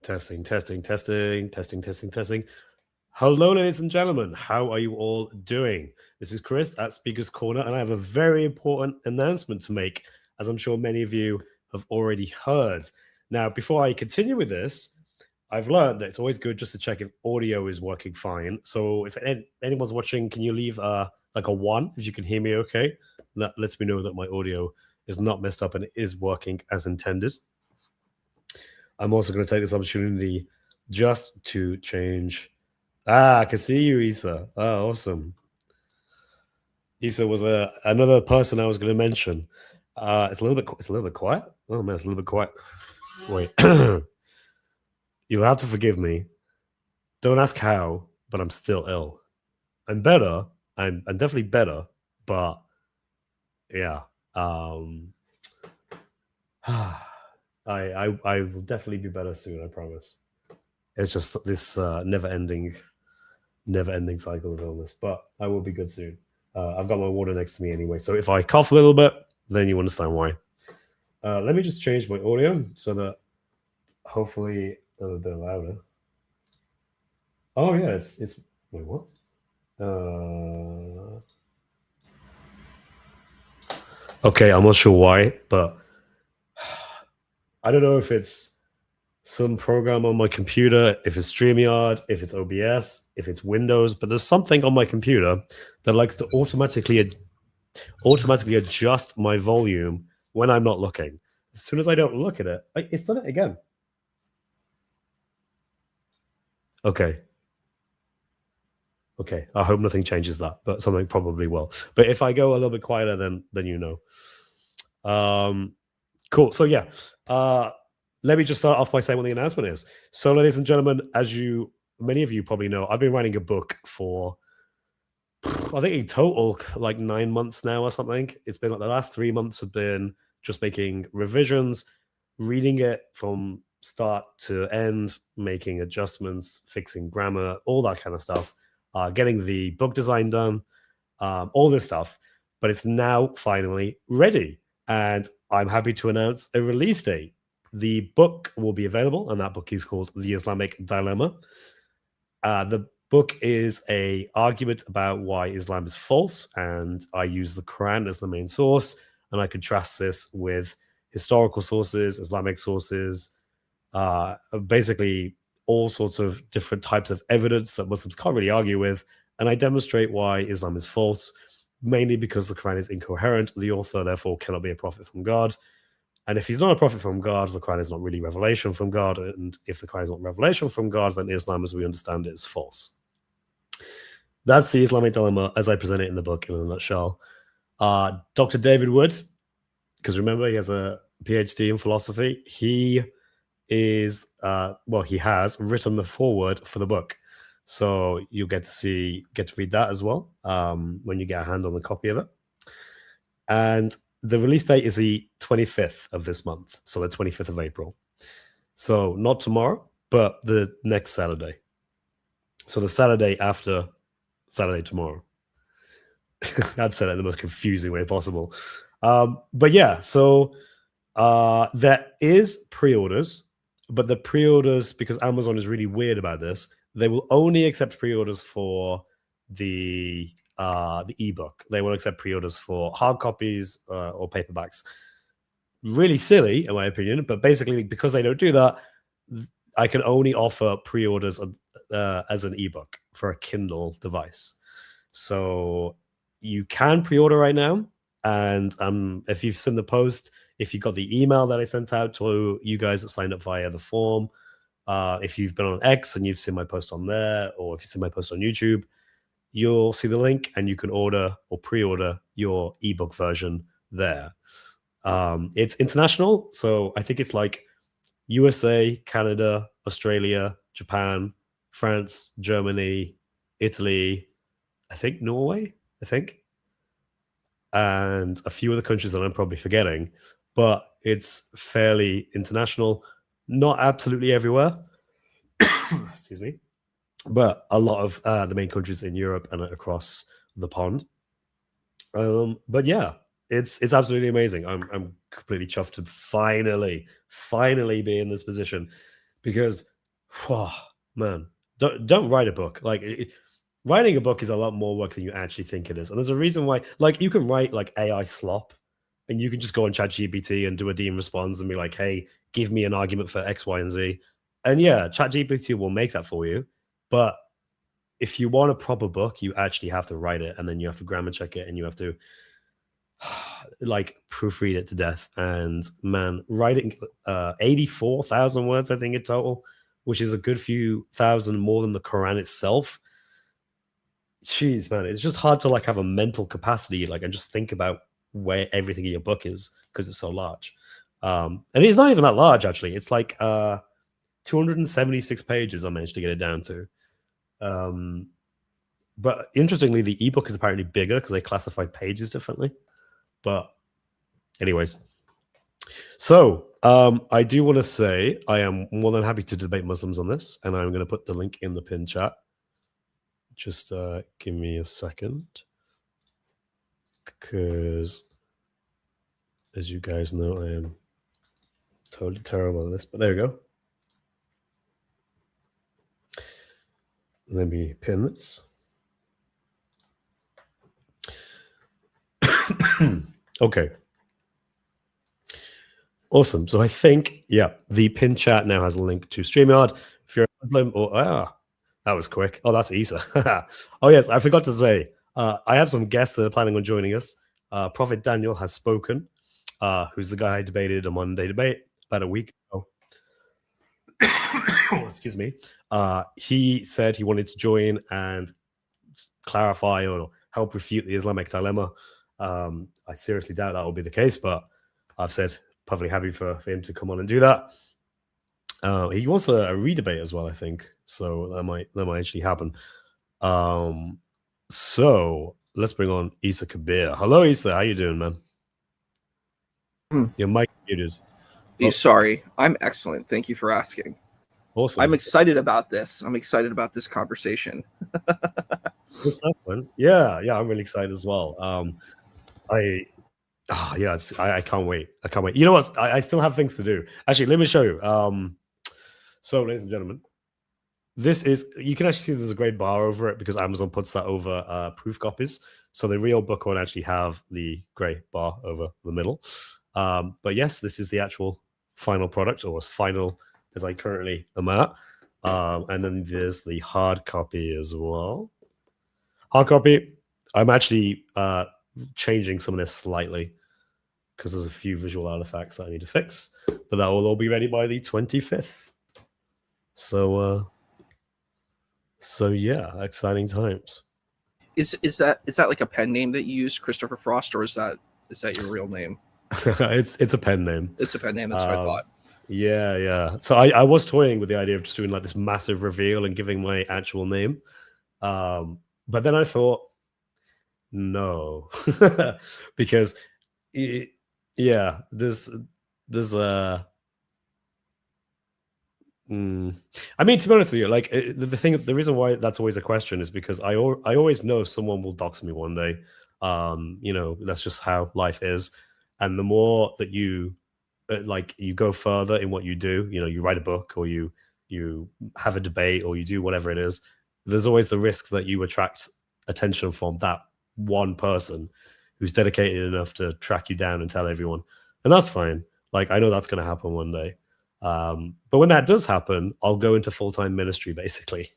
Testing, testing, testing, testing, testing, testing. Hello, ladies and gentlemen. How are you all doing? This is Chris at Speaker's Corner, and I have a very important announcement to make, as I'm sure many of you have already heard. Now, before I continue with this, I've learned that it's always good just to check if audio is working fine. So if anyone's watching, can you leave like a 1 if you can hear me okay? That lets me know that my audio is not messed up and it is working as intended. I'm also going to take this opportunity just to change. I can see you, Issa. Oh, awesome. Issa was another person I was going to mention. It's a little bit quiet. Oh man, it's a little bit quiet. Wait, you'll have to forgive me. Don't ask how, but I'm still ill. I'm better. I'm definitely better, but yeah. I will definitely be better soon. I promise. It's just this never-ending cycle of illness, but I will be good soon. I've got my water next to me anyway, so if I cough a little bit, then you understand why. Let me just change my audio so that hopefully a little bit louder. Oh yeah, it's wait, what? Okay, I'm not sure why, but I don't know if it's some program on my computer, if it's StreamYard, if it's OBS, if it's Windows, but there's something on my computer that likes to automatically adjust my volume when I'm not looking. As soon as I don't look at it, it's done it again. Okay. I hope nothing changes that, but something probably will. But if I go a little bit quieter, then you know. Cool. So yeah, let me just start off by saying what the announcement is. So, ladies and gentlemen, as many of you probably know, I've been writing a book for, I think in total, like 9 months now or something. It's been like the last 3 months have been just making revisions, reading it from start to end, making adjustments, fixing grammar, all that kind of stuff, getting the book design done, all this stuff. But it's now finally ready. And I'm happy to announce a release date. The book will be available, and that book is called The Islamic Dilemma. The book is an argument about why Islam is false, and I use the Quran as the main source, and I contrast this with historical sources, Islamic sources, basically all sorts of different types of evidence that Muslims can't really argue with, and I demonstrate why Islam is false, mainly because the Quran is incoherent. The author, therefore, cannot be a prophet from God. And if he's not a prophet from God, the Quran is not really revelation from God. And if the Quran is not revelation from God, then Islam, as we understand it, is false. That's the Islamic dilemma as I present it in the book in a nutshell. Dr. David Wood, because remember, he has a PhD in philosophy. He is, he has written the foreword for the book. So you'll get to read that as well when you get a hand on a copy of it. And the release date is the 25th of this month, so the 25th of April. So not tomorrow, but the next Saturday. So the Saturday after Saturday tomorrow. I'd say that in the most confusing way possible. But yeah, so there is pre-orders, but the pre-orders, because Amazon is really weird about this, they will only accept pre-orders for the ebook. They won't accept pre-orders for hard copies or paperbacks. Really silly, in my opinion, but basically because they don't do that, I can only offer pre-orders as an ebook for a Kindle device. So you can pre-order right now, and if you've seen the post, if you got the email that I sent out to you guys that signed up via the form, if you've been on X and you've seen my post on there, or if you've seen my post on YouTube, you'll see the link and you can order or pre-order your ebook version there. It's international, so I think it's like USA, Canada, Australia, Japan, France, Germany, Italy, I think Norway, and a few other countries that I'm probably forgetting, but it's fairly international. Not absolutely everywhere. Excuse me. But a lot of the main countries in Europe and across the pond. But yeah, it's absolutely amazing. I'm completely chuffed to finally be in this position, because Man, don't write a book. Like writing a book is a lot more work than you actually think it is, and there's a reason why. Like you can write like AI slop, and you can just go on ChatGPT and do a Dean response and be like, "Hey, give me an argument for X, Y, and Z," and yeah, ChatGPT will make that for you. But if you want a proper book, you actually have to write it, and then you have to grammar check it, and you have to like proofread it to death. And man, writing 84,000 words, I think in total, which is a good few thousand more than the Quran itself. Jeez, man, it's just hard to like have a mental capacity, like, and just think about where everything in your book is because it's so large. And it's not even that large actually. It's like 276 pages I managed to get it down to. But interestingly, the ebook is apparently bigger because they classify pages differently. But anyways, so I do want to say I am more than happy to debate Muslims on this, and I'm going to put the link in the pin chat. Just give me a second, because as you guys know, I am totally terrible at this, but there we go. Let me pin this. Okay. Awesome. So I think, yeah, the pin chat now has a link to StreamYard. If you're a Muslim or that was quick. Oh, that's Isa. Oh, yes, I forgot to say, I have some guests that are planning on joining us. Prophet Daniel has spoken, who's the guy I debated a Monday debate about a week ago. Excuse me. He said he wanted to join and clarify or help refute the Islamic dilemma. I seriously doubt that will be the case, but I've said perfectly happy for him to come on and do that. He wants a redebate as well, I think. So that might actually happen. So let's bring on Isa Kabir. Hello, Isa. How you doing, man? Your mic muted. Sorry, I'm excellent. Thank you for asking. Awesome. I'm excited about this. I'm excited about this conversation. Good stuff, man. Yeah, I'm really excited as well. I can't wait. I can't wait. You know what? I still have things to do. Actually, let me show you. So, ladies and gentlemen, this is, you can actually see there's a great bar over it because Amazon puts that over proof copies. So the real book won't actually have the gray bar over the middle. But yes, this is the actual final product, or as final as I currently am at. And then there's the hard copy as well. Hard copy, I'm actually changing some of this slightly because there's a few visual artifacts that I need to fix, but that will all be ready by the 25th. So yeah, exciting times. Is that like a pen name that you use, Christopher Frost, or is that your real name? It's a pen name. It's a pen name. That's what I thought. Yeah. So I was toying with the idea of just doing like this massive reveal and giving my actual name, but then I thought, no, because there's I mean, to be honest with you, like the reason why that's always a question is because I always know someone will dox me one day. That's just how life is. And the more that you you go further in what you do, you write a book or you have a debate or you do whatever it is, there's always the risk that you attract attention from that one person who's dedicated enough to track you down and tell everyone. And that's fine. Like, I know that's going to happen one day. But when that does happen, I'll go into full-time ministry, basically.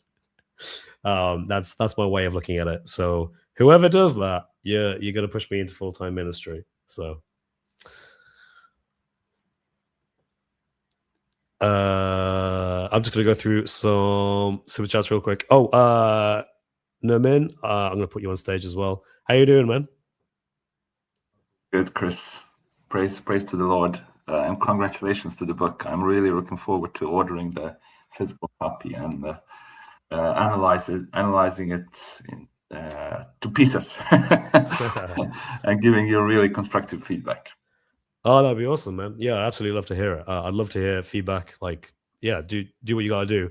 That's my way of looking at it. So whoever does that, you're going to push me into full-time ministry. So I'm just going to go through some super chats real quick. Oh, Nermin, I'm going to put you on stage as well. How you doing, man? Good, Chris. Praise to the Lord. And congratulations to the book. I'm really looking forward to ordering the physical copy and analyzing it to pieces and giving you really constructive feedback. Oh, that'd be awesome, man. Yeah, I'd absolutely love to hear it. I'd love to hear feedback. Like, yeah, do what you gotta do.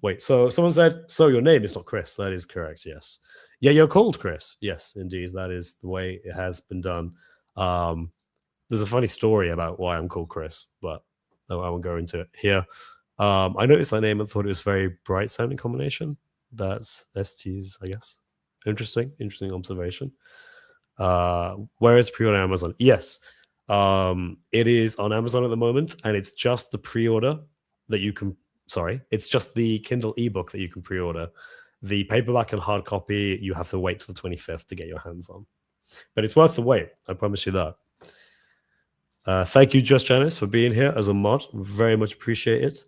Wait, so someone said, so your name is not Chris. That is correct, yes. Yeah, you're called Chris. Yes, indeed. That is the way it has been done. There's a funny story about why I'm called Chris, but I won't go into it here. I noticed that name and thought it was very bright sounding combination. That's ST's, I guess. Interesting observation. Where is pre-order on Amazon? Yes. It is on Amazon at the moment, and it's just the pre-order that you can. Sorry, it's just the Kindle ebook that you can pre-order. The paperback and hard copy you have to wait till the 25th to get your hands on, but it's worth the wait. I promise you that. Thank you, Just Janice, for being here as a mod. Very much appreciate it.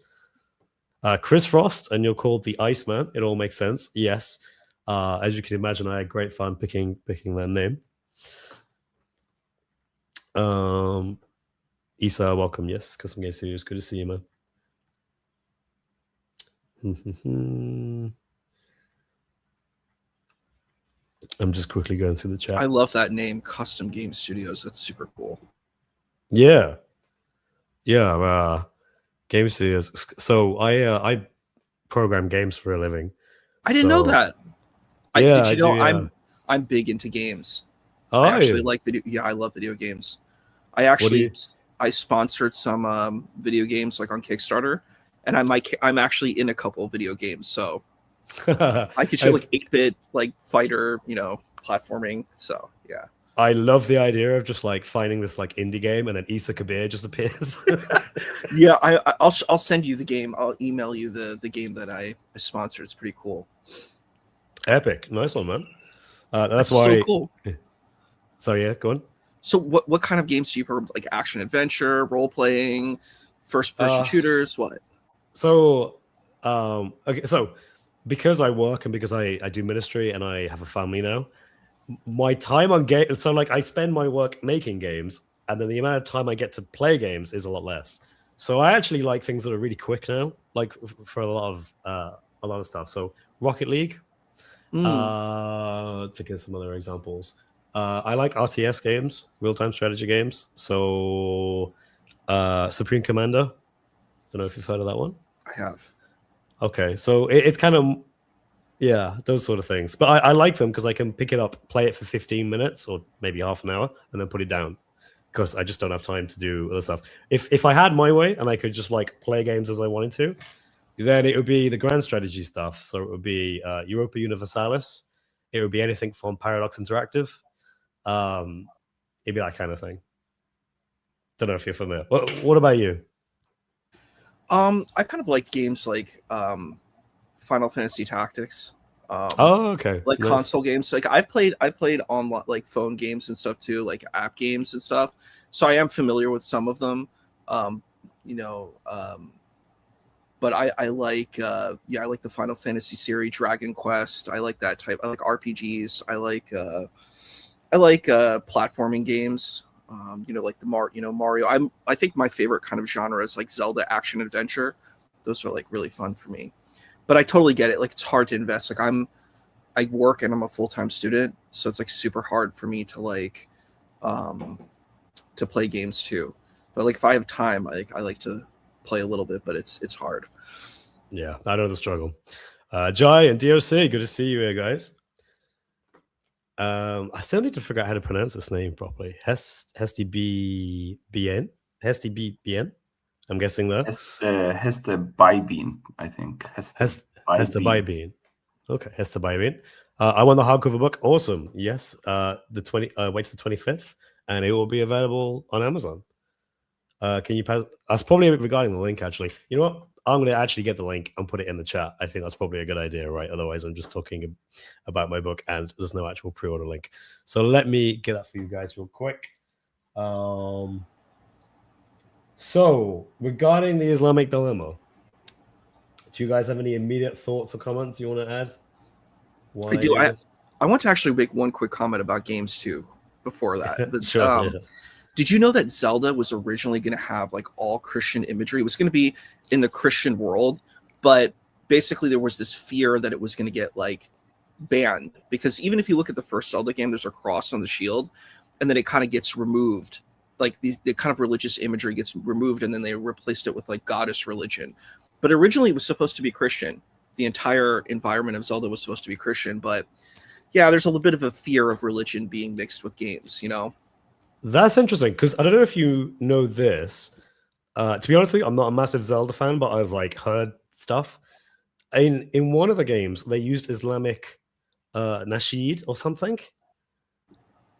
Chris Frost, and you're called the Iceman. It all makes sense. Yes. As you can imagine, I had great fun picking that name. Isa, welcome. Yes, Custom Game Studios. Good to see you, man. I'm just quickly going through the chat. I love that name, Custom Game Studios. That's super cool. Yeah. Game studios. So I program games for a living. I didn't know that. Yeah, did you know I'm big into games. Oh, I actually like video. Yeah, I love video games. I sponsored some video games like on Kickstarter, and I'm actually in a couple of video games. So I could show like 8-bit like fighter, platforming. So yeah. I love the idea of just like finding this like indie game and then Isa Kabir just appears. Yeah, I'll send you the game. I'll email you the game that I sponsored. It's pretty cool. Epic, nice one, man. That's why. So cool. So yeah, go on. So what kind of games do you prefer? Like action adventure, role playing, first person shooters? What? So okay, so because I work and because I do ministry and I have a family now, my time on game, so like I spend my work making games, and then the amount of time I get to play games is a lot less. So I actually like things that are really quick now, like for a lot of stuff. So Rocket League, to get some other examples. I like RTS games, real-time strategy games. So Supreme Commander. Don't know if you've heard of that one. I have. Okay, so it's kind of. Yeah, those sort of things. But I like them because I can pick it up, play it for 15 minutes or maybe half an hour, and then put it down because I just don't have time to do other stuff. If I had my way and I could just like play games as I wanted to, then it would be the grand strategy stuff. So it would be Europa Universalis. It would be anything from Paradox Interactive. It'd be that kind of thing. Don't know if you're familiar. What about you? I kind of like games like Final Fantasy Tactics. Okay. Like nice. Console games. Like I played on like phone games and stuff too, like app games and stuff. So I am familiar with some of them. But I like I like the Final Fantasy series, Dragon Quest. I like that type. I like RPGs. I like platforming games. Like the Mario. I think my favorite kind of genre is like Zelda action adventure. Those are like really fun for me. But I totally get it. Like it's hard to invest. Like I work and I'm a full-time student, so it's like super hard for me to like to play games too. But like if I have time, I like to play a little bit, but it's hard. Yeah, I know the struggle. Jai and DOC, good to see you here, guys. I still need to figure out how to pronounce this name properly. Hesti BN? Hesti BN? I'm guessing that. Hester Bybeen, I think. Hester Bybeen. Okay, Hester Bybeen. I won the hardcover book. Awesome. Yes. Wait to the 25th, and it will be available on Amazon. Can you pass? That's probably regarding the link, actually. You know what? I'm going to actually get the link and put it in the chat. I think that's probably a good idea, right? Otherwise, I'm just talking about my book, and there's no actual pre-order link. So let me get that for you guys real quick. So, regarding the Islamic Dilemma, do you guys have any immediate thoughts or comments you want to add? I do. I want to actually make one quick comment about games too before that. But, sure. Yeah. Did you know that Zelda was originally going to have like all Christian imagery? It was going to be in the Christian world, but basically there was this fear that it was going to get like banned, because even if you look at the first Zelda game, there's a cross on the shield, and then it kind of gets removed. Like the kind of religious imagery gets removed, and then they replaced it with like goddess religion. But originally it was supposed to be Christian. The entire environment of Zelda was supposed to be Christian, but yeah, there's a little bit of a fear of religion being mixed with games, That's interesting, because I don't know if you know this. To be honest with you, I'm not a massive Zelda fan, but I've like heard stuff. In one of the games, they used Islamic Nasheed or something.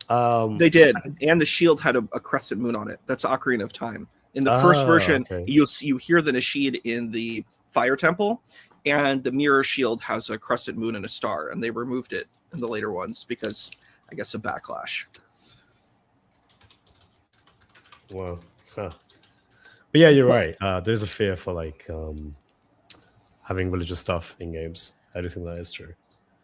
They did, and the shield had a crescent moon on it. That's Ocarina of Time. In the first version, okay. you hear the Nasheed in the Fire Temple, and the mirror shield has a crescent moon and a star, and they removed it in the later ones because, I guess, of backlash. Wow. Huh. But yeah, you're right. There's a fear for like having religious stuff in games. I do think that is true.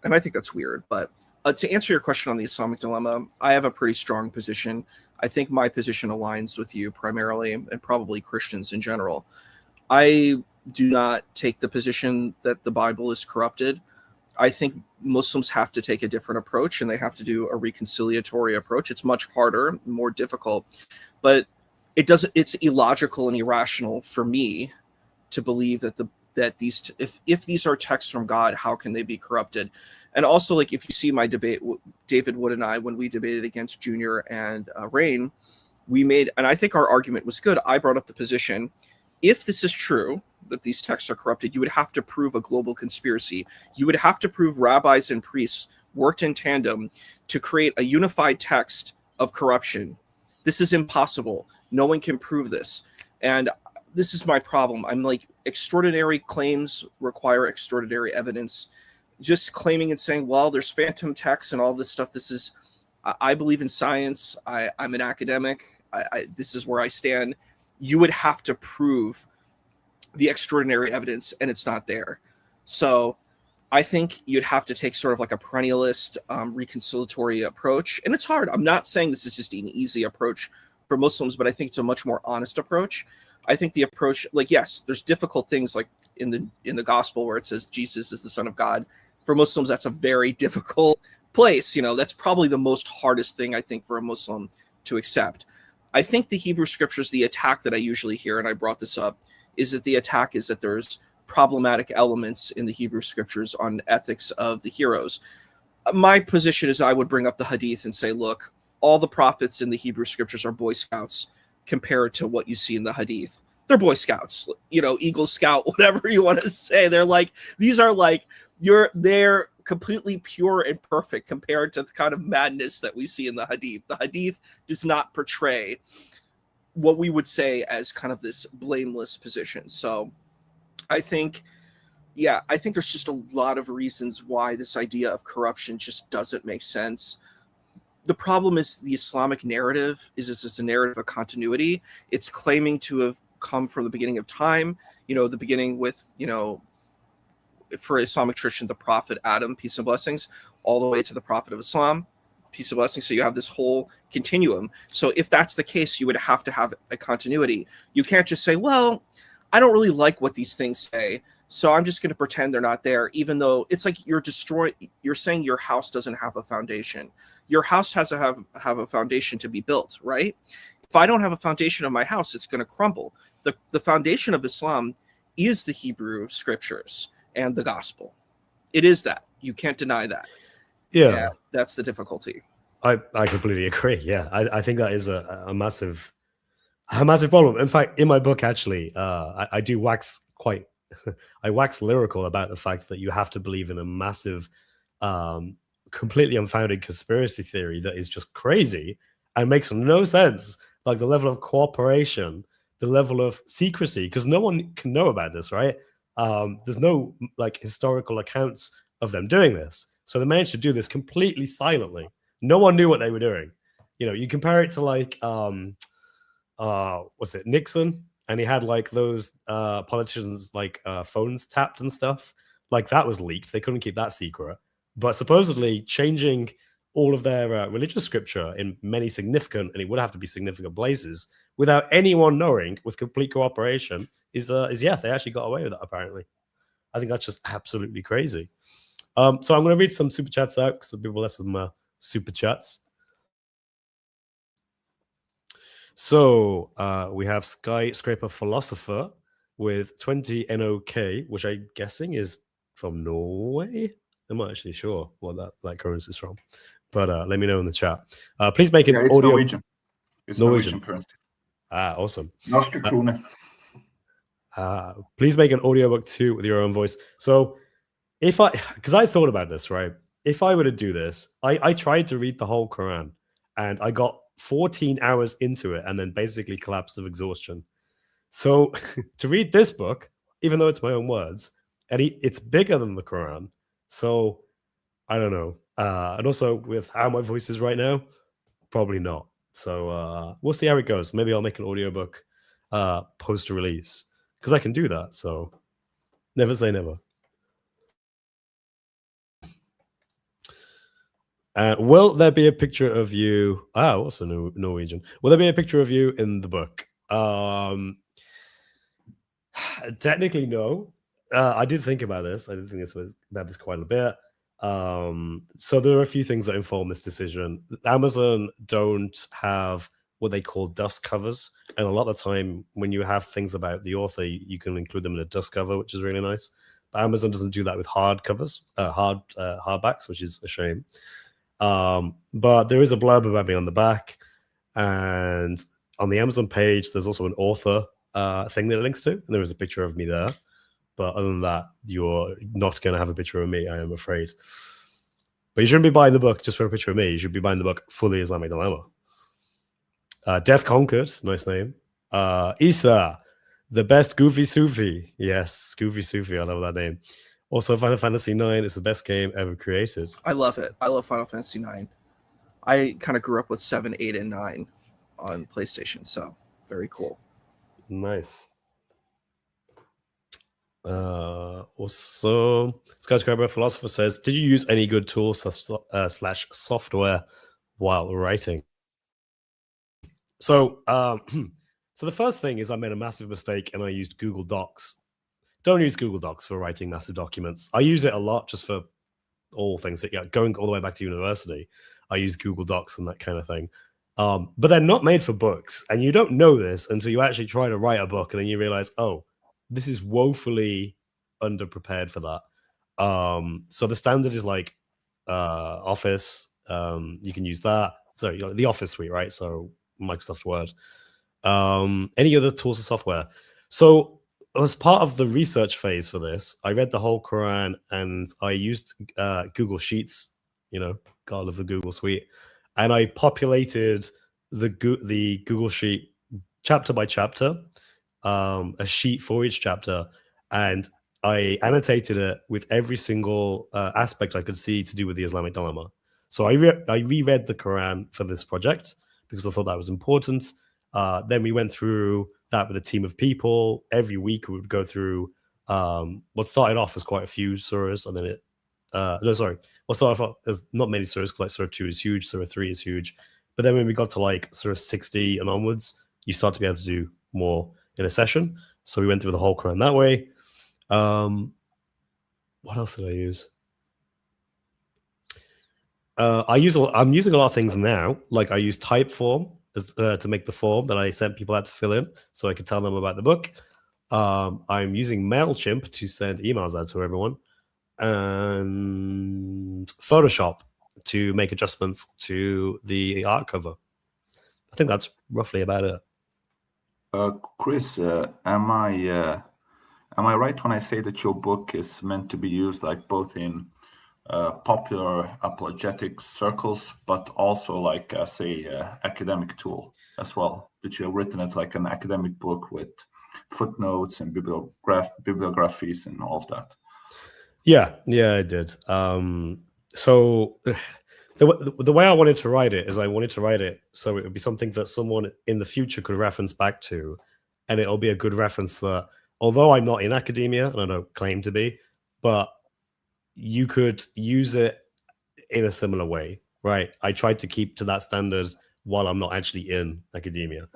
And I think that's weird. But to answer your question on the Islamic dilemma, I have a pretty strong position. I think my position aligns with you primarily, and probably Christians in general. I do not take the position that the Bible is corrupted. I think Muslims have to take a different approach, and they have to do a reconciliatory approach. It's much harder, more difficult, but it's illogical and irrational for me to believe that these if these are texts from God, how can they be corrupted? And also, like, if you see my debate, David Wood and I, when we debated against Junior and Rain, we made, and I think our argument was good. I brought up the position, if this is true, that these texts are corrupted, you would have to prove a global conspiracy. You would have to prove rabbis and priests worked in tandem to create a unified text of corruption. This is impossible. No one can prove this. And this is my problem. I'm like, extraordinary claims require extraordinary evidence. Just claiming and saying, well, there's phantom texts and all this stuff. This is, I believe in science. I'm an academic. This is where I stand. You would have to prove the extraordinary evidence, and it's not there. So I think you'd have to take sort of like a perennialist, reconciliatory approach. And it's hard. I'm not saying this is just an easy approach for Muslims, but I think it's a much more honest approach. I think the approach, like, yes, there's difficult things like in the gospel where it says Jesus is the Son of God. For Muslims, that's a very difficult place. You know, that's probably the most hardest thing I think for a Muslim to accept. I think the Hebrew scriptures, the attack that I usually hear, and I brought this up, is that the attack is that there's problematic elements in the Hebrew scriptures on ethics of the heroes. My position is I would bring up the Hadith and say, look, all the prophets in the Hebrew scriptures are Boy Scouts compared to what you see in the Hadith. They're Boy Scouts, you know, Eagle Scout, whatever you want to say. They're like, these are like, they're completely pure and perfect compared to the kind of madness that we see in the Hadith. The Hadith does not portray what we would say as kind of this blameless position. So I think there's just a lot of reasons why this idea of corruption just doesn't make sense. The problem is the Islamic narrative is it's a narrative of continuity. It's claiming to have come from the beginning of time, you know, the beginning with, you know, for Islamic tradition, the Prophet Adam, peace and blessings, all the way to the Prophet of Islam, peace and blessings. So you have this whole continuum. So if that's the case, you would have to have a continuity. You can't just say, well, I don't really like what these things say, so I'm just going to pretend they're not there, even though it's like you're saying your house doesn't have a foundation. Your house has to have a foundation to be built, right? If I don't have a foundation of my house, it's going to crumble. The foundation of Islam is the Hebrew scriptures and the gospel. It is that. You can't deny that. Yeah, that's the difficulty. I completely agree. Yeah, I think that is a massive problem. In fact, in my book, actually, I do wax quite I wax lyrical about the fact that you have to believe in a massive, completely unfounded conspiracy theory that is just crazy and makes no sense. Like the level of cooperation, the level of secrecy, because no one can know about this, right? There's no like historical accounts of them doing this. So they managed to do this completely silently. No one knew what they were doing. You know, you compare it to like, what's it, Nixon? And he had like those politicians like phones tapped and stuff. Like that was leaked. They couldn't keep that secret. But supposedly changing all of their religious scripture in many significant, and it would have to be significant places, without anyone knowing, with complete cooperation, is they actually got away with that, apparently. I think that's just absolutely crazy. So I'm going to read some super chats out because some people left some super chats. So we have Skyscraper Philosopher with 20 NOK, which I'm guessing is from Norway. I'm not actually sure what that currency is from, but let me know in the chat. Please make an it's audio. Norwegian. It's Norwegian currency. Awesome. Norske krone. Please make an audiobook too with your own voice. So because I thought about this, right? If I were to do this, I tried to read the whole Quran and I got 14 hours into it and then basically collapsed of exhaustion. So to read this book, even though it's my own words, and it's bigger than the Quran. So I don't know. And also with how my voice is right now, probably not. So we'll see how it goes. Maybe I'll make an audiobook post-release because I can do that. So never say never. Will there be a picture of you? Also Norwegian. Will there be a picture of you in the book? Technically, no. I did think about this. I did think about this quite a bit. So there are a few things that inform this decision. Amazon don't have what they call dust covers, and a lot of the time when you have things about the author, you can include them in a dust cover, which is really nice. But Amazon doesn't do that with hard covers, hardbacks, which is a shame. But there is a blurb about me on the back, and on the Amazon page, there's also an author thing that it links to, and there is a picture of me there. But other than that, you're not going to have a picture of me, I am afraid. But you shouldn't be buying the book just for a picture of me. You should be buying the book for the Islamic Dilemma. Death Conquered, nice name. Isa, the best Goofy Sufi. Yes, Goofy Sufi, I love that name. Also, Final Fantasy IX is the best game ever created. I love it. I love Final Fantasy IX. I kind of grew up with 7, 8, and 9 on PlayStation, so very cool. Nice. Also, Skyscraper Philosopher says, did you use any good tools slash software while writing? So, so the first thing is I made a massive mistake and I used Google Docs. Don't use Google Docs for writing massive documents. I use it a lot just for all things that, going all the way back to university. I use Google Docs and that kind of thing. But they're not made for books. And you don't know this until you actually try to write a book and then you realize, oh, this is woefully underprepared for that. So the standard is like Office. You can use that. So the Office suite, right? So Microsoft Word. Any other tools or software. So as part of the research phase for this, I read the whole Quran and I used Google Sheets, God of the Google suite, and I populated the Google Sheet chapter by chapter, a sheet for each chapter, and I annotated it with every single aspect I could see to do with the Islamic Dilemma. So I reread the Quran for this project because I thought that was important. Then we went through that with a team of people. Every week we would go through what started off as quite a few surahs, and then what started off as not many surahs, like Surah 2 is huge, Surah 3 is huge. But then when we got to like Surah 60 and onwards, you start to be able to do more in a session. So we went through the whole Quran that way. What else did I use? I'm using a lot of things now. Like I use Typeform to make the form that I sent people out to fill in so I could tell them about the book. I'm using MailChimp to send emails out to everyone, and Photoshop to make adjustments to the art cover. I think that's roughly about it. Chris, am I right when I say that your book is meant to be used like both in popular apologetic circles, but also like as a academic tool as well? That you have written it like an academic book with footnotes and bibliographies and all of that? Yeah, I did. So the way I wanted to write it is I wanted to write it so it would be something that someone in the future could reference back to, and it'll be a good reference that, although I'm not in academia and I don't claim to be, but you could use it in a similar way, right? I tried to keep to that standard while I'm not actually in academia.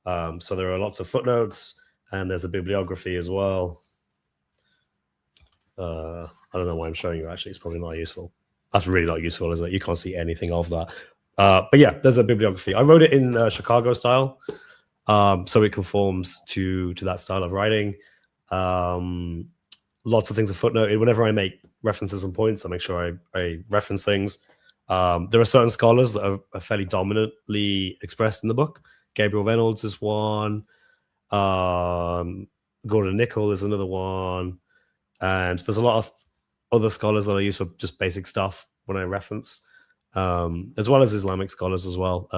So there are lots of footnotes and there's a bibliography as well. I don't know why I'm showing you, actually. It's probably not useful. That's really not useful, is it? You can't see anything of that. But yeah, there's a bibliography. I wrote it in Chicago style, so it conforms to that style of writing. Lots of things are footnoted. Whenever I make references and points, I make sure I reference things. There are certain scholars that are fairly dominantly expressed in the book, Gabriel Reynolds is one. Gordon Nickel is another one. And there's a lot of other scholars that I use for just basic stuff when I reference, as well as Islamic scholars as well.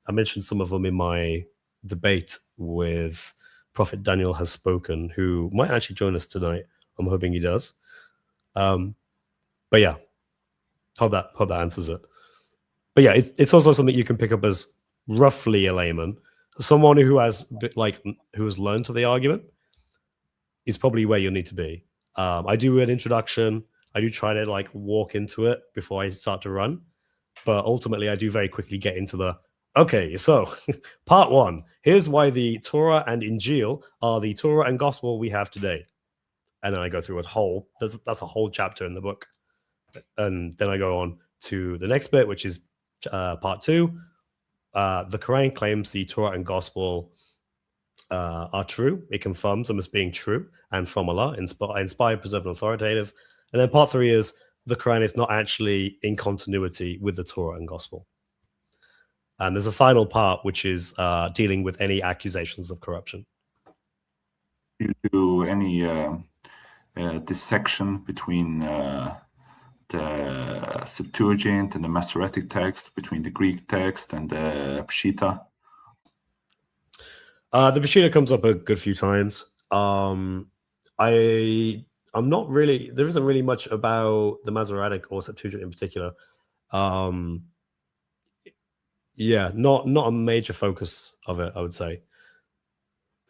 I mentioned some of them in my debate with Prophet Daniel Has Spoken, who might actually join us tonight. I'm hoping he does. But yeah, hope that answers it. But yeah, it's also something you can pick up as roughly a layman. Someone who has learned to the argument is probably where you'll need to be. I do an introduction. I do try to walk into it before I start to run. But ultimately, I do very quickly get into the, okay, so part one, here's why the Torah and Injil are the Torah and Gospel we have today. And then I go through that's a whole chapter in the book. And then I go on to the next bit, which is part two. The Quran claims the Torah and Gospel are true. It confirms them as being true and from Allah, inspired, preserved, and authoritative. And then part three is the Quran is not actually in continuity with the Torah and Gospel. And there's a final part, which is dealing with any accusations of corruption. Do you do any dissection between the Septuagint and the Masoretic text, between the Greek text and the Peshitta? The Peshitta comes up a good few times. I'm not really, there isn't really much about the Masoretic or Septuagint in particular. Yeah, not a major focus of it, I would say.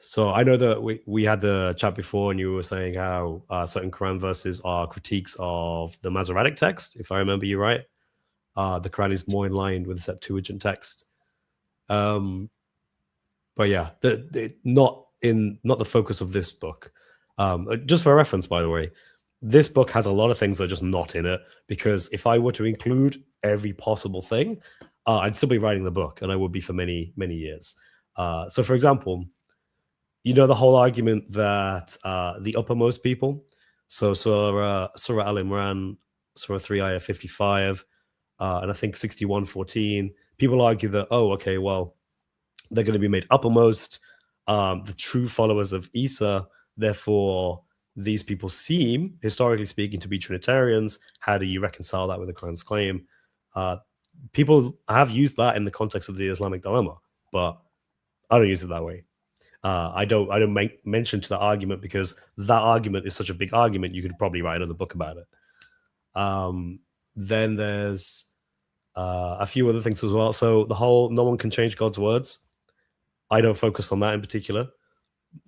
So I know that we had the chat before, and you were saying how certain Quran verses are critiques of the Masoretic text, if I remember you right. The Quran is more in line with the Septuagint text. But yeah, not the focus of this book. Just for reference, by the way, this book has a lot of things that are just not in it, because if I were to include every possible thing, I'd still be writing the book, and I would be for many, many years. So for example, you know the whole argument that the uppermost people, so Surah Al-Imran, Surah 3, Ayah 55, and I think 61:14, people argue that, oh, okay, well, they're going to be made uppermost, the true followers of Isa, therefore these people seem, historically speaking, to be Trinitarians. How do you reconcile that with the Quran's claim? People have used that in the context of the Islamic Dilemma, but I don't use it that way. I don't make mention to that argument, because that argument is such a big argument, you could probably write another book about it. Then there's a few other things as well. So the whole no one can change God's words, I don't focus on that in particular.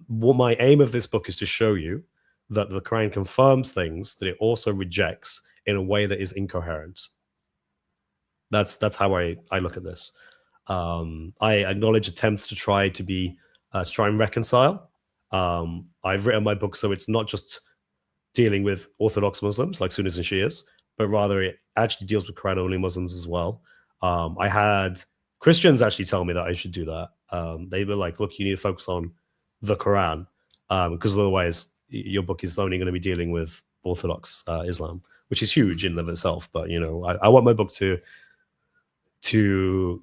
What my aim of this book is to show you that the Quran confirms things that it also rejects in a way that is incoherent. That's how I look at this. I acknowledge attempts to try and reconcile. I've written my book so it's not just dealing with Orthodox Muslims like Sunnis and Shias, but rather it actually deals with Quran-only Muslims as well. I had Christians actually tell me that I should do that. They were like, look, you need to focus on the Quran, because otherwise your book is only going to be dealing with Orthodox Islam, which is huge in and of itself. But, you know, I want my book to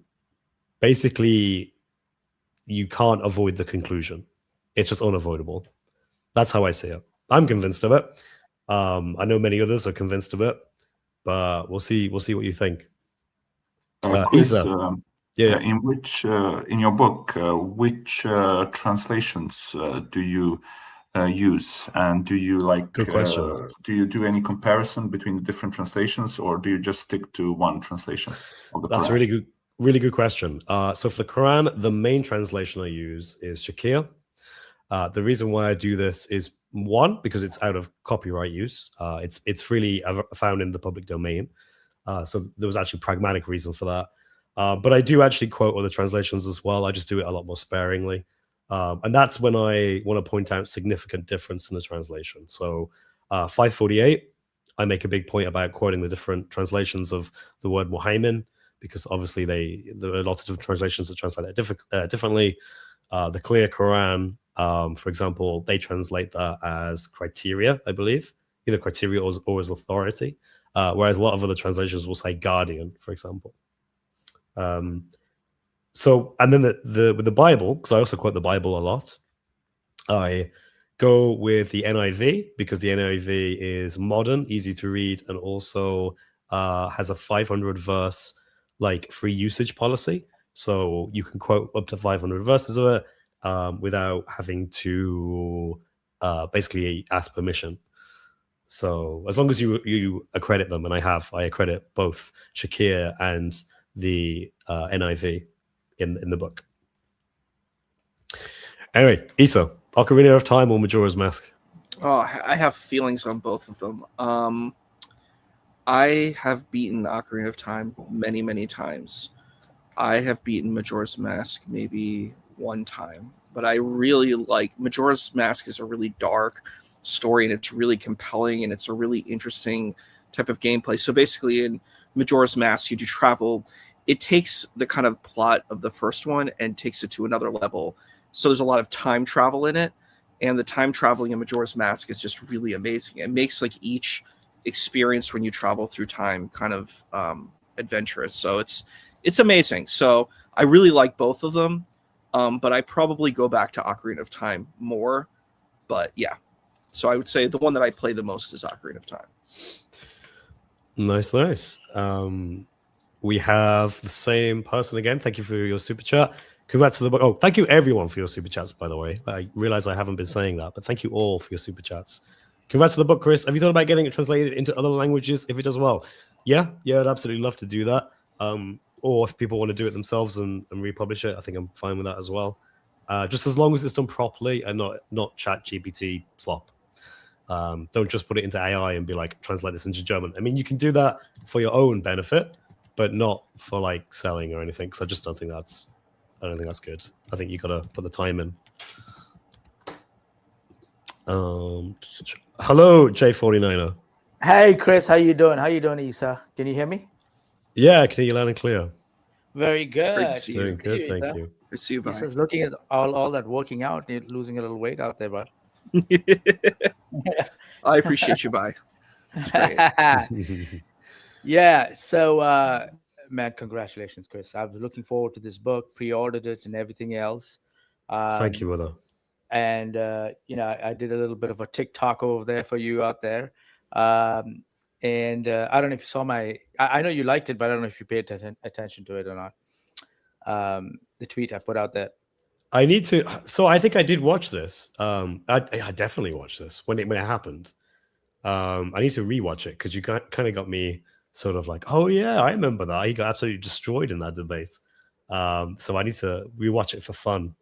basically, you can't avoid the conclusion. It's just unavoidable. That's how I see it. I'm convinced of it. I know many others are convinced of it, but we'll see what you think. Chris, Isa, in your book, which translations do you use, and do you Good question. Do you do any comparison between the different translations, or do you just stick to one translation of the That's Quran? a really good question. So for the Quran, the main translation I use is Shakir. The reason why I do this is, one, because it's out of copyright use. It's freely found in the public domain. So there was actually a pragmatic reason for that. But I do actually quote other translations as well. I just do it a lot more sparingly. And that's when I want to point out significant difference in the translation. So 548, I make a big point about quoting the different translations of the word Muhaymin, because obviously there are lots of different translations that translate it differently. The Clear Quran, for example, they translate that as criteria, I believe, either criteria or as authority, whereas a lot of other translations will say guardian, for example. So, and then with the Bible, because I also quote the Bible a lot, I go with the NIV because the NIV is modern, easy to read, and also has a 500 verse like free usage policy. So you can quote up to 500 verses of it without having to basically ask permission. So as long as you accredit them, and I accredit both Shakir and the NIV in the book. Anyway, Isa, Ocarina of Time or Majora's Mask? Oh, I have feelings on both of them. I have beaten Ocarina of Time many, many times. I have beaten Majora's Mask maybe one time, but I really like Majora's Mask is a really dark story, and it's really compelling, and it's a really interesting type of gameplay. So basically in Majora's Mask, you do travel. It takes the kind of plot of the first one and takes it to another level. So there's a lot of time travel in it, and the time traveling in Majora's Mask is just really amazing. It makes like each experience when you travel through time kind of adventurous. So it's amazing. So I really like both of them, but I probably go back to Ocarina of Time more. But yeah, so I would say the one that I play the most is Ocarina of Time. Nice. We have the same person again. Thank you for your super chat. Congrats for the book. Oh, thank you everyone for your super chats, by the way. I realize I haven't been saying that, but thank you all for your super chats. Congrats to the book, Chris. Have you thought about getting it translated into other languages if it does well? Yeah, I'd absolutely love to do that. Or if people want to do it themselves and republish it, I think I'm fine with that as well. Just as long as it's done properly and not chat GPT flop. Don't just put it into AI and be like, translate this into German. I mean, you can do that for your own benefit, but not for like selling or anything, because I just don't think that's good. I think you gotta put the time in. Hello, J49er. Hey, Chris, how you doing? How you doing, Isa? Can you hear me? Yeah, I can hear you loud and clear. Very good. Great to see you. Very good, thank you. Great to see you, Isa's looking at all that working out. You're losing a little weight out there, bud. I appreciate you, bye. Yeah. So, man, congratulations, Chris. I was looking forward to this book, pre-ordered it, and everything else. Thank you, brother. And I did a little bit of a TikTok over there for you out there. And I don't know if you saw I know you liked it, but I don't know if you paid attention to it or not. The tweet I put out there. I need to. So I think I did watch this. I definitely watched this when it happened. I need to rewatch it because you kind of got me sort of like, oh yeah, I remember that. He got absolutely destroyed in that debate. So I need to rewatch it for fun.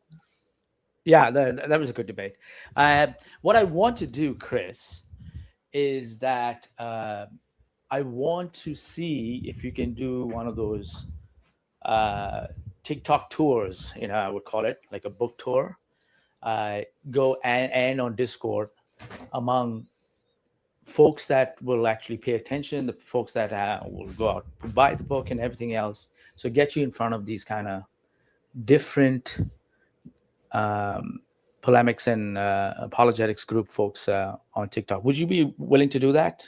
Yeah, that was a good debate. What I want to do, Chris, is that I want to see if you can do one of those TikTok tours, I would call it like a book tour. Go and on Discord among folks that will actually pay attention, the folks that will go out and buy the book and everything else. So get you in front of these kind of different polemics and apologetics group folks on TikTok. Would you be willing to do that?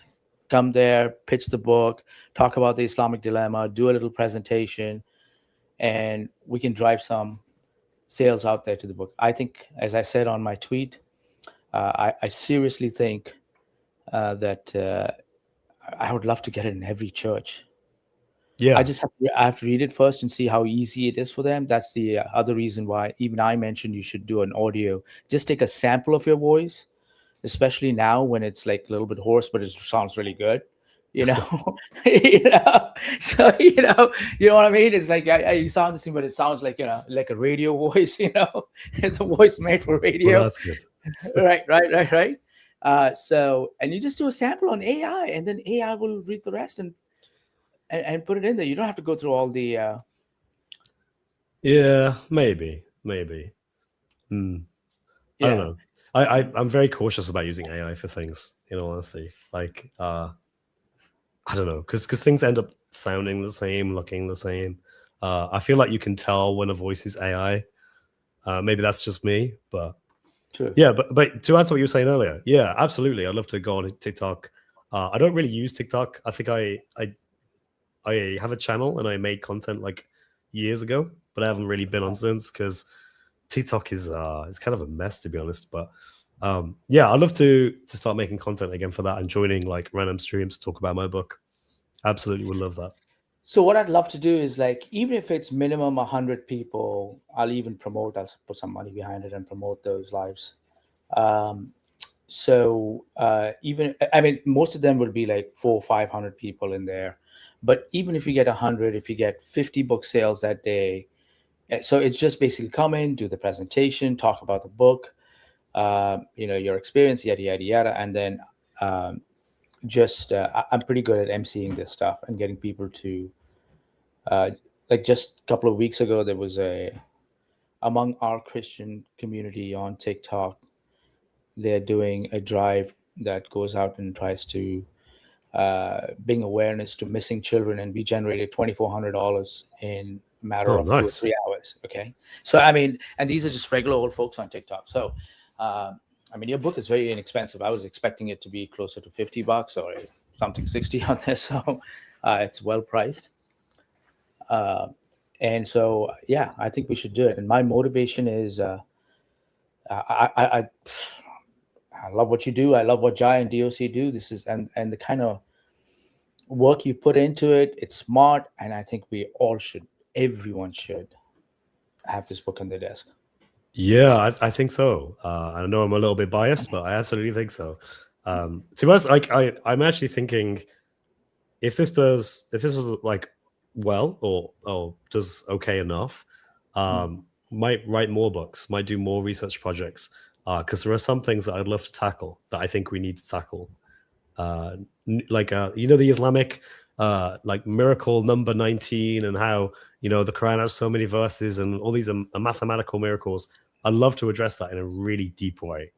Come there, pitch the book, talk about the Islamic dilemma, do a little presentation, and we can drive some sales out there to the book. I think, as I said on my tweet, I seriously think that I would love to get it in every church. Yeah, I have to read it first and see how easy it is for them. That's the other reason why even I mentioned you should do an audio. Just take a sample of your voice, especially now when it's like a little bit hoarse, but it sounds really good. So you know what I mean. It's like you sound the same, but it sounds like like a radio voice. It's a voice made for radio. Well, that's good. Right. So, and you just do a sample on AI, and then AI will read the rest and put it in there. You don't have to go through all the. Yeah, maybe. I don't know. I'm very cautious about using AI for things. In all honesty, like I don't know, because things end up sounding the same, looking the same. I feel like you can tell when a voice is AI. Maybe that's just me, but True. Yeah, but to answer what you were saying earlier, yeah, absolutely. I'd love to go on TikTok. I don't really use TikTok. I think I have a channel and I made content like years ago, but I haven't really been on since because TikTok is kind of a mess, to be honest. But yeah, I'd love to start making content again for that and joining like random streams to talk about my book. Absolutely would love that. So what I'd love to do is, like, even if it's minimum 100 people, I'll even promote. I'll put some money behind it and promote those lives. So even, I mean, most of them will be like 400 or 500 people in there. But even if you get 100, if you get 50 book sales that day, so it's just basically come in, do the presentation, talk about the book, your experience, yada yada yada, and then I'm pretty good at emceeing this stuff and getting people to. Like just a couple of weeks ago, there was among our Christian community on TikTok, they're doing a drive that goes out and tries to bring awareness to missing children, and we generated $2,400 in a matter of 2 or 3 hours. Okay, so I mean, and these are just regular old folks on TikTok. So I mean, your book is very inexpensive. I was expecting it to be closer to $50 or something 60 on this, so it's well priced. And so, yeah, I think we should do it. And my motivation is, I love what you do. I love what Jai and DOC do. This is, and the kind of work you put into it, it's smart. And I think we all should, everyone should have this book on their desk. Yeah, I think so. I know I'm a little bit biased, but I absolutely think so. To be honest, like I'm actually thinking if this is like well or does okay enough, might write more books, might do more research projects, because there are some things that I'd love to tackle that I think we need to tackle. Like the Islamic like miracle number 19 and how the Quran has so many verses and all these mathematical miracles. I'd love to address that in a really deep way,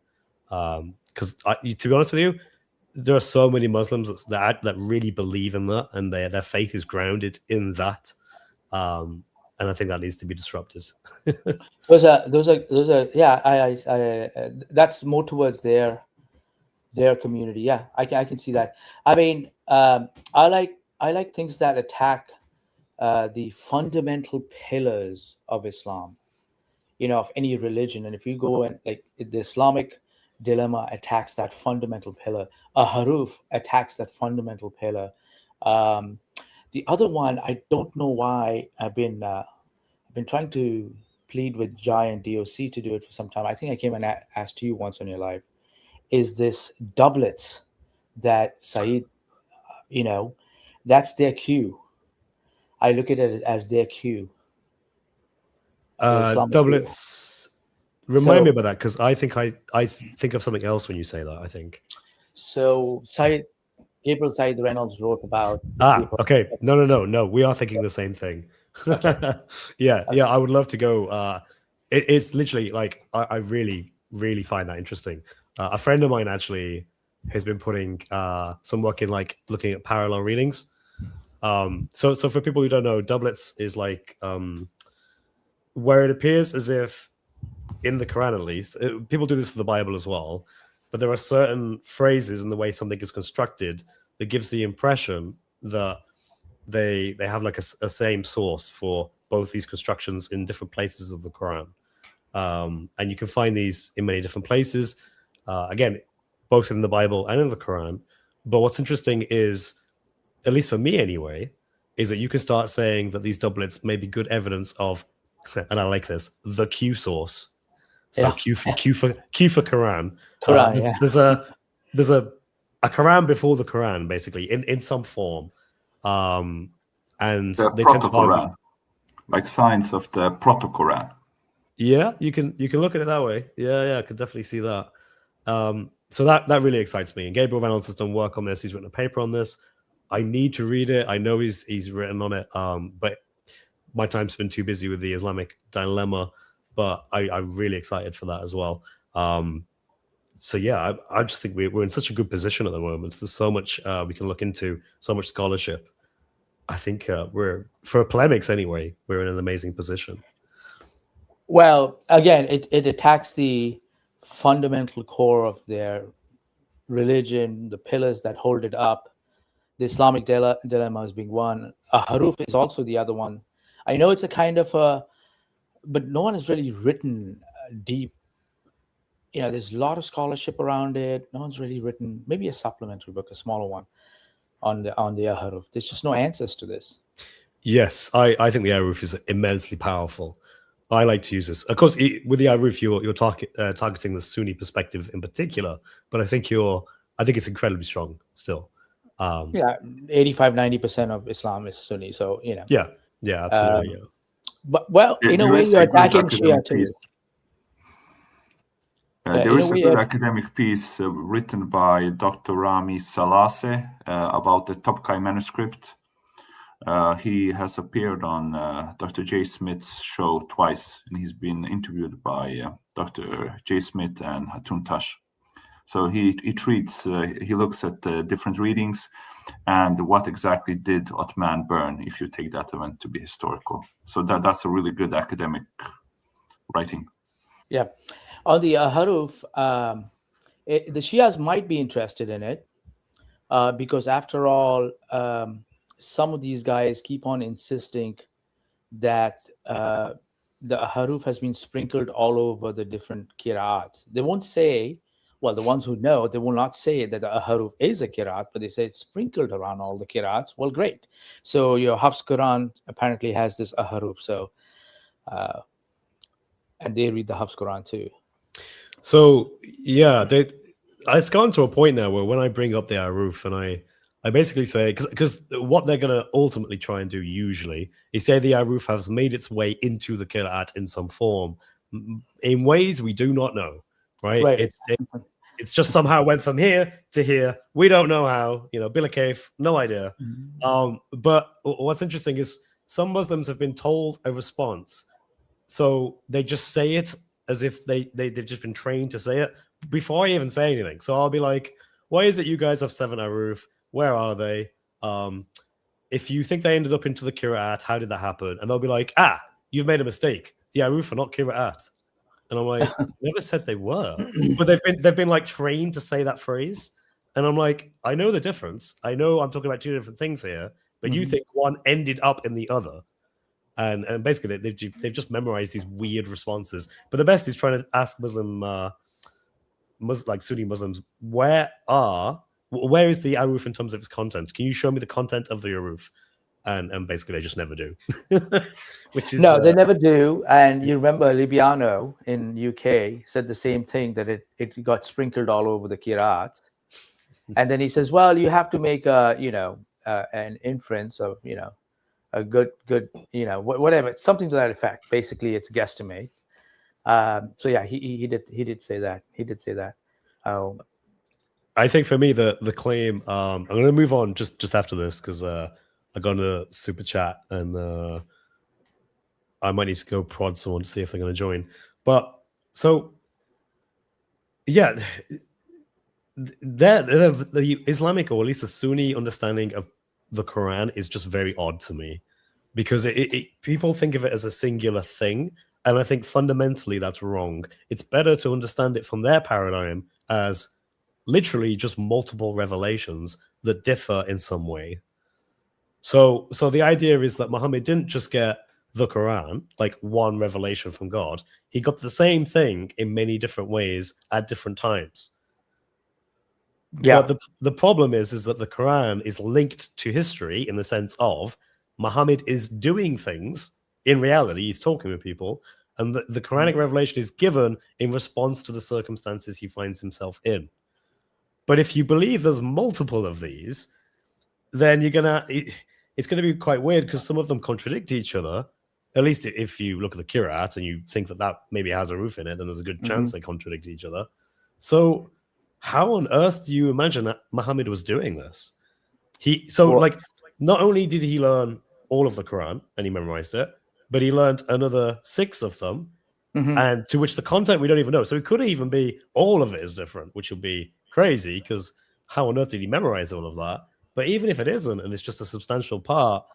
because to be honest with you, there are so many Muslims that really believe in that, and their faith is grounded in that, and I think that needs to be disrupted. those are yeah. I that's more towards their community. Yeah, I can see that. I mean, I like things that attack the fundamental pillars of Islam, of any religion. And if you go and like the Islamic Dilemma attacks that fundamental pillar. Ahruf attacks that fundamental pillar. The other one, I don't know why I've been trying to plead with Jai and DOC to do it for some time. I think I came and asked you once on your live. Is this doublets that Saeed, that's their cue. I look at it as their cue. Doublets. Remind me about that, because I think I think of something else when you say that. I think so. Gabriel Said Reynolds wrote about. Okay. No. We are thinking the same thing. Okay. Yeah. I would love to go. It's literally like I really, really find that interesting. A friend of mine actually has been putting some work in like looking at parallel readings. So for people who don't know, doublets is like where it appears as if in the Quran, at least, people do this for the Bible as well, but there are certain phrases in the way something is constructed that gives the impression that they have like a same source for both these constructions in different places of the Quran. And you can find these in many different places, again, both in the Bible and in the Quran. But what's interesting is, at least for me anyway, is that you can start saying that these doublets may be good evidence of, and I like this, the Q source. So yeah. Q for Quran. There's a Quran before the Quran, basically, in some form. And they tend to Quran, like signs of the proto-Quran. Yeah, you can look at it that way. Yeah, I could definitely see that. So that really excites me. And Gabriel Reynolds has done work on this. He's written a paper on this. I need to read it. I know he's written on it, but my time's been too busy with the Islamic Dilemma. But I'm really excited for that as well. So yeah, I just think we're in such a good position at the moment. There's so much we can look into, so much scholarship. I think we're, for polemics anyway, we're in an amazing position. Well, again, it attacks the fundamental core of their religion, the pillars that hold it up. The Islamic dilemma is being one. Ahruf is also the other one. I know it's a kind of but no one has really written deep. There's a lot of scholarship around it. No one's really written maybe a supplementary book, a smaller one on the Ahruf. There's just no answers to this. Yes, I think the Ahruf is immensely powerful. I like to use this. Of course, with the Ahruf, you're targeting the Sunni perspective in particular, but I think it's incredibly strong still. 85-90% of Islam is Sunni, so Yeah, absolutely. But in a way, you're attacking Shia too. There is a good academic piece written by Dr. Rami Salase about the Topkai manuscript. He has appeared on Dr. J. Smith's show twice, and he's been interviewed by Dr. J. Smith and Hatun Tash. So he looks at the different readings and what exactly did Uthman burn, if you take that event to be historical. So that's a really good academic writing. Yeah. On the Ahruf, the Shias might be interested in it because, after all, some of these guys keep on insisting that the Ahruf has been sprinkled all over the different qira'ats. They won't say, well, the ones who know, they will not say that the Ahruf is a qira'at, but they say it's sprinkled around all the qira'ats. Well, great. So your Hafs Quran apparently has this Ahruf. So, and they read the Hafs Quran too. So yeah, it's gone to a point now where when I bring up the Ahruf and I basically say, because what they're going to ultimately try and do usually is say the Ahruf has made its way into the Qira'at in some form, in ways we do not know, right? It's just somehow went from here to here. We don't know how, Bila Kaif, no idea. But what's interesting is some Muslims have been told a response. So they just say it as if they've just been trained to say it before I even say anything. So I'll be like, why is it you guys have Seven Ahruf? Where are they? If you think they ended up into the Qira'at, how did that happen? And they'll be like, you've made a mistake. The Ahruf are not Qira'at. And I'm like, I never said they were. But they've been like trained to say that phrase. And I'm like, I know the difference. I know I'm talking about two different things here, but you think one ended up in the other. And basically they've just memorized these weird responses. But the best is trying to ask like Sunni Muslims, where is the Ahruf in terms of its content? Can you show me the content of the Ahruf? And basically they just never do. Which is they never do. And you remember Libiano in UK said the same thing, that it got sprinkled all over the qira'ats. And then he says, well, you have to make an inference of a good whatever, something to that effect. Basically, it's guesstimate. So yeah, he did say that. He did say that. I think for me the claim. I'm going to move on just after this because I got a super chat and I might need to go prod someone to see if they're going to join. But so yeah, the Islamic, or at least the Sunni understanding of the Quran is just very odd to me, because people think of it as a singular thing, and I think fundamentally that's wrong. It's better to understand it from their paradigm as literally just multiple revelations that differ in some way. So the idea is that Muhammad didn't just get the Quran, like one revelation from God. He got the same thing in many different ways at different times. Yeah. But the problem is that the Quran is linked to history in the sense of Muhammad is doing things. In reality, he's talking with people, and the Quranic revelation is given in response to the circumstances he finds himself in. But if you believe there's multiple of these, then it's gonna be quite weird, because some of them contradict each other. At least if you look at the Qira'at and you think that maybe has a roof in it, then there's a good chance they contradict each other. So how on earth do you imagine that Muhammad was doing this? Not only did he learn all of the Quran and he memorized it, but he learned another 6 of them, and to which the content we don't even know. So it could even be all of it is different, which would be crazy, because how on earth did he memorize all of that? But even if it isn't, and it's just a substantial part,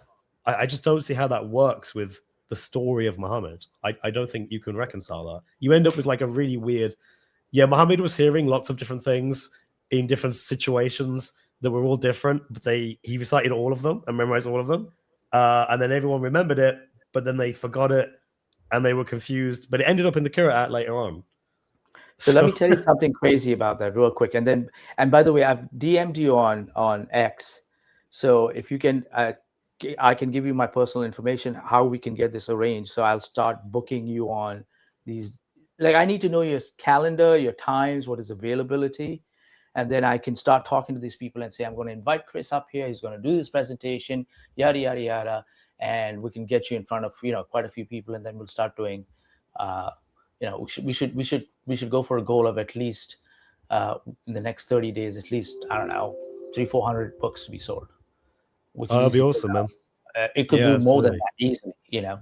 I just don't see how that works with the story of Muhammad. I don't think you can reconcile that. You end up with like a really weird, Muhammad was hearing lots of different things in different situations that were all different, but he recited all of them and memorized all of them. And then everyone remembered it, but then they forgot it and they were confused, but it ended up in the Qur'an later on. So let me tell you something crazy about that real quick. And by the way, I've DM'd you on X. So if you can, I can give you my personal information, how we can get this arranged. So I'll start booking you on these. Like, I need to know your calendar, your times, what is availability. And then I can start talking to these people and say, I'm going to invite Chris up here. He's going to do this presentation, yada, yada, yada. And we can get you in front of, quite a few people. And then we'll start doing, we should go for a goal of at least in the next 30 days, at least, I don't know, 300-400 books to be sold. That'd be awesome, man. It could do more than that easily.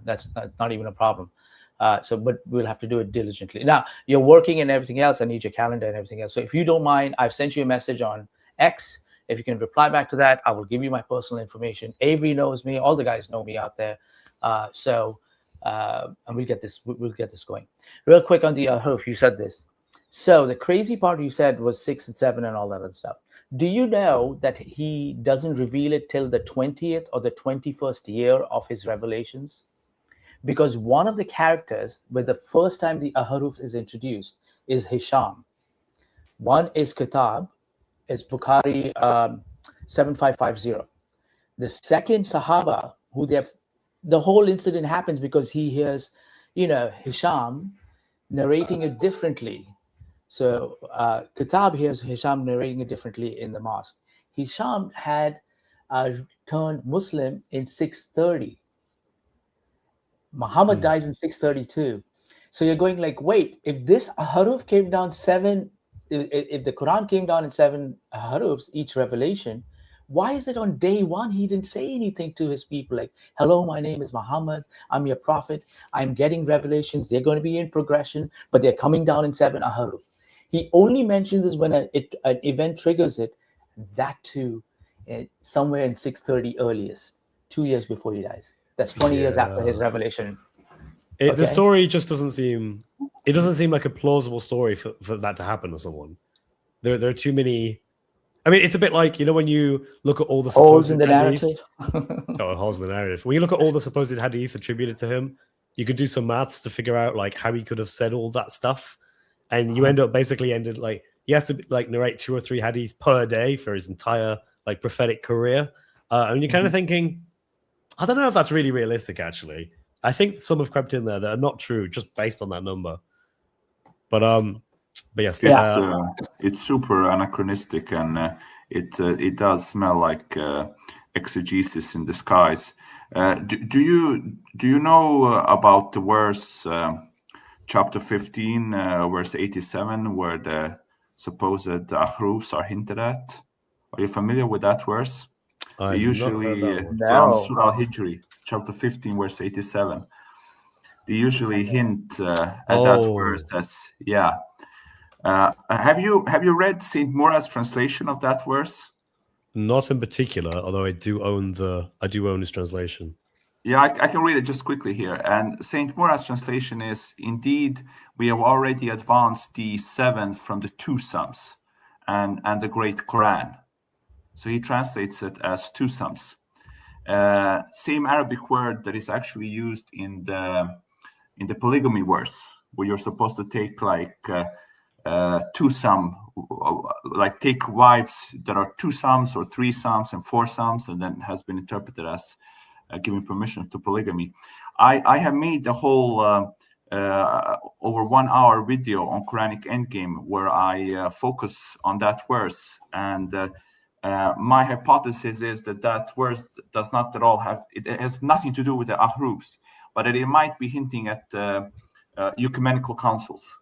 That's not even a problem. But we'll have to do it diligently. Now, you're working and everything else. I need your calendar and everything else. So if you don't mind, I've sent you a message on X. If you can reply back to that, I will give you my personal information. Avery knows me. All the guys know me out there. And we'll get this going. Real quick on the Ahruf, you said this. So the crazy part you said was 6 and 7 and all that other stuff. Do you know that he doesn't reveal it till the 20th or the 21st year of his revelations? Because one of the characters, where the first time the Ahruf is introduced, is Hisham. One is Kitab, it's Bukhari 7550. The second Sahaba, who the whole incident happens because he hears, Hisham narrating it differently. So Kitab hears Hisham narrating it differently in the mosque. Hisham had turned Muslim in 630. Muhammad dies in 632. So you're going like, wait, if this Ahruf came down if the Quran came down in 7 Ahrufs, each revelation, why is it on day 1 he didn't say anything to his people like, hello, my name is Muhammad, I'm your prophet, I'm getting revelations, they're going to be in progression, but they're coming down in 7 Ahruf. He only mentions this when an event triggers it, that too, somewhere in 630 earliest, 2 years before he dies. That's 20 years after his revelation. The story just doesn't seem like a plausible story for that to happen to someone. There are too many. I mean, it's a bit like, when you look at all the holes in the narrative. Holes in the narrative. When you look at all the supposed hadith attributed to him, you could do some maths to figure out like how he could have said all that stuff, and you end up like he has to like narrate 2 or 3 hadith per day for his entire like prophetic career, and you're kind of thinking, I don't know if that's really realistic. Actually, I think some have crept in there that are not true just based on that number. But yes, it's super anachronistic, and it does smell like exegesis in disguise. Do you know about the verse chapter 15, verse 87, where the supposed Ahrufs are hinted at? Are you familiar with that verse? Usually from Surah Al-Hijri, chapter 15, verse 87. They usually hint at that verse as have you read Saint Mura's translation of that verse? Not in particular, although I do own his translation. Yeah, I can read it just quickly here. And Saint Mura's translation is, indeed, we have already advanced the 7th from the 2 sums and the great Quran. So he translates it as 2 sums. Same Arabic word that is actually used in the polygamy verse, where you're supposed to take like 2 sum, like take wives that are 2 sums or 3 sums and 4 sums, and then has been interpreted as giving permission to polygamy. I have made the whole over 1 hour video on Quranic Endgame where I focus on that verse, and my hypothesis is that verse does not at all it has nothing to do with the Ahrufs, but it might be hinting at ecumenical councils.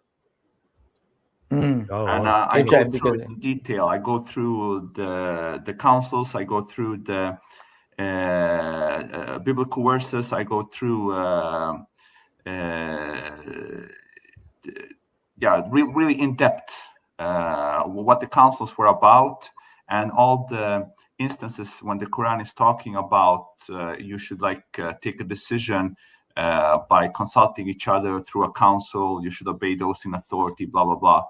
I go through it in detail. I go through the councils. I go through the biblical verses. I go through really in depth what the councils were about, and all the instances when the Quran is talking about you should take a decision by consulting each other through a council. You should obey those in authority, blah blah blah.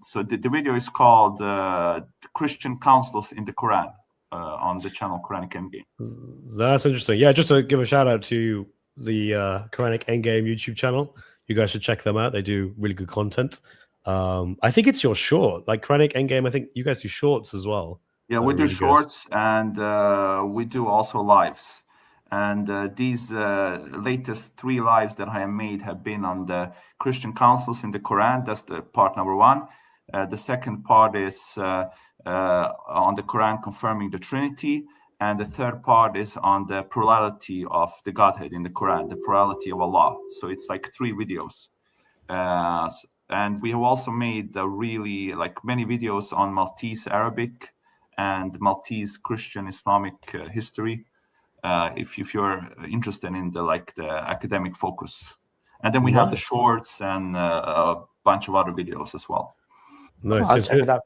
So the video is called Christian Councils in the Quran on the channel Quranic Endgame. That's interesting. Yeah, just to give a shout out to the Quranic Endgame YouTube channel. You guys should check them out. They do really good content. I think it's your short, like Quranic Endgame. I think you guys do shorts as well. Yeah, we do really good. shorts, and we do also lives. And these latest 3 lives that I have made have been on the Christian councils in the Quran. That's the part number 1. The second part is on the Quran confirming the Trinity. And the third part is on the plurality of the Godhead in the Quran, the plurality of Allah. So it's like 3 videos. And we have also made really like many videos on Maltese Arabic and Maltese Christian Islamic history. If you're interested in the academic focus. And then we have the shorts and a bunch of other videos as well. Nice. I'll check it out.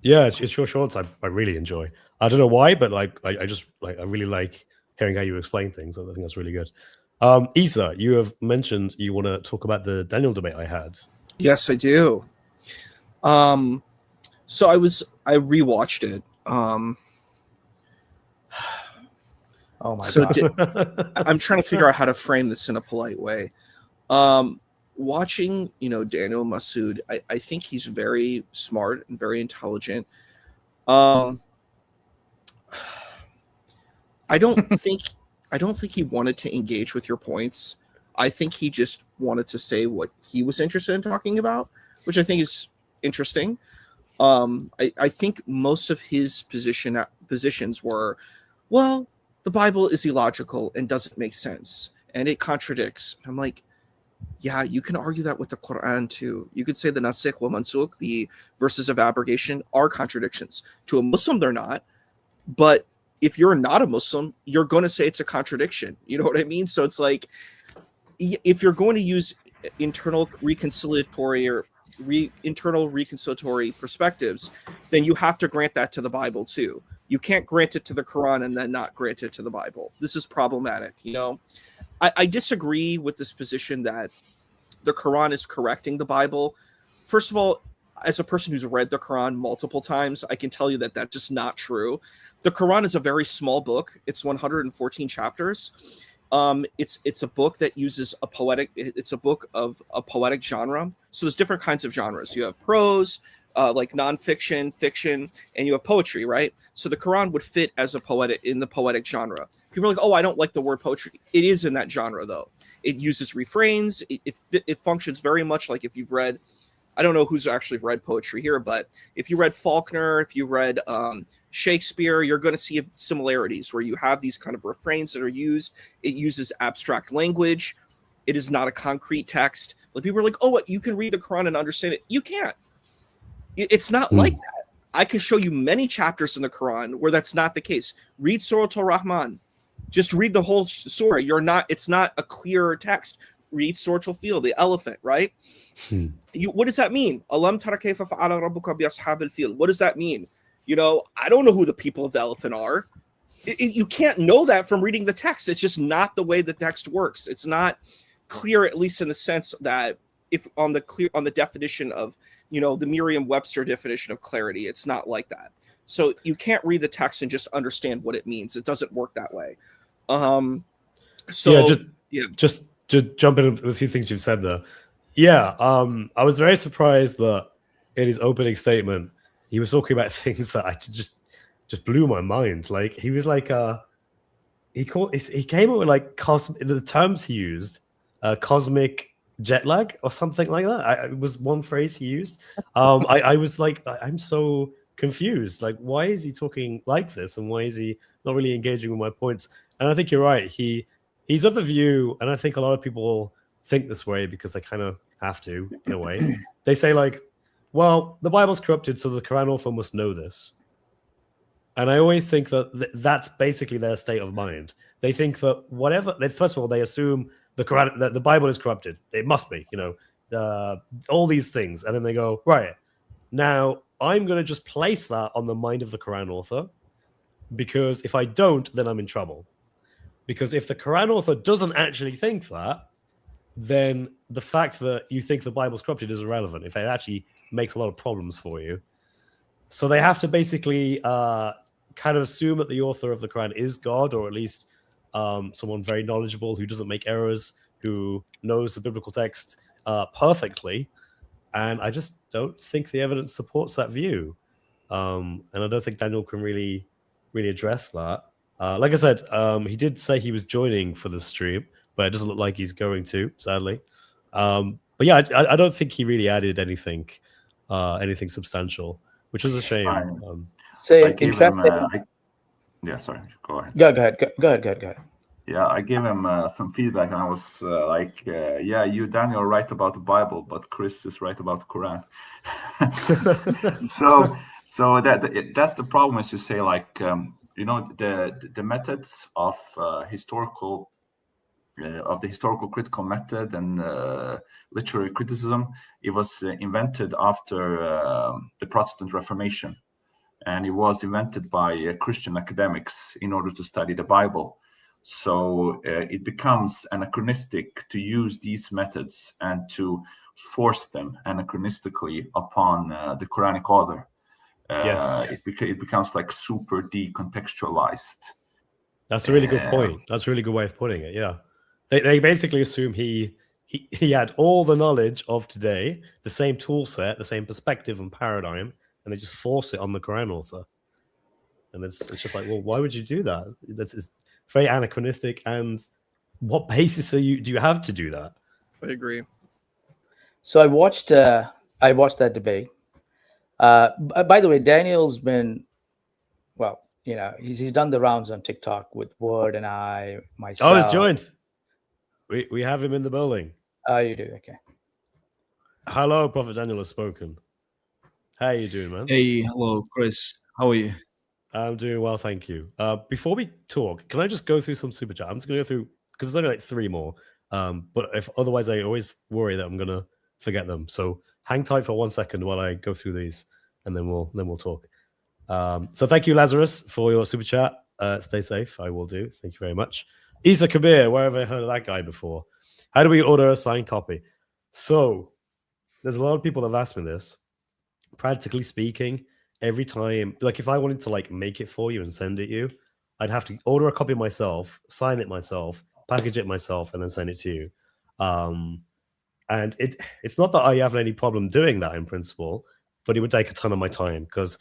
Yeah, it's your shorts. I really enjoy. I don't know why, but like I just like I really like hearing how you explain things. I think that's really good. Isa, you have mentioned you want to talk about the Daniel debate I had. Yes, I do. So I rewatched it. Oh my God. I'm trying to figure out how to frame this in a polite way. Watching, Daniel Masood, I think he's very smart and very intelligent. I don't think he wanted to engage with your points. I think he just wanted to say what he was interested in talking about, which I think is interesting. I think most of his positions were, well, the Bible is illogical and doesn't make sense, and it contradicts. I'm like, yeah, you can argue that with the Quran too. You could say the nasikh wa mansukh, the verses of abrogation, are contradictions. To a Muslim, they're not. But if you're not a Muslim, you're going to say it's a contradiction. You know what I mean? So it's like, if you're going to use internal reconciliatory perspectives, then you have to grant that to the Bible too. You can't grant it to the Quran and then not grant it to the Bible. This is problematic, I disagree with this position that the Quran is correcting the Bible. First of all, as a person who's read the Quran multiple times, I can tell you that that's just not true. The Quran is a very small book. It's 114 chapters. It's a book that uses it's a book of a poetic genre. So there's different kinds of genres. You have prose, like nonfiction, fiction, and you have poetry, right? So the Quran would fit as in the poetic genre. People are like, oh, I don't like the word poetry. It is in that genre, though. It uses refrains. It functions very much like if you've read, I don't know who's actually read poetry here, but if you read Faulkner, if you read Shakespeare, you're going to see similarities where you have these kind of refrains that are used. It uses abstract language. It is not a concrete text. Like people are like, oh, what, you can read the Quran and understand it. You can't. It's not like that. I can show you many chapters in the Quran where that's not the case. Read Surah Al-Rahman. Just read the whole surah. It's not a clear text. Read Surah Al-Fil, the elephant, right? What does that mean? Alam tara kayfa fa'ala rabbuka bi ashabil fil. What does that mean? I don't know who the people of the elephant are. You can't know that from reading the text. It's just not the way the text works. It's not clear, at least in the sense that if on the definition of, the Merriam-Webster definition of clarity, it's not like that. So you can't read the text and just understand what it means. It doesn't work that way. Just to jump in with a few things you've said there. Yeah, I was very surprised that in his opening statement, he was talking about things that I just blew my mind. Like he was like, he came up with like the terms he used, cosmic jet lag or something like that. It was one phrase he used. I was like, I'm so confused. Like, why is he talking like this, and why is he not really engaging with my points? And I think you're right. He's of the view, and I think a lot of people think this way because they kind of have to, in a way. They say like, well, the Bible's corrupted, so the Quran author must know this. And I always think that that's basically their state of mind. They think that first of all, they assume the Quran, that the Bible is corrupted. It must be, all these things. And then they go, right, now I'm going to just place that on the mind of the Quran author, because if I don't, then I'm in trouble. Because if the Quran author doesn't actually think that, then the fact that you think the Bible's corrupted is irrelevant if it actually makes a lot of problems for you. So they have to basically kind of assume that the author of the Quran is God, or at least someone very knowledgeable who doesn't make errors, who knows the biblical text perfectly. And I just don't think the evidence supports that view. And I don't think Daniel can really address that. Like I said, he did say he was joining for the stream, but it doesn't look like he's going to, sadly. But yeah, I don't think he really added anything substantial, which was a shame. So I gave him, yeah, sorry, go ahead. Go ahead. Yeah, I gave him some feedback, and I was like, "Yeah, you, Daniel, are right about the Bible, but Chris is right about the Quran." so that's the problem, as you say. Like, the methods of historical of the historical critical method and literary criticism. It was invented after the Protestant Reformation, and it was invented by Christian academics in order to study the Bible. So it becomes anachronistic to use these methods and to force them anachronistically upon the Quranic author. Yes. It becomes like super decontextualized. That's a really good point. That's a really good way of putting it. Yeah, they basically assume he had all the knowledge of today, the same tool set, the same perspective and paradigm, and they just force it on the Quran author. And it's just like, well, why would you do that? It's very anachronistic. And what basis do you have to do that? I agree. So I watched that debate. By the way, Daniel's been, well, he's done the rounds on TikTok with Word and I, myself. Oh, he's joined. We have him in the building. Oh, you do? Okay. Hello, Prophet Daniel has spoken. How are you doing, man? Hey, hello, Chris. How are you? I'm doing well, thank you. Before we talk, can I just go through some super chat? I'm just going to go through, because there's only like 3 more. But otherwise, I always worry that I'm going to forget them. So hang tight for 1 second while I go through these, and then we'll talk. So thank you, Lazarus, for your super chat. Stay safe. I will do. Thank you very much. Isa Kabir, where have I heard of that guy before? How do we order a signed copy? So there's a lot of people that have asked me this. Practically speaking, every time, like if I wanted to like make it for you and send it you, I'd have to order a copy myself, sign it myself, package it myself, and then send it to you. And it's not that I have any problem doing that in principle, but it would take a ton of my time, because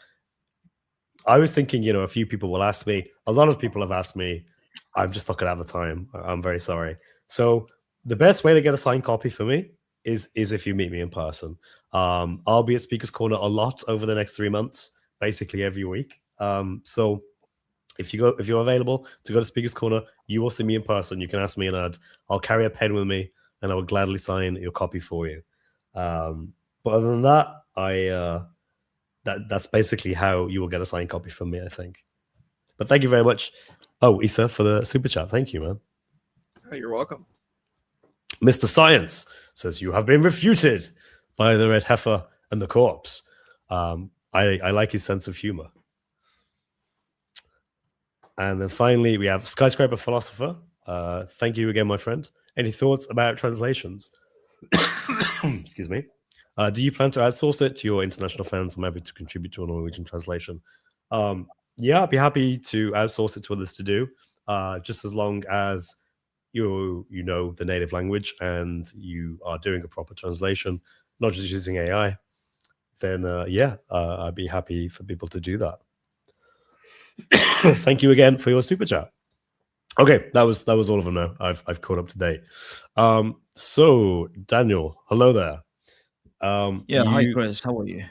I was thinking, a few people will ask me, a lot of people have asked me, I'm just not going to have the time. I'm very sorry. So the best way to get a signed copy for me is if you meet me in person. I'll be at Speaker's Corner a lot over the next 3 months, basically every week. So if you're available to go to Speaker's Corner, you will see me in person. You can ask me, and I'll carry a pen with me, and I will gladly sign your copy for you. But other than that, that's basically how you will get a signed copy from me, I think. But thank you very much. Oh, Isa, for the super chat. Thank you, man. You're welcome. Mr. Science says, you have been refuted by the red heifer and the corpse. I like his sense of humor. And then finally, we have Skyscraper Philosopher. Thank you again, my friend. Any thoughts about translations? Excuse me. Do you plan to outsource it to your international fans? I'm happy to contribute to a Norwegian translation. Yeah, I'd be happy to outsource it to others to do, just as long as you know the native language and you are doing a proper translation, not just using AI. Then I'd be happy for people to do that. Thank you again for your super chat. Okay, that was all of them now. I've caught up to date. So Daniel, hello there. Hi Chris, how are you?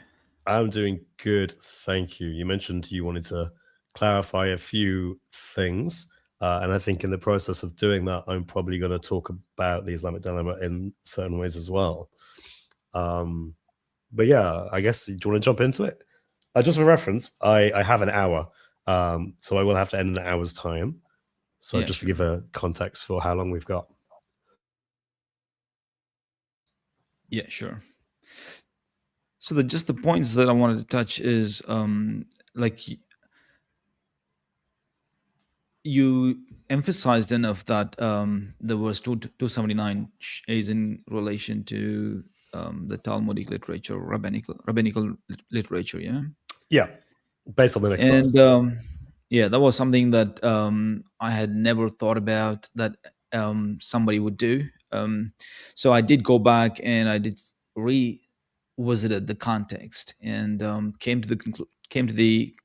I'm doing good, thank you. You mentioned you wanted to clarify a few things, and I think in the process of doing that, I'm probably going to talk about the Islamic Dilemma in certain ways as well. But yeah, I guess, do you want to jump into it? Just for reference, I have an hour, so I will have to end in an hour's time. So just to give a context for how long we've got. Yeah, sure. So just the points that I wanted to touch is like you emphasized enough that the verse 279 is in relation to the Talmudic literature, rabbinical literature, yeah? Yeah, based on the next verse. And Yeah, that was something that I had never thought about that somebody would do. So I did go back and I did revisited the context and came to the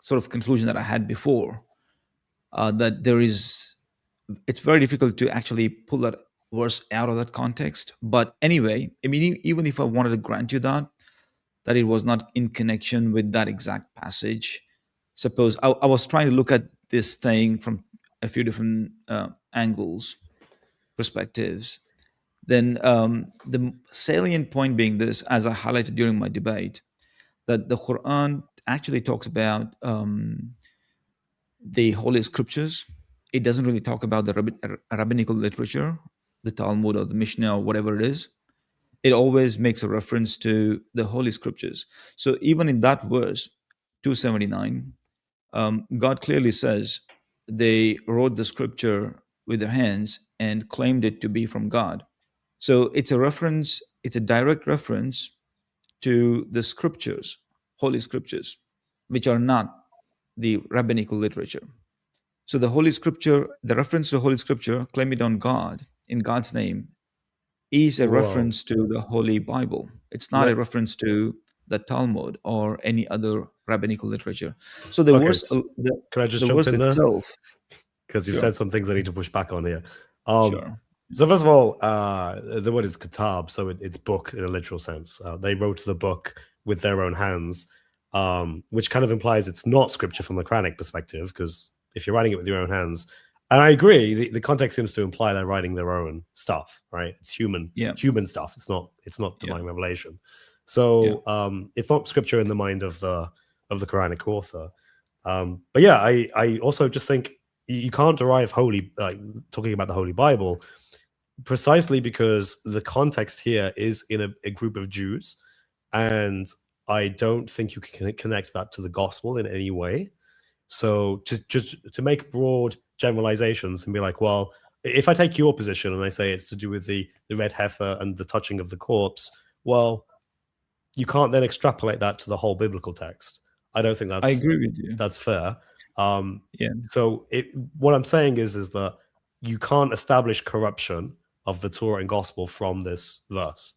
sort of conclusion that I had before, that it's very difficult to actually pull that verse out of that context. But anyway, I mean, even if I wanted to grant you that it was not in connection with that exact passage, suppose I was trying to look at this thing from a few different angles, perspectives. Then the salient point being this, as I highlighted during my debate, that the Quran actually talks about the Holy Scriptures. It doesn't really talk about the rabbinical literature, the Talmud or the Mishnah or whatever it is. It always makes a reference to the Holy Scriptures. So even in that verse, 279, God clearly says they wrote the Scripture with their hands and claimed it to be from God. So it's a reference, it's a direct reference to the Scriptures, Holy Scriptures, which are not the rabbinical literature. So the Holy Scripture, the reference to Holy Scripture, claim it on God, in God's name, is a Whoa. reference to the Holy Bible. It's not No. a reference to the Talmud or any other rabbinical literature. So the Okay, verse, so can I just the jump verse in there? itself. Because you've Sure. said some things I need to push back on here. Sure. So first of all, the word is kitab, so it's book in a literal sense. They wrote the book with their own hands, which kind of implies it's not scripture from the Quranic perspective, because if you're writing it with your own hands, and I agree, the context seems to imply they're writing their own stuff, right? It's human stuff. It's not divine revelation. So it's not scripture in the mind of the Quranic author. But yeah, I also just think you can't derive talking about the Holy Bible precisely because the context here is in a group of Jews, and I don't think you can connect that to the gospel in any way. So just to make broad generalizations and be like, well, if I take your position and I say it's to do with the red heifer and the touching of the corpse, well, you can't then extrapolate that to the whole biblical text. I don't think I agree with you. that's fair. Yeah. So what I'm saying is that you can't establish corruption of the Torah and gospel from this verse.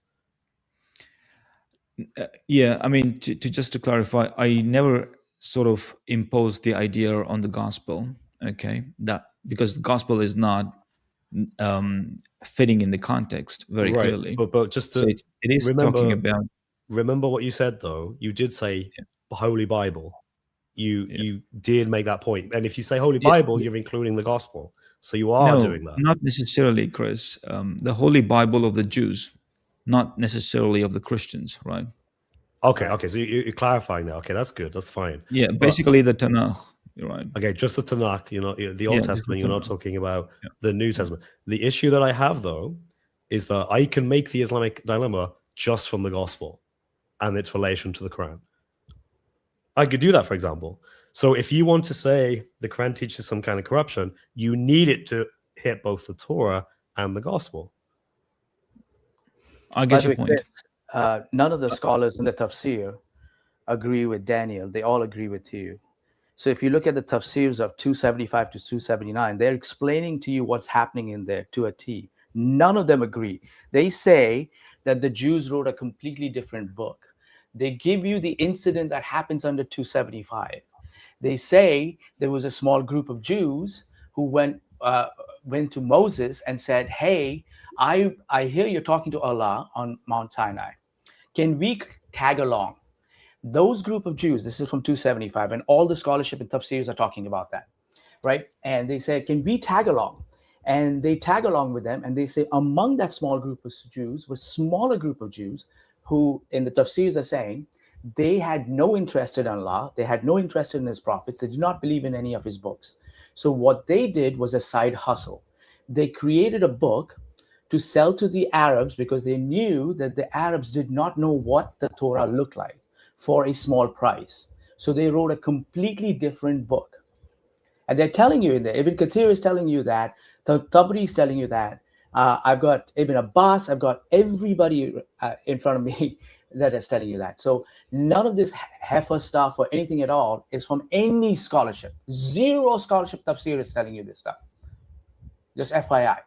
Yeah, I mean, just to clarify, I never sort of imposed the idea on the gospel, okay? That because the gospel is not fitting in the context very Right, clearly. but just to So it is talking about. Remember what you said though. You did say Holy Bible. You did make that point, and if you say Holy Bible, you're including the gospel. So you are doing that. Not necessarily, Chris. The Holy Bible of the Jews, not necessarily of the Christians, right? Okay, okay. So you're clarifying now. Okay, that's good. That's fine. Yeah, basically the Tanakh. You're right. Okay, just the Tanakh. The Old Testament. You're not talking about the New Testament. The issue that I have though is that I can make the Islamic dilemma just from the gospel and its relation to the Quran. I could do that, for example. So if you want to say the Quran teaches some kind of corruption, you need it to hit both the Torah and the gospel. I get your point. None of the scholars in the tafsir agree with Daniel. They all agree with you. So if you look at the tafsirs of 275 to 279, they're explaining to you what's happening in there to a T. None of them agree. They say that the Jews wrote a completely different book. They give you the incident that happens under 275. They say there was a small group of Jews who went to Moses and said, hey, I hear you're talking to Allah on Mount Sinai. Can we tag along? Those group of Jews, this is from 275, and all the scholarship and tafsirs are talking about that, right? And they said, can we tag along? And they tag along with them, and they say among that small group of Jews was smaller group of Jews who in the tafsirs are saying they had no interest in Allah, they had no interest in his prophets, they did not believe in any of his books. So what they did was a side hustle. They created a book to sell to the Arabs because they knew that the Arabs did not know what the Torah looked like for a small price. So they wrote a completely different book. And they're telling you in there, Ibn Kathir is telling you that, Tabari is telling you that, I've got Ibn Abbas, I've got everybody in front of me that is telling you that. So none of this heifer stuff or anything at all is from any scholarship. Zero scholarship tafsir is telling you this stuff. Just FYI.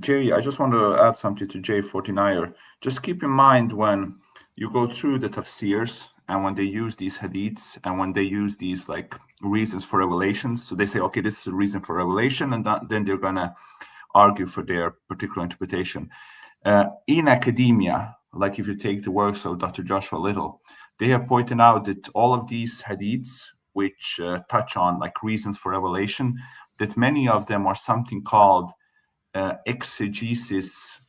Jay, I just want to add something to J49er. Just keep in mind when you go through the tafsirs and when they use these hadiths and when they use these like reasons for revelations, so they say, okay, this is a reason for revelation, and then they're going to argue for their particular interpretation. In academia, like if you take the works of Dr. Joshua Little, they have pointed out that all of these hadiths, which touch on like reasons for revelation, that many of them are something called exegesis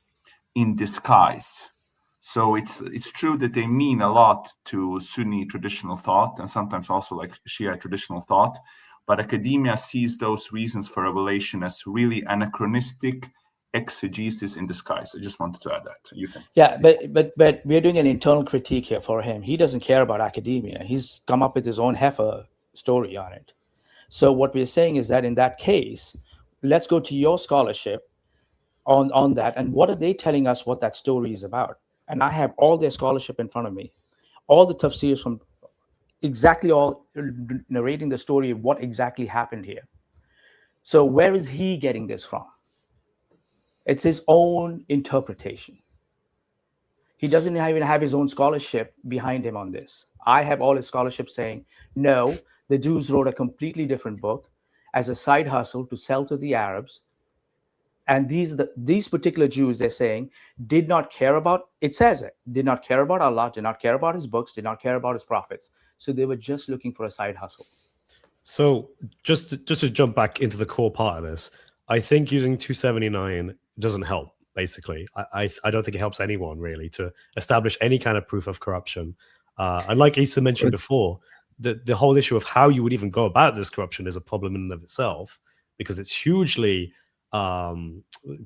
in disguise. So it's true that they mean a lot to Sunni traditional thought and sometimes also like Shia traditional thought, but academia sees those reasons for revelation as really anachronistic exegesis in disguise. I just wanted to add that. You can. Yeah, but we're doing an internal critique here for him. He doesn't care about academia. He's come up with his own heifer story on it. So what we're saying is that in that case, let's go to your scholarship on that, and what are they telling us what that story is about? And I have all their scholarship in front of me, all the tafsirs from exactly all narrating the story of what exactly happened here. So where is he getting this from? It's his own interpretation. He doesn't even have his own scholarship behind him on this. I have all his scholarship saying, no, the Jews wrote a completely different book as a side hustle to sell to the Arabs. And these particular Jews, they're saying, did not care about, it says it, did not care about Allah, did not care about his books, did not care about his prophets. So they were just looking for a side hustle. So just to jump back into the core part of this, I think using 279 doesn't help, basically. I don't think it helps anyone, really, to establish any kind of proof of corruption. And like Issa mentioned before, the whole issue of how you would even go about this corruption is a problem in and of itself, because it's hugely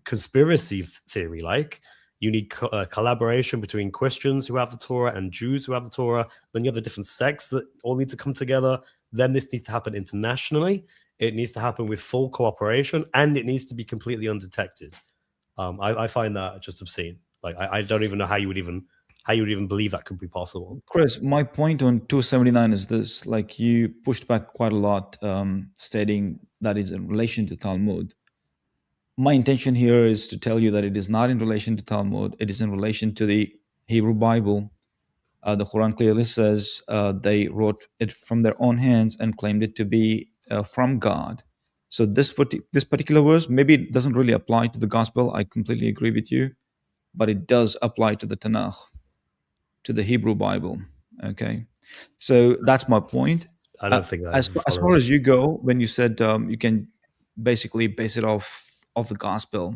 conspiracy theory like. You need collaboration between Christians who have the Torah and Jews who have the Torah. Then you have the different sects that all need to come together. Then this needs to happen internationally. It needs to happen with full cooperation, and it needs to be completely undetected. I find that just obscene. Like I don't even know how you would even believe that could be possible. Chris, my point on 279 is this: like you pushed back quite a lot, stating that is in relation to Talmud. My intention here is to tell you that it is not in relation to Talmud. It is in relation to the Hebrew Bible. The Quran clearly says they wrote it from their own hands and claimed it to be from God. So this particular verse, maybe it doesn't really apply to the gospel. I completely agree with you, but it does apply to the Tanakh, to the Hebrew Bible. Okay, so that's my point. I don't think that as far as you go, when you said you can basically base it off the gospel,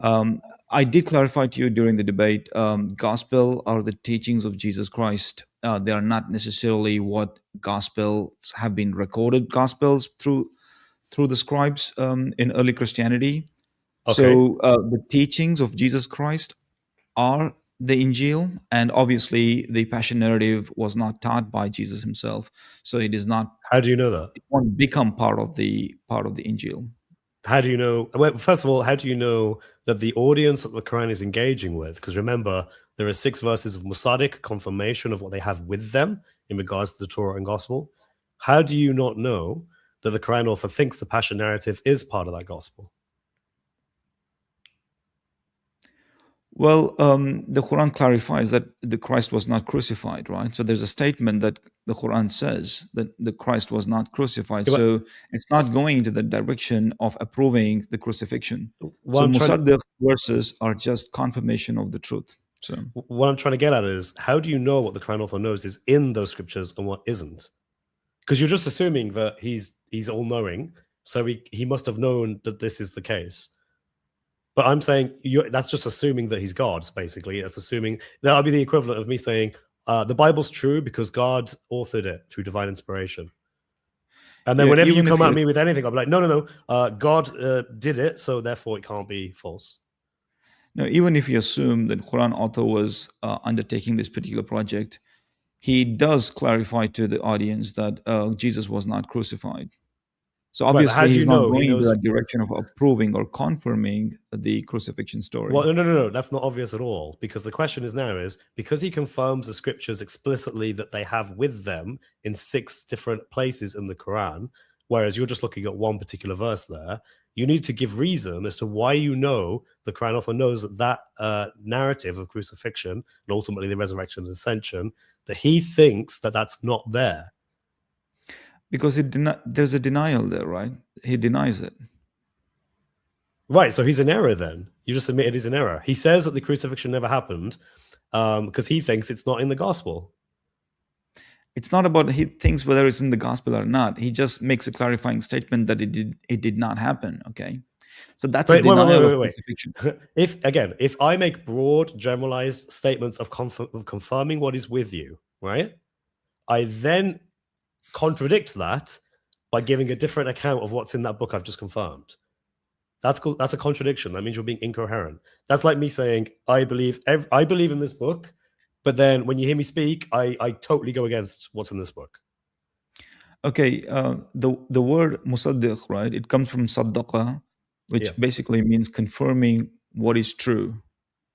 I did clarify to you during the debate, gospel are the teachings of Jesus Christ. They are not necessarily what gospels have been recorded gospels through the scribes in early Christianity. Okay. So the teachings of Jesus Christ are the Injil, and obviously the Passion narrative was not taught by Jesus himself. So it is not. How do you know that? It won't become part of the Injil. How do you know? Well, first of all, how do you know that the audience that the Quran is engaging with? Because remember, there are 6 verses of Musaddiq, confirmation of what they have with them in regards to the Torah and Gospel. How do you not know that the Quran author thinks the Passion narrative is part of that Gospel? Well, the Quran clarifies that the Christ was not crucified, right? So there's a statement that the Quran says that the Christ was not crucified. Yeah, so it's not going into the direction of approving the crucifixion. So Musaddiq verses are just confirmation of the truth. So what I'm trying to get at is, how do you know what the Quran author knows is in those scriptures and what isn't? Because you're just assuming that he's all-knowing, so he must have known that this is the case. But I'm saying that's just assuming that he's God, basically. That's assuming that would be the equivalent of me saying the Bible's true because God authored it through divine inspiration. And then whenever you come at me with anything, I'll be like, no, God did it, so therefore it can't be false. No, even if you assume that Quran author was undertaking this particular project, he does clarify to the audience that Jesus was not crucified. So Right, but obviously how do he's you not know he going into knows? that direction of approving or confirming the crucifixion story. Well, no, that's not obvious at all. Because the question is now is because he confirms the scriptures explicitly that they have with them in 6 different places in the Quran, whereas you're just looking at one particular verse there. You need to give reason as to why you know the Quran author knows that narrative of crucifixion and ultimately the resurrection and ascension, that he thinks that that's not there. Because there's a denial there, right? He denies it. Right, so he's in error then. You just admitted he's in error. He says that the crucifixion never happened because he thinks it's not in the gospel. It's not about he thinks whether it's in the gospel or not. He just makes a clarifying statement that it did not happen. Okay, so that's a denial of crucifixion. If I make broad, generalized statements of confirming what is with you, right? I then contradict that by giving a different account of what's in that book I've just confirmed. That's a contradiction. That means you're being incoherent. That's like me saying I believe in this book, but then when you hear me speak, I totally go against what's in this book. Okay, the word musaddiq, right? It comes from saddaqa, which basically means confirming what is true.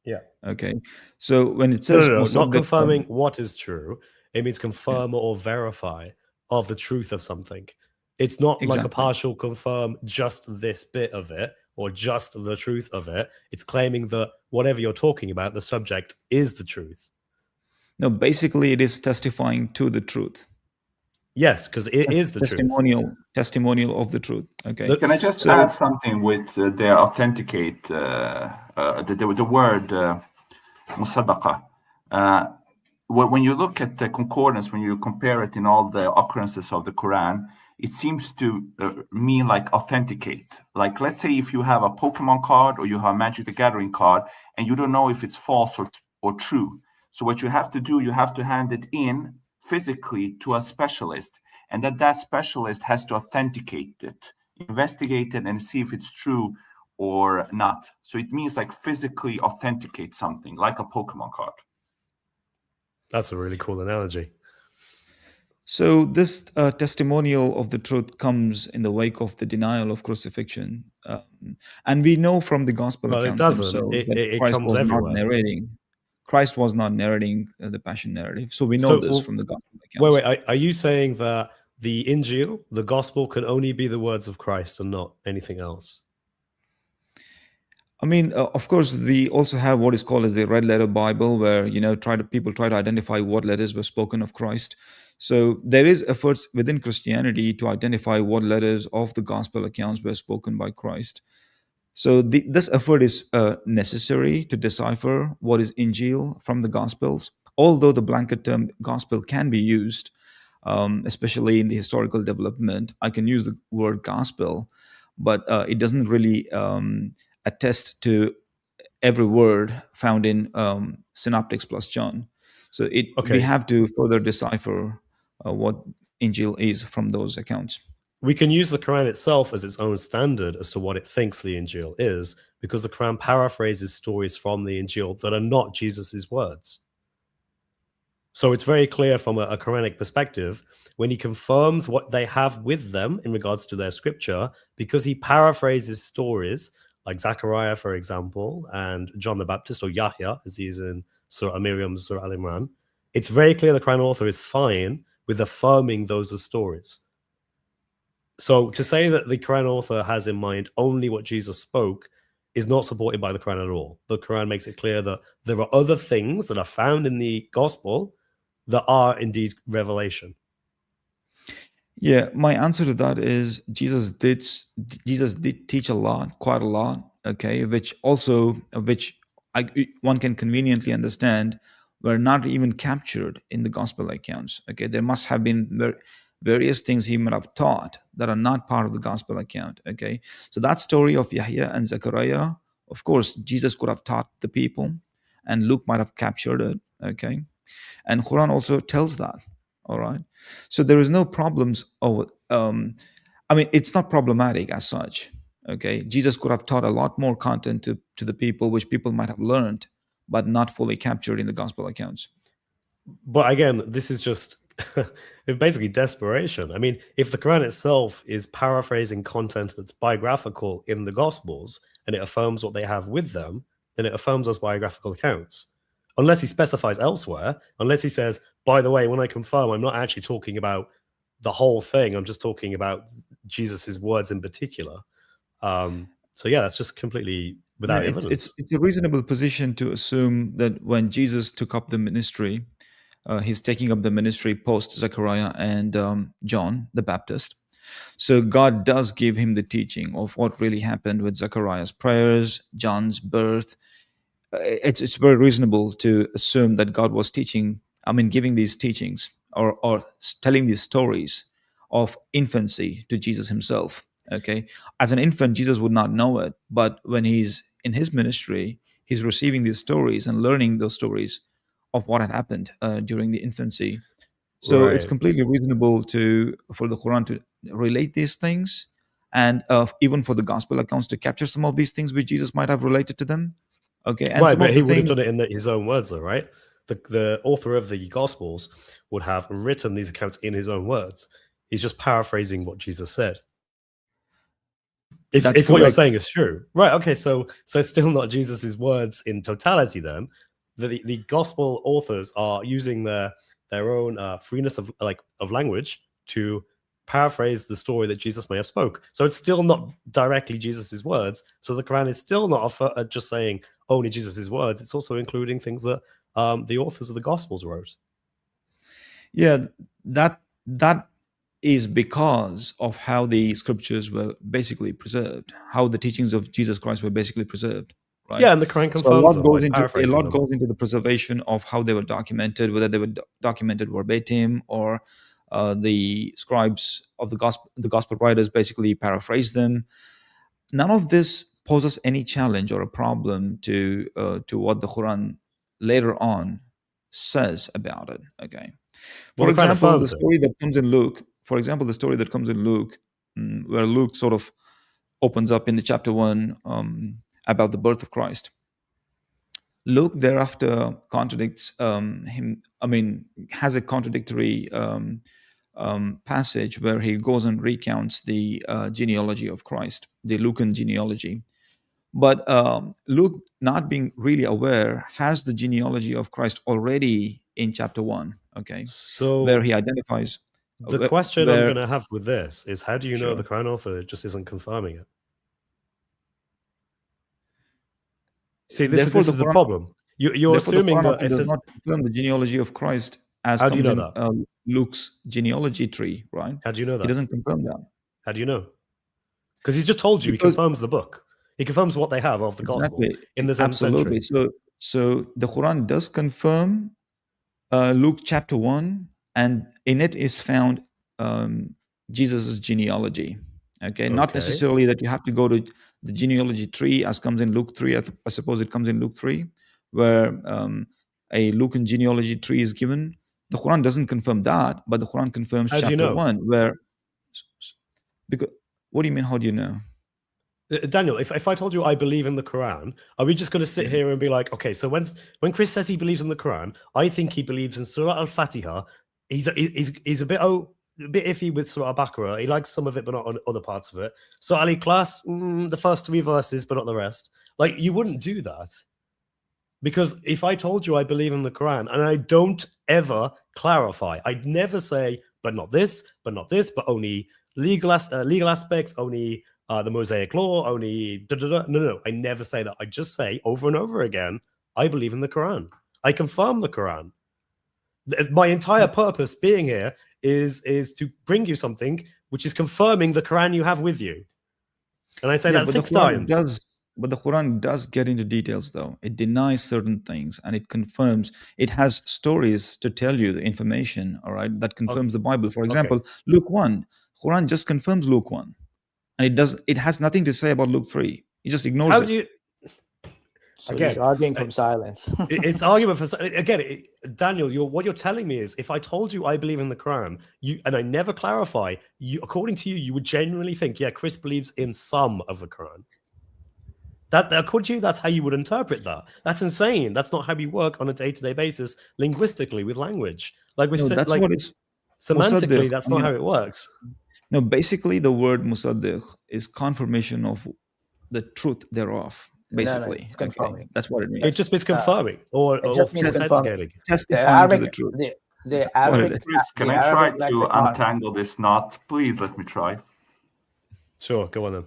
Yeah. Okay. So when it says no, not confirming what is true, it means confirm or verify of the truth of something. It's not like a partial confirm just this bit of it or just the truth of it. It's claiming that whatever you're talking about, the subject is the truth. No, basically it is testifying to the truth. Yes, because it is the testimonial of the truth. Okay. Can I just add something with the authenticate, the word musaddaqa? When you look at the concordance, when you compare it in all the occurrences of the Quran, it seems to mean like authenticate. Like, let's say if you have a Pokemon card or you have a Magic the Gathering card and you don't know if it's false or true. So what you have to do, you have to hand it in physically to a specialist, and that specialist has to authenticate it, investigate it, and see if it's true or not. So it means like physically authenticate something, like a Pokemon card. That's a really cool analogy. So this testimonial of the truth comes in the wake of the denial of crucifixion. And we know from the gospel accounts themselves that Christ was not narrating. Christ was not narrating the Passion narrative. So we know this from the gospel accounts. Wait, are you saying that the Injil, the gospel, can only be the words of Christ and not anything else? I mean, of course, we also have what is called as the red letter Bible, where people try to identify what letters were spoken of Christ. So there is efforts within Christianity to identify what letters of the gospel accounts were spoken by Christ. So this effort is necessary to decipher what is Injil from the Gospels. Although the blanket term gospel can be used, especially in the historical development, I can use the word gospel, but it doesn't really attest to every word found in Synoptics plus John. So we have to further decipher what Injil is from those accounts. We can use the Quran itself as its own standard as to what it thinks the Injil is, because the Quran paraphrases stories from the Injil that are not Jesus's words. So it's very clear from a Quranic perspective when he confirms what they have with them in regards to their scripture, because he paraphrases stories like Zechariah, for example, and John the Baptist, or Yahya, as he is in Surah Miriam, Surah Al-Imran. It's very clear the Quran author is fine with affirming those as stories. So to say that the Quran author has in mind only what Jesus spoke is not supported by the Quran at all. The Quran makes it clear that there are other things that are found in the gospel that are indeed revelation. Yeah, my answer to that is Jesus did teach a lot, quite a lot, okay, which one can conveniently understand were not even captured in the gospel accounts. Okay, there must have been various things he might have taught that are not part of the gospel account. Okay, so that story of Yahya and Zechariah, of course, Jesus could have taught the people, and Luke might have captured it. Okay, and Quran also tells that. All right, so there is no problems. It's not problematic as such. Okay, Jesus could have taught a lot more content to the people, which people might have learned, but not fully captured in the gospel accounts. But again, this is just basically desperation. I mean, if the Quran itself is paraphrasing content that's biographical in the Gospels and it affirms what they have with them, then it affirms those biographical accounts. Unless he specifies elsewhere, unless he says, by the way, when I confirm, I'm not actually talking about the whole thing, I'm just talking about Jesus's words in particular. So yeah, that's just completely without evidence. It's a reasonable position to assume that when Jesus took up the ministry, he's taking up the ministry post Zechariah and John the Baptist. So God does give him the teaching of what really happened with Zechariah's prayers, John's birth. It's very reasonable to assume that God was giving these teachings or telling these stories of infancy to Jesus himself. Okay, as an infant, Jesus would not know it, but when he's in his ministry, he's receiving these stories and learning those stories of what had happened during the infancy. So it's Right. completely reasonable for the Quran to relate these things, and even for the gospel accounts to capture some of these things which Jesus might have related to them. Okay, and Right, some but of he the would have things done it in his own words, though, right? The author of the Gospels would have written these accounts in his own words. He's just paraphrasing what Jesus said. that's If what you're correct. saying is true, right? Okay, so it's still not Jesus's words in totality. Then the Gospel authors are using their own freeness of language to paraphrase the story that Jesus may have spoke. So it's still not directly Jesus's words. So the Quran is still not just saying only Jesus's words. It's also including things that the authors of the Gospels wrote. Yeah, that is because of how the scriptures were basically preserved, how the teachings of Jesus Christ were basically preserved, right? Yeah, and the Quran So a confirms lot them by goes into paraphrasing them. the preservation of how they were documented, whether they were documented verbatim or the scribes of the gospel writers basically paraphrased them. None of this poses any challenge or a problem to what the Quran later on says about it. Okay. Well, For the Quran example, the affirms it. story that comes in Luke, where Luke sort of opens up in the chapter 1 about the birth of Christ. Luke thereafter contradicts him. Has a contradictory passage where he goes and recounts the genealogy of Christ, the Lucan genealogy. But Luke, not being really aware, has the genealogy of Christ already in chapter 1. Okay, So where he identifies. the question I'm going to have with this is, how do you know Sure. the Quran author just isn't confirming it? See, this Therefore, is the problem. You're Therefore, the assuming Quran that author if does there's... not confirm the genealogy of Christ as How do you comes know in Luke's genealogy tree, right? How do you know He that? doesn't confirm that. How do you know? Because he's just told you he Because confirms the book. He confirms what they have of the gospel exactly, in the 7th absolutely. century. So the Quran does confirm Luke chapter 1, and in it is found Jesus' genealogy. Okay, not Okay. necessarily that you have to go to the genealogy tree as comes in Luke 3. I suppose it comes in Luke 3, where a Lucan genealogy tree is given. The Quran doesn't confirm that, but the Quran confirms How do you chapter know? 1, where... Because what do you mean, how do you know? Daniel, if I told you I believe in the Quran, are we just going to sit here and be like, okay, so when Chris says he believes in the Quran, I think he believes in Surah Al-Fatiha. He's a bit iffy with Surah Al-Baqarah. He likes some of it, but not on other parts of it. So Al-Ikhlas, the first 3 verses, but not the rest. Like, you wouldn't do that. Because if I told you I believe in the Quran and I don't ever clarify, I'd never say, but not this, but only legal aspects, only the Mosaic law, only no. I never say that. I just say over and over again, I believe in the Quran. I confirm the Quran. My entire purpose being here is to bring you something which is confirming the Quran you have with you. And I say that 6 times. But the Quran does get into details, though. It denies certain things and it confirms. It has stories to tell you the information, all right, that confirms the Bible. For example, Luke 1. Quran just confirms Luke 1. And it has nothing to say about Luke 3. It just ignores it. So again, he's arguing from silence. It's argument for... Again, Daniel, what you're telling me is, if I told you I believe in the Quran, and I never clarify, according to you, you would genuinely think, yeah, Chris believes in some of the Quran. That according to you, that's how you would interpret that. That's insane. That's not how we work on a day-to-day basis linguistically with language. Like we said, that's Semantically, Musaddiq, that's I not mean, how it works. no, basically the word musaddiq is confirmation of the truth thereof. No, Basically, it's okay, confirming. that's what it It means. just means confirming or It just means confirming. authenticating. The Testifying to the Arabic, truth. the What it Arabic, is. Chris, can the I try Arabic to lexicon. untangle this knot? Please let me try. Sure, go on then.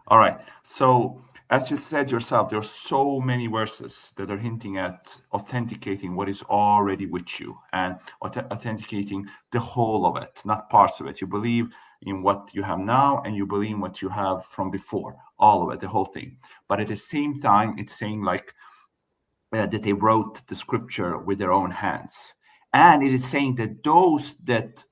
All right. So, as you said yourself, there are so many verses that are hinting at authenticating what is already with you and authenticating the whole of it, not parts of it. You believe in what you have now and you believe in what you have from before, all of it, the whole thing. But at the same time, it's saying like that they wrote the scripture with their own hands. And it is saying that those that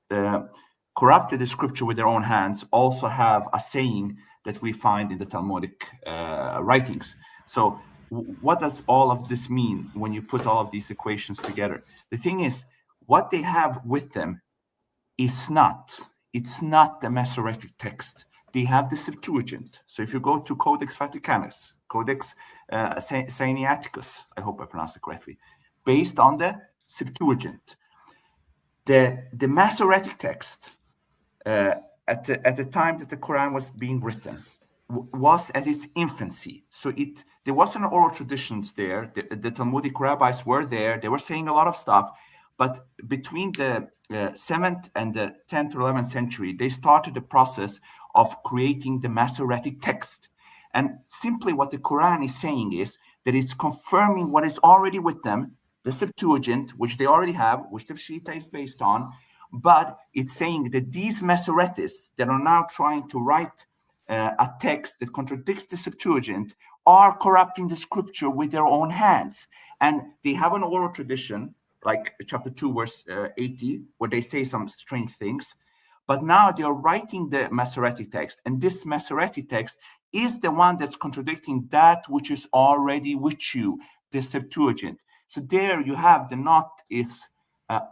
corrupted the scripture with their own hands also have a saying that we find in the Talmudic writings. So what does all of this mean when you put all of these equations together? The thing is, what they have with them is it's not the Masoretic text. They have the Septuagint. So if you go to Codex Vaticanus, Codex Sinaiticus, I hope I pronounced it correctly, based on the Septuagint, the Masoretic text at the time that the Quran was being written was at its infancy. So there wasn't oral traditions there. The Talmudic rabbis were there. They were saying a lot of stuff. But between the 7th and the 10th or 11th century, they started the process of creating the Masoretic text. And simply what the Quran is saying is that it's confirming what is already with them, the Septuagint, which they already have, which the Shita is based on, but it's saying that these Masoretists that are now trying to write a text that contradicts the Septuagint are corrupting the scripture with their own hands. And they have an oral tradition, like chapter 2, verse 80, where they say some strange things. But now they are writing the Masoretic text, and this Masoretic text is the one that's contradicting that which is already with you, the Septuagint. So there you have the knot is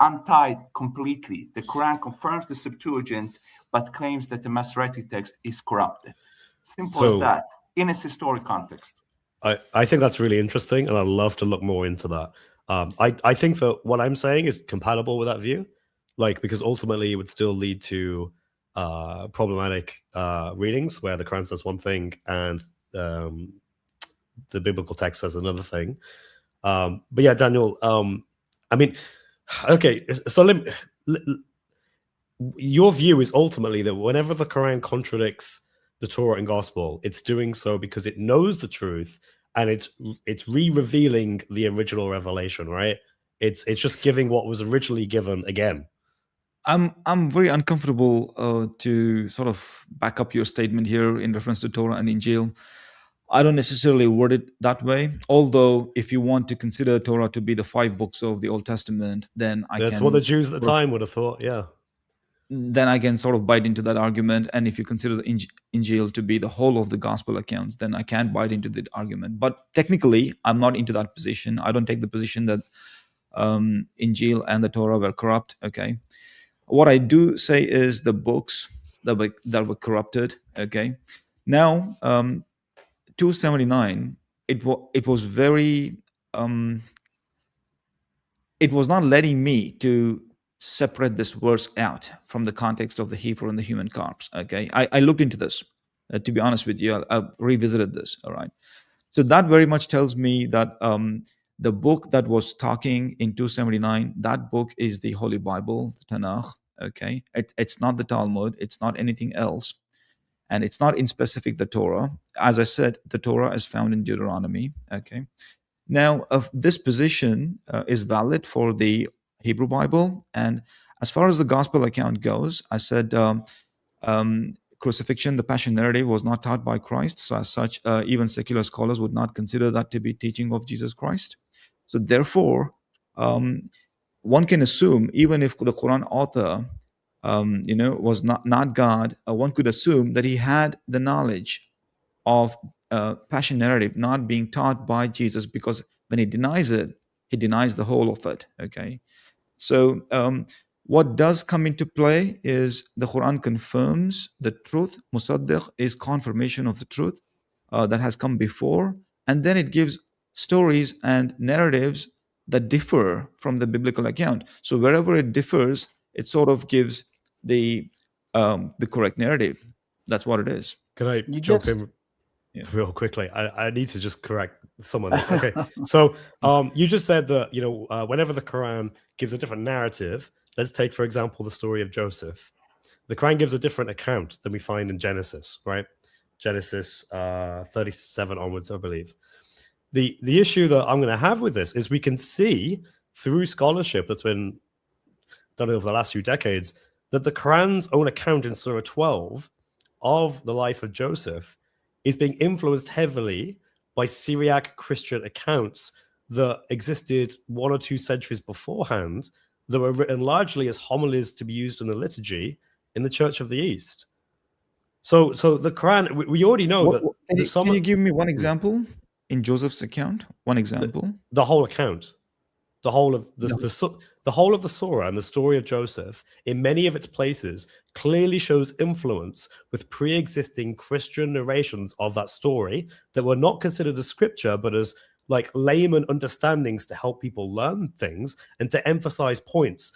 untied completely. The Quran confirms the Septuagint, but claims that the Masoretic text is corrupted. Simple as that, in its historic context. I think that's really interesting, and I'd love to look more into that. I think that what I'm saying is compatible with that view, like, because ultimately it would still lead to problematic readings where the Quran says one thing and the biblical text says another thing. But yeah, Daniel, I mean, okay, so your view is ultimately that whenever the Quran contradicts the Torah and Gospel, it's doing so because it knows the truth and it's re-revealing the original revelation, right? It's just giving what was originally given again. I'm very uncomfortable to sort of back up your statement here in reference to Torah and Injil. I don't necessarily word it that way. Although, if you want to consider Torah to be the 5 books of the Old Testament, then That's what the Jews at the time would have thought. Yeah. Then I can sort of bite into that argument. And if you consider the Injil to be the whole of the gospel accounts, then I can't bite into the argument. But technically, I'm not into that position. I don't take the position that Injil and the Torah were corrupt. Okay. What I do say is the books that were corrupted. Okay. Now, 279, it was very it was not letting me to separate this verse out from the context of the Hebrew and the human corpse. Okay, I looked into this. To be honest with you, I revisited this. All right, so that very much tells me that the book that was talking in 279, that book is the Holy Bible, the Tanakh. Okay, it's not the Talmud. It's not anything else. And it's not in specific the Torah. As I said, the Torah is found in Deuteronomy. Okay. Now, this position is valid for the Hebrew Bible. And as far as the gospel account goes, I said crucifixion, the passion narrative, was not taught by Christ. So as such, even secular scholars would not consider that to be teaching of Jesus Christ. So therefore, one can assume, even if the Quran author was not God, one could assume that he had the knowledge of passion narrative not being taught by Jesus, because when he denies it, he denies the whole of it. Okay, so what does come into play is the Quran confirms the truth. Musaddiq is confirmation of the truth that has come before, and then it gives stories and narratives that differ from the biblical account. So wherever it differs, It sort of gives the correct narrative. That's what it is. Can I You jump just- in Yeah. real quickly? I need to just correct some of this. Okay, so you just said that whenever the Quran gives a different narrative, let's take for example the story of Joseph. The Quran gives a different account than we find in Genesis, right? Genesis 37 onwards, I believe. The issue that I'm going to have with this is we can see through scholarship that's been done over the last few decades that the Quran's own account in Surah 12 of the life of Joseph is being influenced heavily by Syriac Christian accounts that existed 1 or 2 centuries beforehand that were written largely as homilies to be used in the liturgy in the Church of the East. So the Quran, we already know that Can you give me one example in Joseph's account? One example. The whole account, the whole of the whole of the surah and the story of Joseph, in many of its places, clearly shows influence with pre-existing Christian narrations of that story that were not considered as scripture, but as like layman understandings to help people learn things and to emphasize points.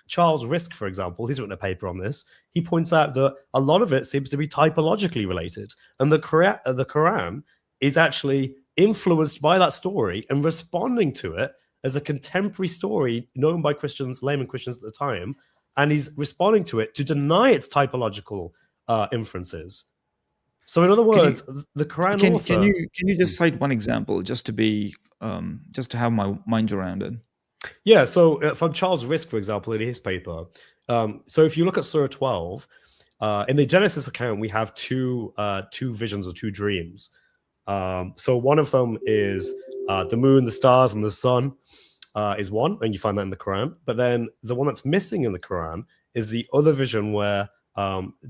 Charles Risk, for example, he's written a paper on this. He points out that a lot of it seems to be typologically related, and the Quran is actually influenced by that story and responding to it as a contemporary story known by Christians, layman Christians at the time, and he's responding to it to deny its typological inferences. So, in other words, the Quran author... Can you just cite one example just to be just to have my mind around it? Yeah, so from Charles Risk, for example, in his paper, so if you look at Surah 12, in the Genesis account, we have two visions or 2 dreams. So one of them is the moon, the stars, and the sun is one, and you find that in the Quran. But then the one that's missing in the Quran is the other vision where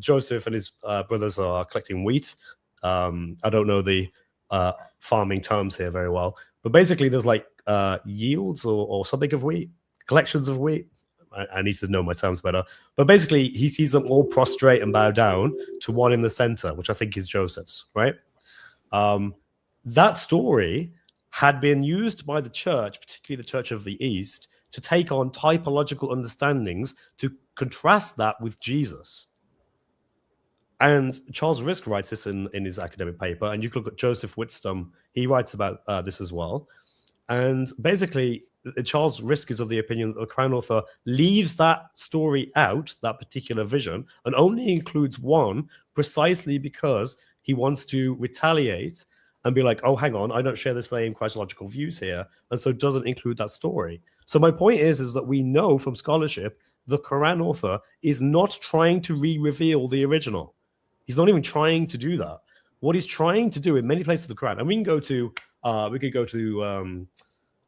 Joseph and his brothers are collecting wheat. I don't know the farming terms here very well, but basically there's like yields or something of wheat, collections of wheat. I need to know my terms better. But basically he sees them all prostrate and bow down to one in the center, which I think is Joseph's, right? That story had been used by the church, particularly the Church of the East, to take on typological understandings to contrast that with Jesus. And Charles Risk writes this in his academic paper, and you can look at Joseph Whitstone, he writes about this as well. And basically, Charles Risk is of the opinion that the Quran author leaves that story out, that particular vision, and only includes one precisely because he wants to retaliate and be like, oh, hang on, I don't share the same Christological views here, and so doesn't include that story. So my point is that we know from scholarship the Quran author is not trying to re-reveal the original. He's not even trying to do that. What he's trying to do in many places of the Quran, and we could go to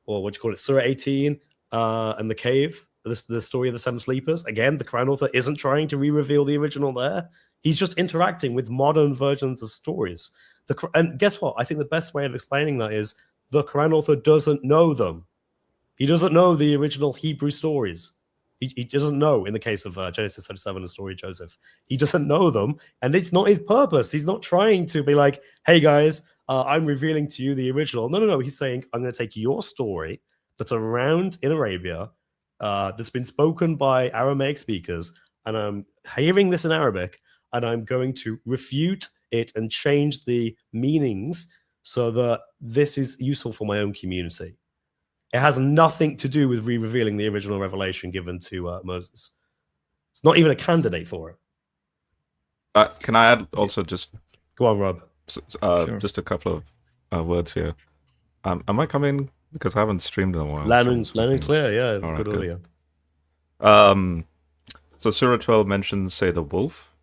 or what you call it, Surah 18 and the cave, the story of the 7 sleepers. Again, the Quran author isn't trying to re-reveal the original there. He's just interacting with modern versions of stories. And guess what? I think the best way of explaining that is the Quran author doesn't know them. He doesn't know the original Hebrew stories. He doesn't know, in the case of Genesis 37, the story of Joseph. He doesn't know them, and it's not his purpose. He's not trying to be like, hey, guys, I'm revealing to you the original. No. He's saying, I'm going to take your story that's around in Arabia, that's been spoken by Aramaic speakers, and I'm hearing this in Arabic, and I'm going to refute it and change the meanings so that this is useful for my own community. It has nothing to do with re-revealing the original revelation given to Moses. It's not even a candidate for it. Can I add also just... Go on, Rob. Sure. Just a couple of words here. Am I coming? Because I haven't streamed in a while. Loud and clear, yeah. All right, good audio. So Surah 12 mentions, say, the wolf.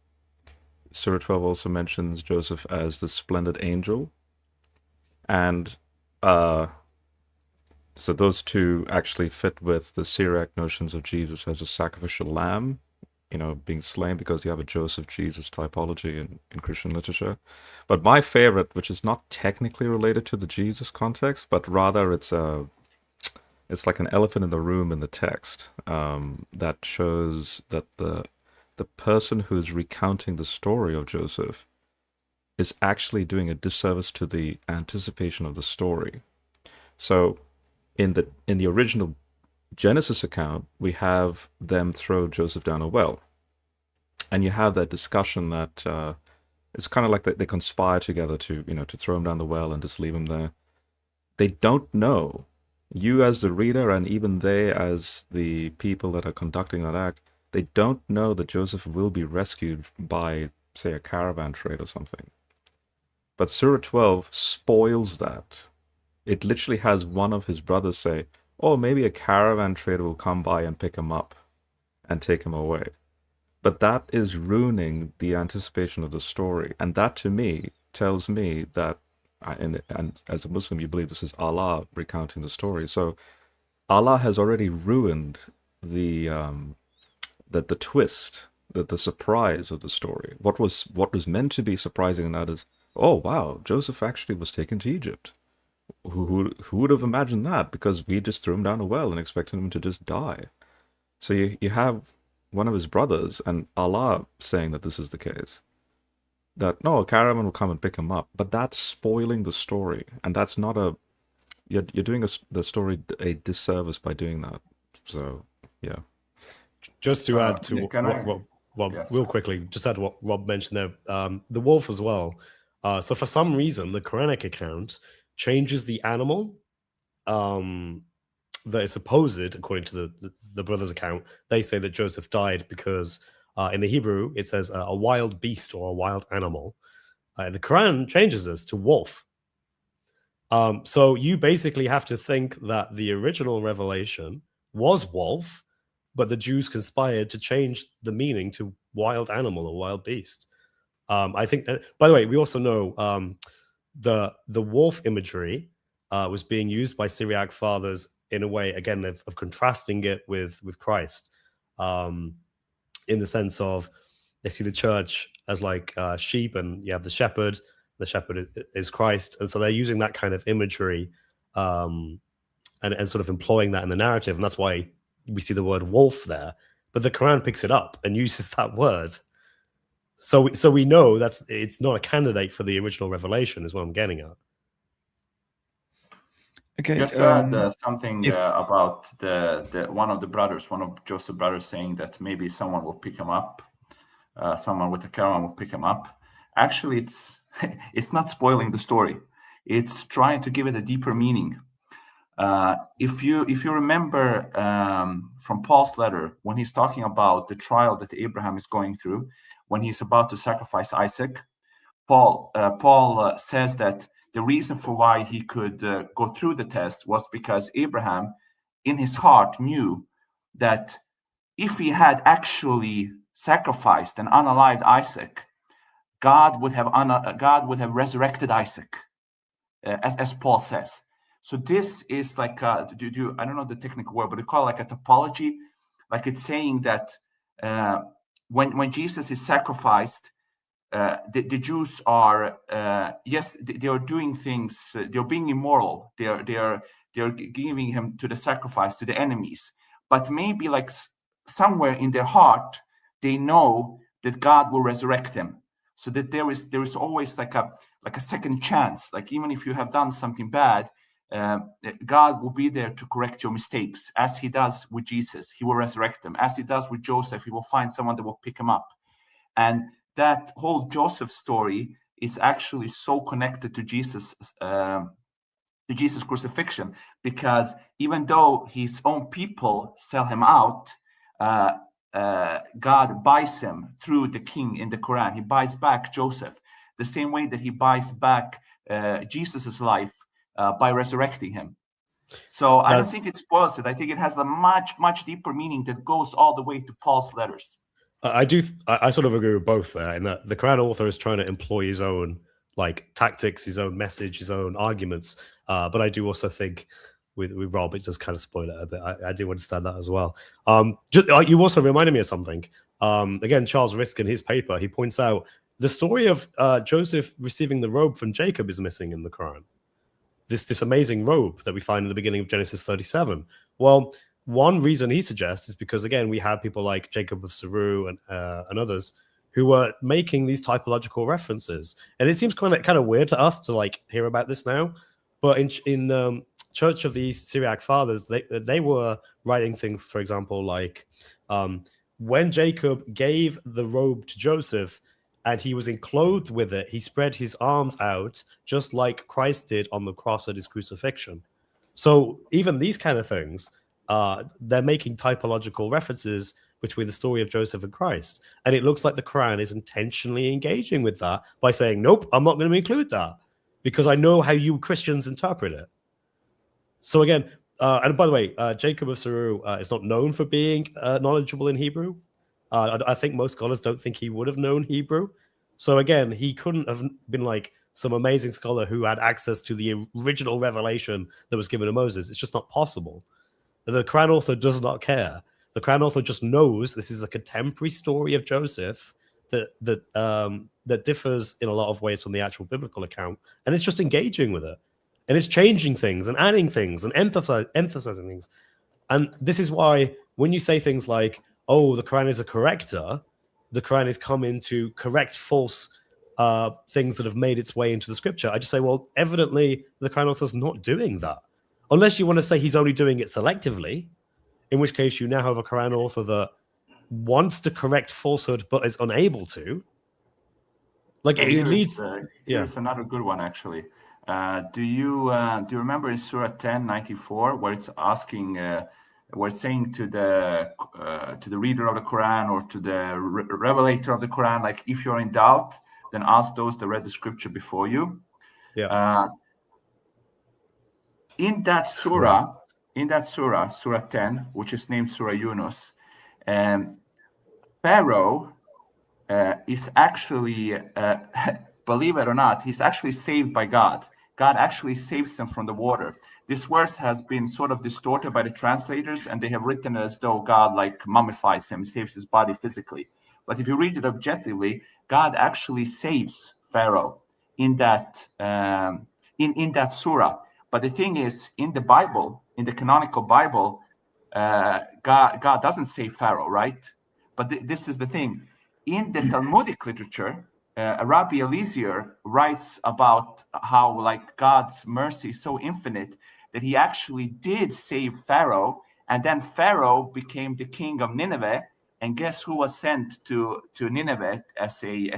Surah 12 also mentions Joseph as the splendid angel. And so those two actually fit with the Syriac notions of Jesus as a sacrificial lamb, being slain, because you have a Joseph-Jesus typology in Christian literature. But my favorite, which is not technically related to the Jesus context, but rather it's like an elephant in the room in the text, that shows that the person who is recounting the story of Joseph is actually doing a disservice to the anticipation of the story. So in the original Genesis account, we have them throw Joseph down a well. And you have that discussion that it's kind of like they conspire together to, to throw him down the well and just leave him there. They don't know. You as the reader, and even they as the people that are conducting that act, they don't know that Joseph will be rescued by, say, a caravan trade or something. But Surah 12 spoils that. It literally has one of his brothers say, oh, maybe a caravan trader will come by and pick him up and take him away. But that is ruining the anticipation of the story. And that, to me, tells me that, and as a Muslim, you believe this is Allah recounting the story. So Allah has already ruined the twist, the surprise of the story. What was meant to be surprising in that is, oh, wow, Joseph actually was taken to Egypt. Who would have imagined that? Because we just threw him down a well and expected him to just die. So you have one of his brothers and Allah saying that this is the case. That, no, a caravan will come and pick him up. But that's spoiling the story. And that's not you're doing the story a disservice by doing that. So, yeah. Just to add to what Rob, yes, real quickly, just add what Rob mentioned there, the wolf as well. So for some reason, the Quranic account changes the animal that is supposed, according to the brothers' account, they say that Joseph died because in the Hebrew it says a wild beast or a wild animal. The Quran changes this to wolf. So you basically have to think that the original revelation was wolf, but the Jews conspired to change the meaning to wild animal or wild beast. I think that, by the way, we also know the wolf imagery was being used by Syriac fathers in a way, again, of contrasting it with Christ, in the sense of they see the church as like sheep, and you have the shepherd. The shepherd is Christ, and so they're using that kind of imagery and sort of employing that in the narrative, and that's why we see the word wolf there. But the Quran picks it up and uses that word. So we know that it's not a candidate for the original revelation, is what I'm getting at. Okay. Just to add something about the one of the brothers, one of Joseph's brothers, saying that maybe someone will pick him up, someone with a caravan will pick him up. Actually, it's not spoiling the story. It's trying to give it a deeper meaning. If you remember from Paul's letter, when he's talking about the trial that Abraham is going through, when he's about to sacrifice Isaac, Paul says that the reason for why he could go through the test was because Abraham, in his heart, knew that if he had actually sacrificed and unalived Isaac, God would have resurrected Isaac, as Paul says. So this is like I don't know the technical word, but they call it like a topology. Like it's saying that when Jesus is sacrificed, the Jews are yes, they are doing things. They're being immoral. They are giving him to the sacrifice to the enemies. But maybe like somewhere in their heart, they know that God will resurrect him. So that there is always like a second chance. Like even if you have done something bad, God will be there to correct your mistakes, as he does with Jesus. He will resurrect them. As he does with Joseph, he will find someone that will pick him up. And that whole Joseph story is actually so connected to Jesus' crucifixion, because even though his own people sell him out, God buys him through the king in the Quran. He buys back Joseph the same way that he buys back Jesus's life by resurrecting him. So I don't think it spoils it. I think it has a much deeper meaning that goes all the way to Paul's letters. I sort of agree with both there, in that the Quran author is trying to employ his own like tactics, his own message, his own arguments. But I do also think with Rob, it does kind of spoil it a bit. I do understand that as well. You also reminded me of something. Again, Charles Risk in his paper, he points out the story of Joseph receiving the robe from Jacob is missing in the Quran. This amazing robe that we find in the beginning of Genesis 37. Well, one reason he suggests is because, again, we have people like Jacob of Saru and others who were making these typological references. And it seems kind of weird to us to like hear about this now. But in Church of the East Syriac Fathers, they were writing things, for example, like when Jacob gave the robe to Joseph and he was enclosed with it, he spread his arms out just like Christ did on the cross at his crucifixion. So even these kind of things, they're making typological references between the story of Joseph and Christ. And it looks like the Quran is intentionally engaging with that by saying, nope, I'm not going to include that because I know how you Christians interpret it. So again, and by the way, Jacob of Saru is not known for being knowledgeable in Hebrew. I think most scholars don't think he would have known Hebrew. So again, he couldn't have been like some amazing scholar who had access to the original revelation that was given to Moses. It's just not possible. The Quran author does not care. The Quran author just knows this is a contemporary story of Joseph that differs in a lot of ways from the actual biblical account, and it's just engaging with it. And it's changing things and adding things and emphasizing things. And this is why when you say things like, oh, the Quran is a corrector, the Quran is coming to correct false things that have made its way into the scripture, I just say, well, evidently the Quran author's not doing that. Unless you want to say he's only doing it selectively, in which case you now have a Quran author that wants to correct falsehood but is unable to. Like it leads... Here's another good one, actually. Do you remember in Surah 10:94 where it's asking, where it's saying to the reader of the Quran or to the revelator of the Quran, like, if you're in doubt, then ask those that read the scripture before you. Yeah. In that surah, Surah 10, which is named Surah Yunus, Pharaoh is actually, believe it or not, he's actually saved by God. God actually saves him from the water. This verse has been sort of distorted by the translators, and they have written it as though God like mummifies him, saves his body physically. But if you read it objectively, God actually saves Pharaoh in that in that surah. But the thing is, in the Bible, in the canonical Bible, God doesn't save Pharaoh, right? But this is the thing. In the Talmudic literature, Rabbi Eliezer writes about how, like, God's mercy is so infinite that he actually did save Pharaoh, and then Pharaoh became the king of Nineveh. And guess who was sent to Nineveh as a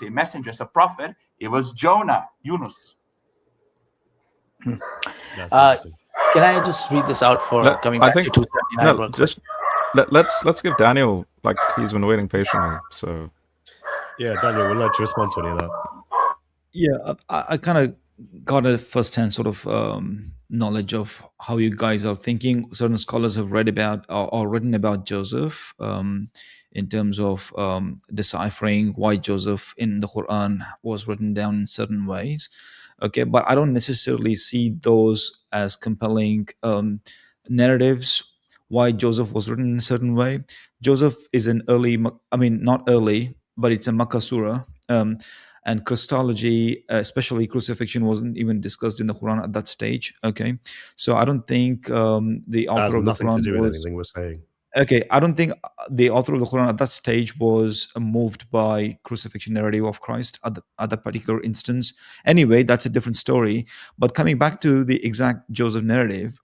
messenger, as a prophet? It was Jonah, Yunus. That's interesting. Can I just read this out for coming back to 279? Let's give Daniel, like, he's been waiting patiently. So yeah, Daniel, we'd like to respond to any of that. Yeah, I kind of got a first-hand sort of knowledge of how you guys are thinking. Certain scholars have read about or written about Joseph in terms of deciphering why Joseph in the Quran was written down in certain ways. Okay, but I don't necessarily see those as compelling narratives why Joseph was written in a certain way. Joseph is an early, not early, but it's a Makkah surah. And Christology, especially crucifixion, wasn't even discussed in the Quran at that stage. Okay, so I don't think the author of the Quran nothing to do with was anything we're saying. Okay, I don't think the author of the Quran at that stage was moved by crucifixion narrative of Christ at that particular instance. Anyway, that's a different story. But coming back to the exact Joseph narrative,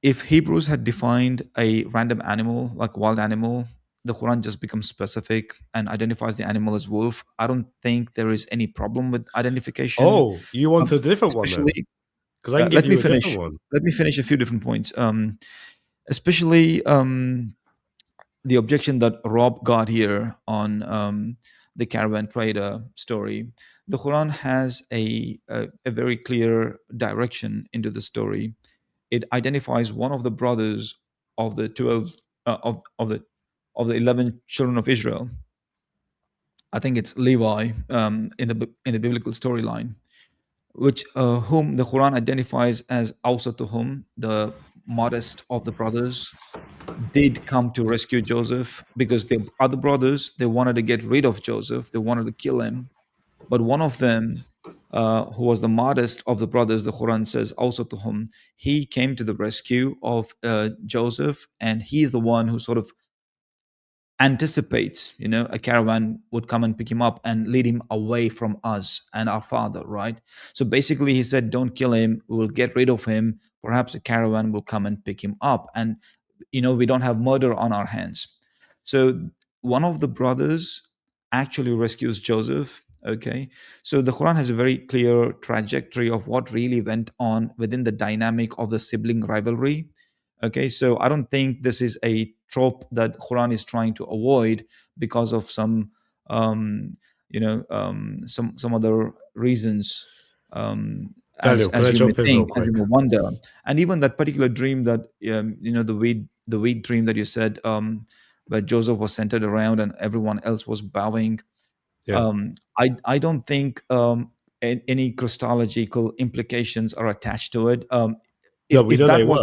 if Hebrews had defined a random animal, like a wild animal, the Quran just becomes specific and identifies the animal as wolf. I don't think there is any problem with identification. Oh, you want a different one then? Because I can give you a different one. Let me finish a few different points. Especially the objection that Rob got here on the caravan trader story. The Quran has a very clear direction into the story. It identifies one of the brothers of the 12 of the 11 children of Israel. I think it's Levi in the biblical storyline, which whom the Quran identifies as Awsatuhum, the modest of the brothers, did come to rescue Joseph, because the other brothers, they wanted to get rid of Joseph, they wanted to kill him. But one of them, who was the modest of the brothers, the Quran says Awsatuhum, he came to the rescue of Joseph, and he's the one who sort of anticipates, a caravan would come and pick him up and lead him away from us and our father, right? So basically he said, don't kill him, we will get rid of him, perhaps a caravan will come and pick him up, and we don't have murder on our hands. So one of the brothers actually rescues Joseph. Okay, so the Quran has a very clear trajectory of what really went on within the dynamic of the sibling rivalry. Okay, so I don't think this is a trope that Quran is trying to avoid because of some some other reasons, Daniel, can I as you may jump in real think, as you quick? may wonder. And even that particular dream that the weed dream that you said, where Joseph was centered around and everyone else was bowing. Yeah. I don't think any Christological implications are attached to it. No, we If know they that was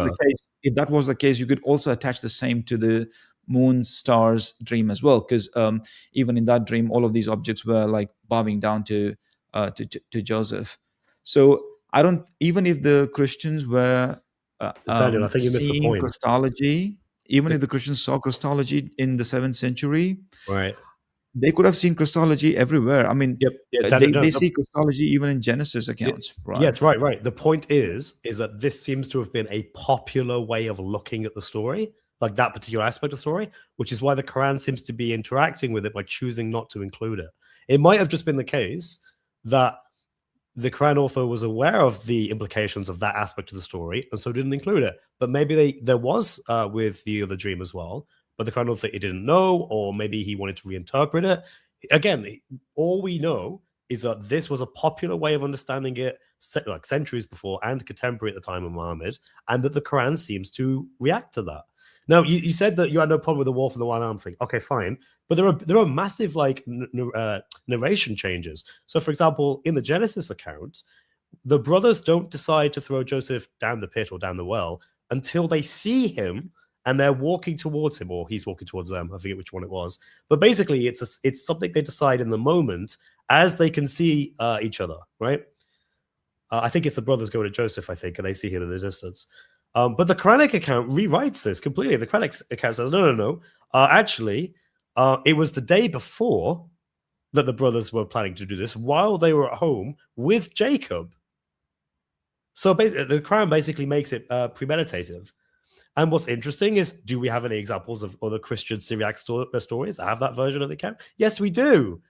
the were. case, you could also attach the same to the moon stars dream as well, because even in that dream, all of these objects were like bowing down to Joseph. So I don't, even if the Christians were Daniel, I think you missed the seeing point. Christology, even if the Christians saw Christology in the 7th century, Right. they could have seen Christology everywhere. I mean, Yep. Yeah, they see Christology even in Genesis accounts, right? Yes, right. The point is that this seems to have been a popular way of looking at the story, like that particular aspect of the story, which is why the Quran seems to be interacting with it by choosing not to include it. It might have just been the case that the Quran author was aware of the implications of that aspect of the story and so didn't include it. But maybe there was with the other dream as well, but the Quran author he didn't know, or maybe he wanted to reinterpret it. Again, all we know is that this was a popular way of understanding it like centuries before and contemporary at the time of Muhammad, and that the Quran seems to react to that. Now, you said that you had no problem with the wolf and the one arm thing. Okay, fine. But there are massive like narration changes. So, for example, in the Genesis account, the brothers don't decide to throw Joseph down the pit or down the well until they see him and they're walking towards him, or he's walking towards them. I forget which one it was. But basically, it's something they decide in the moment as they can see each other, right? I think it's the brothers going to Joseph, I think, and they see him in the distance. But the Quranic account rewrites this completely. The Quranic account says, no. Actually, it was the day before that the brothers were planning to do this while they were at home with Jacob. So the Quran basically makes it premeditative. And what's interesting is, do we have any examples of other Christian Syriac stories that have that version of the account? Yes, we do.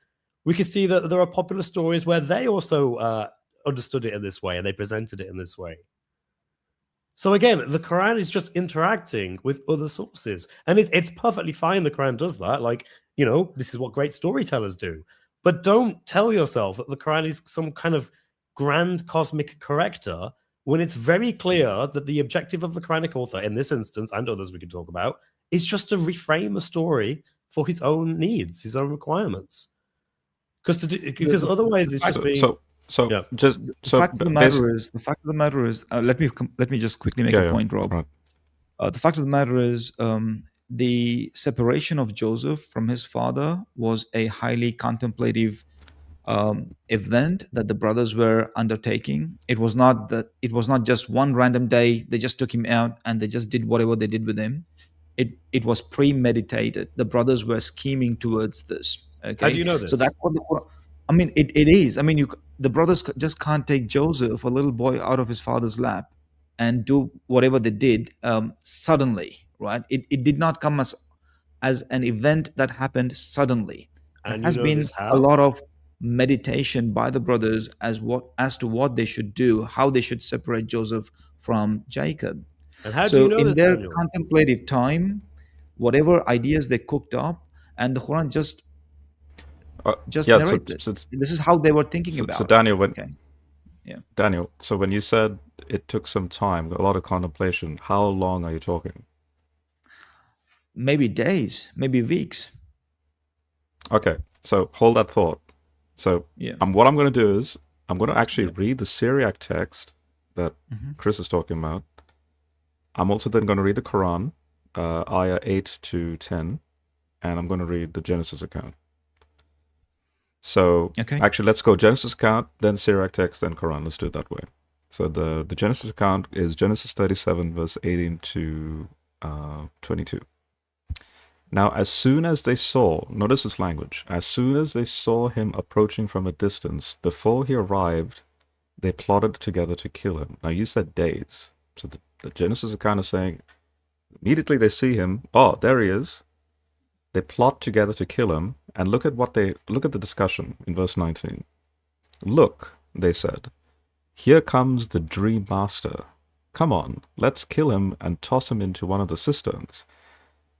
We can see that there are popular stories where they also understood it in this way and they presented it in this way. So again, the Quran is just interacting with other sources, and it's perfectly fine. The Quran does that. Like, this is what great storytellers do. But don't tell yourself that the Quran is some kind of grand cosmic corrector when it's very clear that the objective of the Quranic author, in this instance, and others we can talk about, is just to reframe a story for his own needs, his own requirements. Because otherwise it's just being... The fact of the matter is, let me just quickly make a point, Rob. Right. The fact of the matter is, the separation of Joseph from his father was a highly contemplative event that the brothers were undertaking. It was not just one random day. They just took him out and they just did whatever they did with him. It was premeditated. The brothers were scheming towards this. Okay? How do you know this? So that's what the Quran. I mean, it is. I mean, the brothers just can't take Joseph, a little boy, out of his father's lap and do whatever they did suddenly, right? It did not come as an event that happened suddenly. There has been a lot of meditation by the brothers as to what they should do, how they should separate Joseph from Jacob. And how do you know in this, their Daniel? contemplative time, whatever ideas they cooked up, and the Quran just narrated. This is how they were thinking about it. So Daniel, Daniel, so when you said it took some time, a lot of contemplation, how long are you talking? Maybe days, maybe weeks. Okay, so hold that thought. So what I'm going to do is I'm going to actually read the Syriac text that Chris is talking about. I'm also then going to read the Quran, ayah 8 to 10, and I'm going to read the Genesis account. So actually, let's go Genesis account, then Syriac text, then Quran. Let's do it that way. So the Genesis account is Genesis 37, verse 18 to 22. Now, as soon as they saw, notice this language, as soon as they saw him approaching from a distance, before he arrived, they plotted together to kill him. Now, you said days. So the Genesis is kind of saying, immediately they see him, oh, there he is. They plot together to kill him, and look at the discussion in verse 19. Look, they said, here comes the dream master. Come on, let's kill him and toss him into one of the cisterns.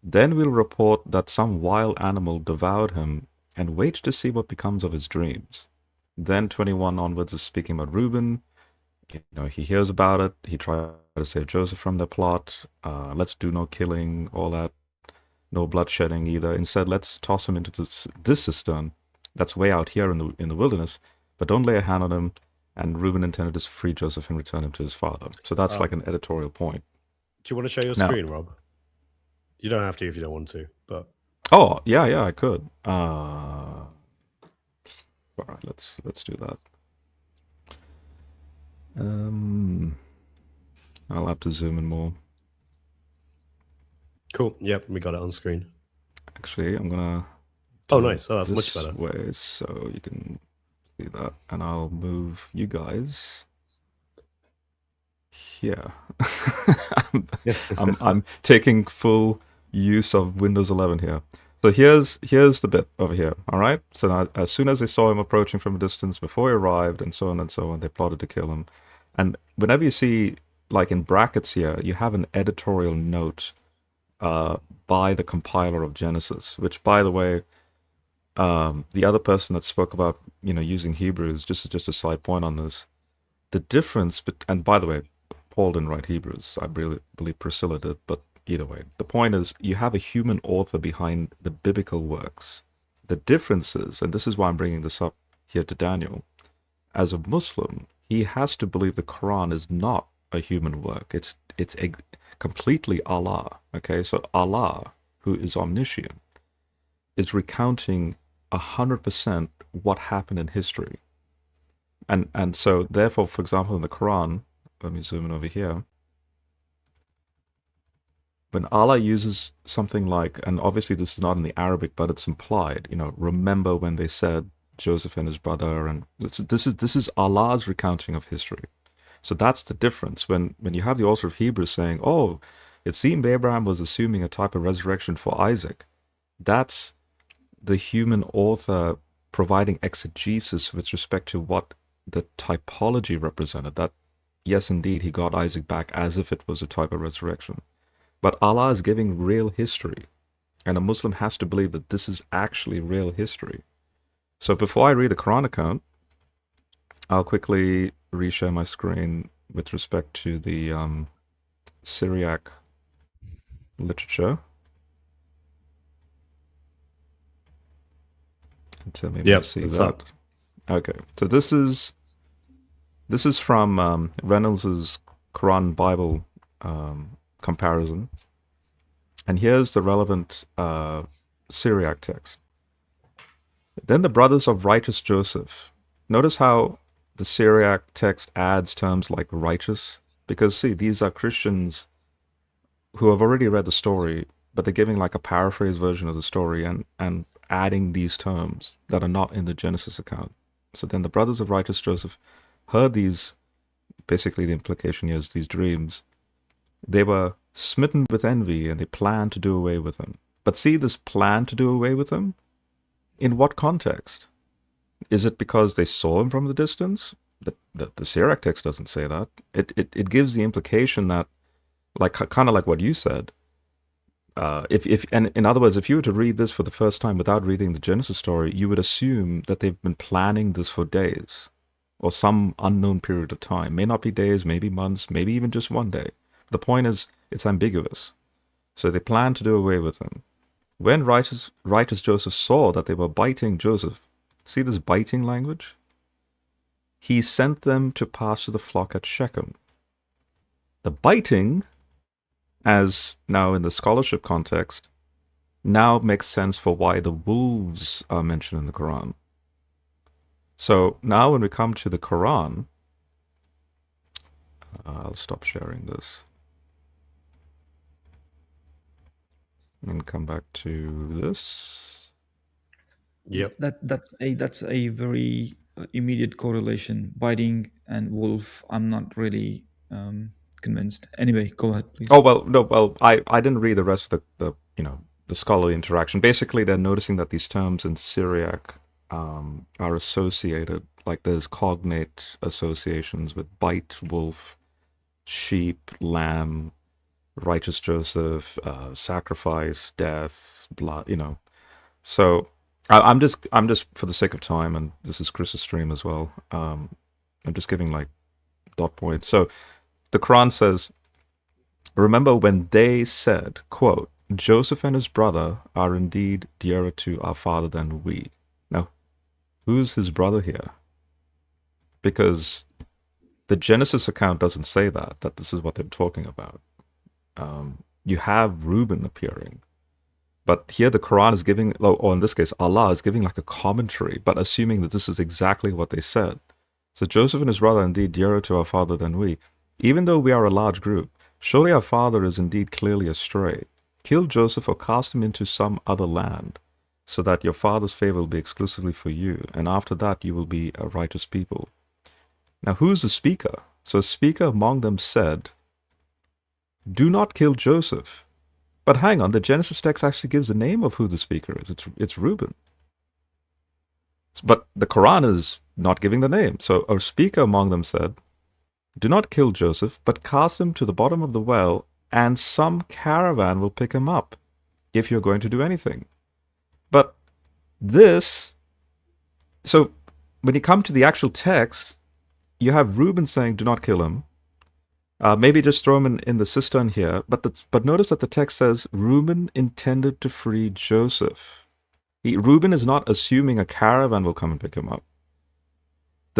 Then we'll report that some wild animal devoured him and wait to see what becomes of his dreams. Then 21 onwards is speaking about Reuben. He hears about it. He tries to save Joseph from the plot. Let's do no killing, all that. No bloodshedding either. Instead, let's toss him into this cistern that's way out here in the wilderness, but don't lay a hand on him. And Reuben intended to free Joseph and return him to his father. So that's like an editorial point. Do you want to share your screen, Rob? You don't have to if you don't want to, but... Oh, yeah, I could. All right, let's do that. I'll have to zoom in more. Cool. Yep, we got it on screen. Actually, I'm gonna... Oh, nice. Oh, that's much better. Way, so you can see that. And I'll move you guys here. I'm taking full use of Windows 11 here. So here's the bit over here, all right? So now, as soon as they saw him approaching from a distance, before he arrived, and so on, they plotted to kill him. And whenever you see, like in brackets here, you have an editorial note by the compiler of Genesis, which, by the way, the other person that spoke about, using Hebrews, just a side point on this, the difference, and by the way, Paul didn't write Hebrews. I really believe Priscilla did, but either way, the point is you have a human author behind the biblical works. The difference is, and this is why I'm bringing this up here to Daniel, as a Muslim, he has to believe the Quran is not a human work. It's completely Allah. Okay, so Allah, who is omniscient, is recounting 100% what happened in history. And so therefore, for example, in the Quran, let me zoom in over here. When Allah uses something like, and obviously this is not in the Arabic, but it's implied, remember when they said Joseph and his brother, and this is Allah's recounting of history. So that's the difference. When you have the author of Hebrews saying, oh, it seemed Abraham was assuming a type of resurrection for Isaac, that's the human author providing exegesis with respect to what the typology represented. That, yes, indeed, he got Isaac back as if it was a type of resurrection. But Allah is giving real history, and a Muslim has to believe that this is actually real history. So before I read the Quran account, I'll quickly reshare my screen with respect to the Syriac literature. And tell me if you see that. Up. Okay, so this is from Reynolds's Quran Bible comparison, and here's the relevant Syriac text. Then the brothers of righteous Joseph. Notice how the Syriac text adds terms like righteous, because see, these are Christians who have already read the story, but they're giving like a paraphrase version of the story and adding these terms that are not in the Genesis account. So then the brothers of righteous Joseph heard these, basically the implication here is these dreams. They were smitten with envy and they planned to do away with him. But see, this plan to do away with him? In what context? Is it because they saw him from the distance? The Syriac text doesn't say that. It gives the implication that, like kind of like what you said, and in other words, if you were to read this for the first time without reading the Genesis story, you would assume that they've been planning this for days or some unknown period of time. May not be days, maybe months, maybe even just one day. The point is, it's ambiguous. So they planned to do away with him. When righteous Joseph saw that they were biting Joseph, see this biting language? He sent them to pasture the flock at Shechem. The biting, as now in the scholarship context, now makes sense for why the wolves are mentioned in the Quran. So now when we come to the Quran, I'll stop sharing this. And come back to this. Yep. That's a very immediate correlation. Biting and wolf. I'm not really convinced. Anyway, go ahead, please. Oh well, no, well, I didn't read the rest of the scholarly interaction. Basically, they're noticing that these terms in Syriac are associated, like there's cognate associations with bite, wolf, sheep, lamb, righteous Joseph, sacrifice, death, blood. So I'm just for the sake of time, and this is Chris's stream as well. I'm just giving like dot points. So the Quran says, "Remember when they said, quote, Joseph and his brother are indeed dearer to our father than we." Now, who's his brother here? Because the Genesis account doesn't say that this is what they're talking about. You have Reuben appearing. But here the Quran is giving, or in this case, Allah is giving like a commentary, but assuming that this is exactly what they said. So Joseph and his brother are indeed dearer to our father than we. Even though we are a large group, surely our father is indeed clearly astray. Kill Joseph or cast him into some other land, so that your father's favor will be exclusively for you, and after that you will be a righteous people. Now who's the speaker? So a speaker among them said, "Do not kill Joseph." But hang on, the Genesis text actually gives the name of who the speaker is. It's Reuben. But the Quran is not giving the name. So a speaker among them said, "Do not kill Joseph, but cast him to the bottom of the well, and some caravan will pick him up, if you're going to do anything." But this, so when you come to the actual text, you have Reuben saying, "Do not kill him." Maybe just throw him in the cistern here. But notice that the text says Reuben intended to free Joseph. Reuben is not assuming a caravan will come and pick him up.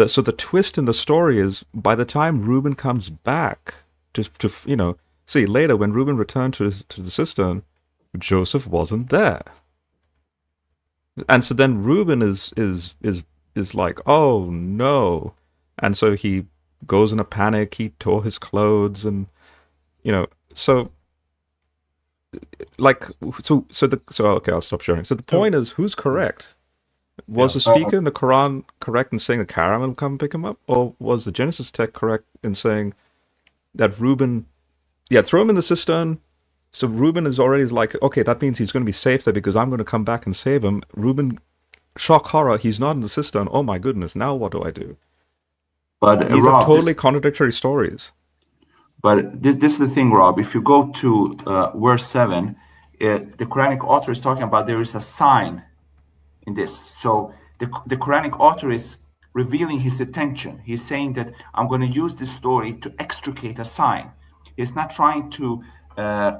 So the twist in the story is, by the time Reuben comes back to see later when Reuben returned to the cistern, Joseph wasn't there. And so then Reuben is like, "Oh no," and so he goes in a panic. He tore his clothes, and so okay, I'll stop sharing. So the point is, who's correct? Was the speaker in the Quran correct in saying the caravan will come and pick him up, or was the Genesis text correct in saying that Reuben, throw him in the cistern? So Reuben is already like, okay, that means he's going to be safe there because I'm going to come back and save him. Reuben, shock horror, he's not in the cistern. Oh my goodness, now what do I do? But these Rob, are totally contradictory stories. But this is the thing, Rob. If you go to verse 7, the Quranic author is talking about there is a sign in this. So the Quranic author is revealing his intention. He's saying that I'm going to use this story to extricate a sign. He's not trying to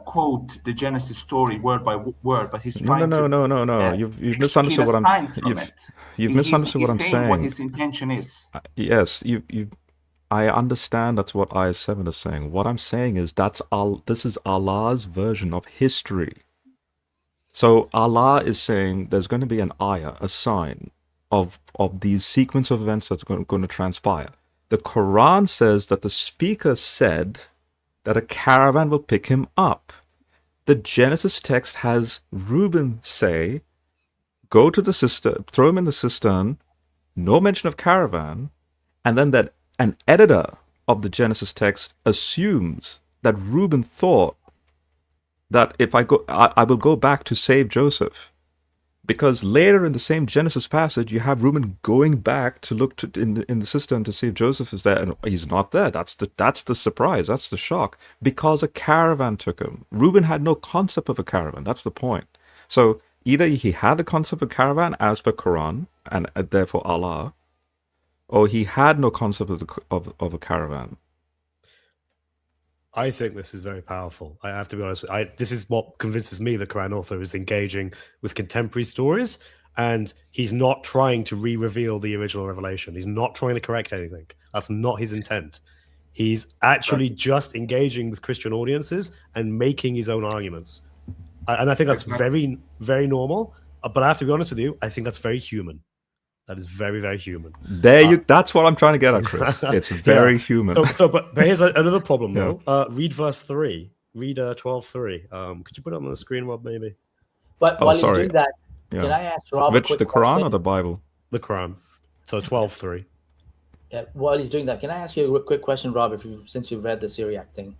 quote the Genesis story word by word, but he's trying to... No. You've misunderstood what I'm saying. You've misunderstood what I'm saying. What his intention is. Yes, I understand that's what Ayah 7 is saying. What I'm saying is this is Allah's version of history. So Allah is saying there's going to be an ayah, a sign of these sequence of events that's going to transpire. The Quran says that the speaker said that a caravan will pick him up. The Genesis text has Reuben say, go to the cistern, throw him in the cistern, no mention of caravan, and then that an editor of the Genesis text assumes that Reuben thought that if I will go back to save Joseph. Because later in the same Genesis passage, you have Reuben going back to look in the cistern to see if Joseph is there, and he's not there. That's the surprise. That's the shock. Because a caravan took him. Reuben had no concept of a caravan. That's the point. So either he had the concept of caravan as per Quran, and therefore Allah, or he had no concept of a caravan. I think this is very powerful. I have to be honest with you. This is what convinces me the Quran author is engaging with contemporary stories, and he's not trying to re-reveal the original revelation. He's not trying to correct anything. That's not his intent. He's actually just engaging with Christian audiences and making his own arguments. And I think that's very, very normal. But I have to be honest with you, I think that's very human. That is very, very human. That's what I'm trying to get at, Chris. It's very human. But here's another problem, though. Read verse 3. read 12:3. Could you put it on the screen, Rob, maybe? But Oh, while he's sorry. doing that, Yeah. can I ask Rob a Which, quick the Quran question? or the Bible? The Quran. So 12:3. While he's doing that, can I ask you a quick question, Rob? Since you've read the Syriac thing,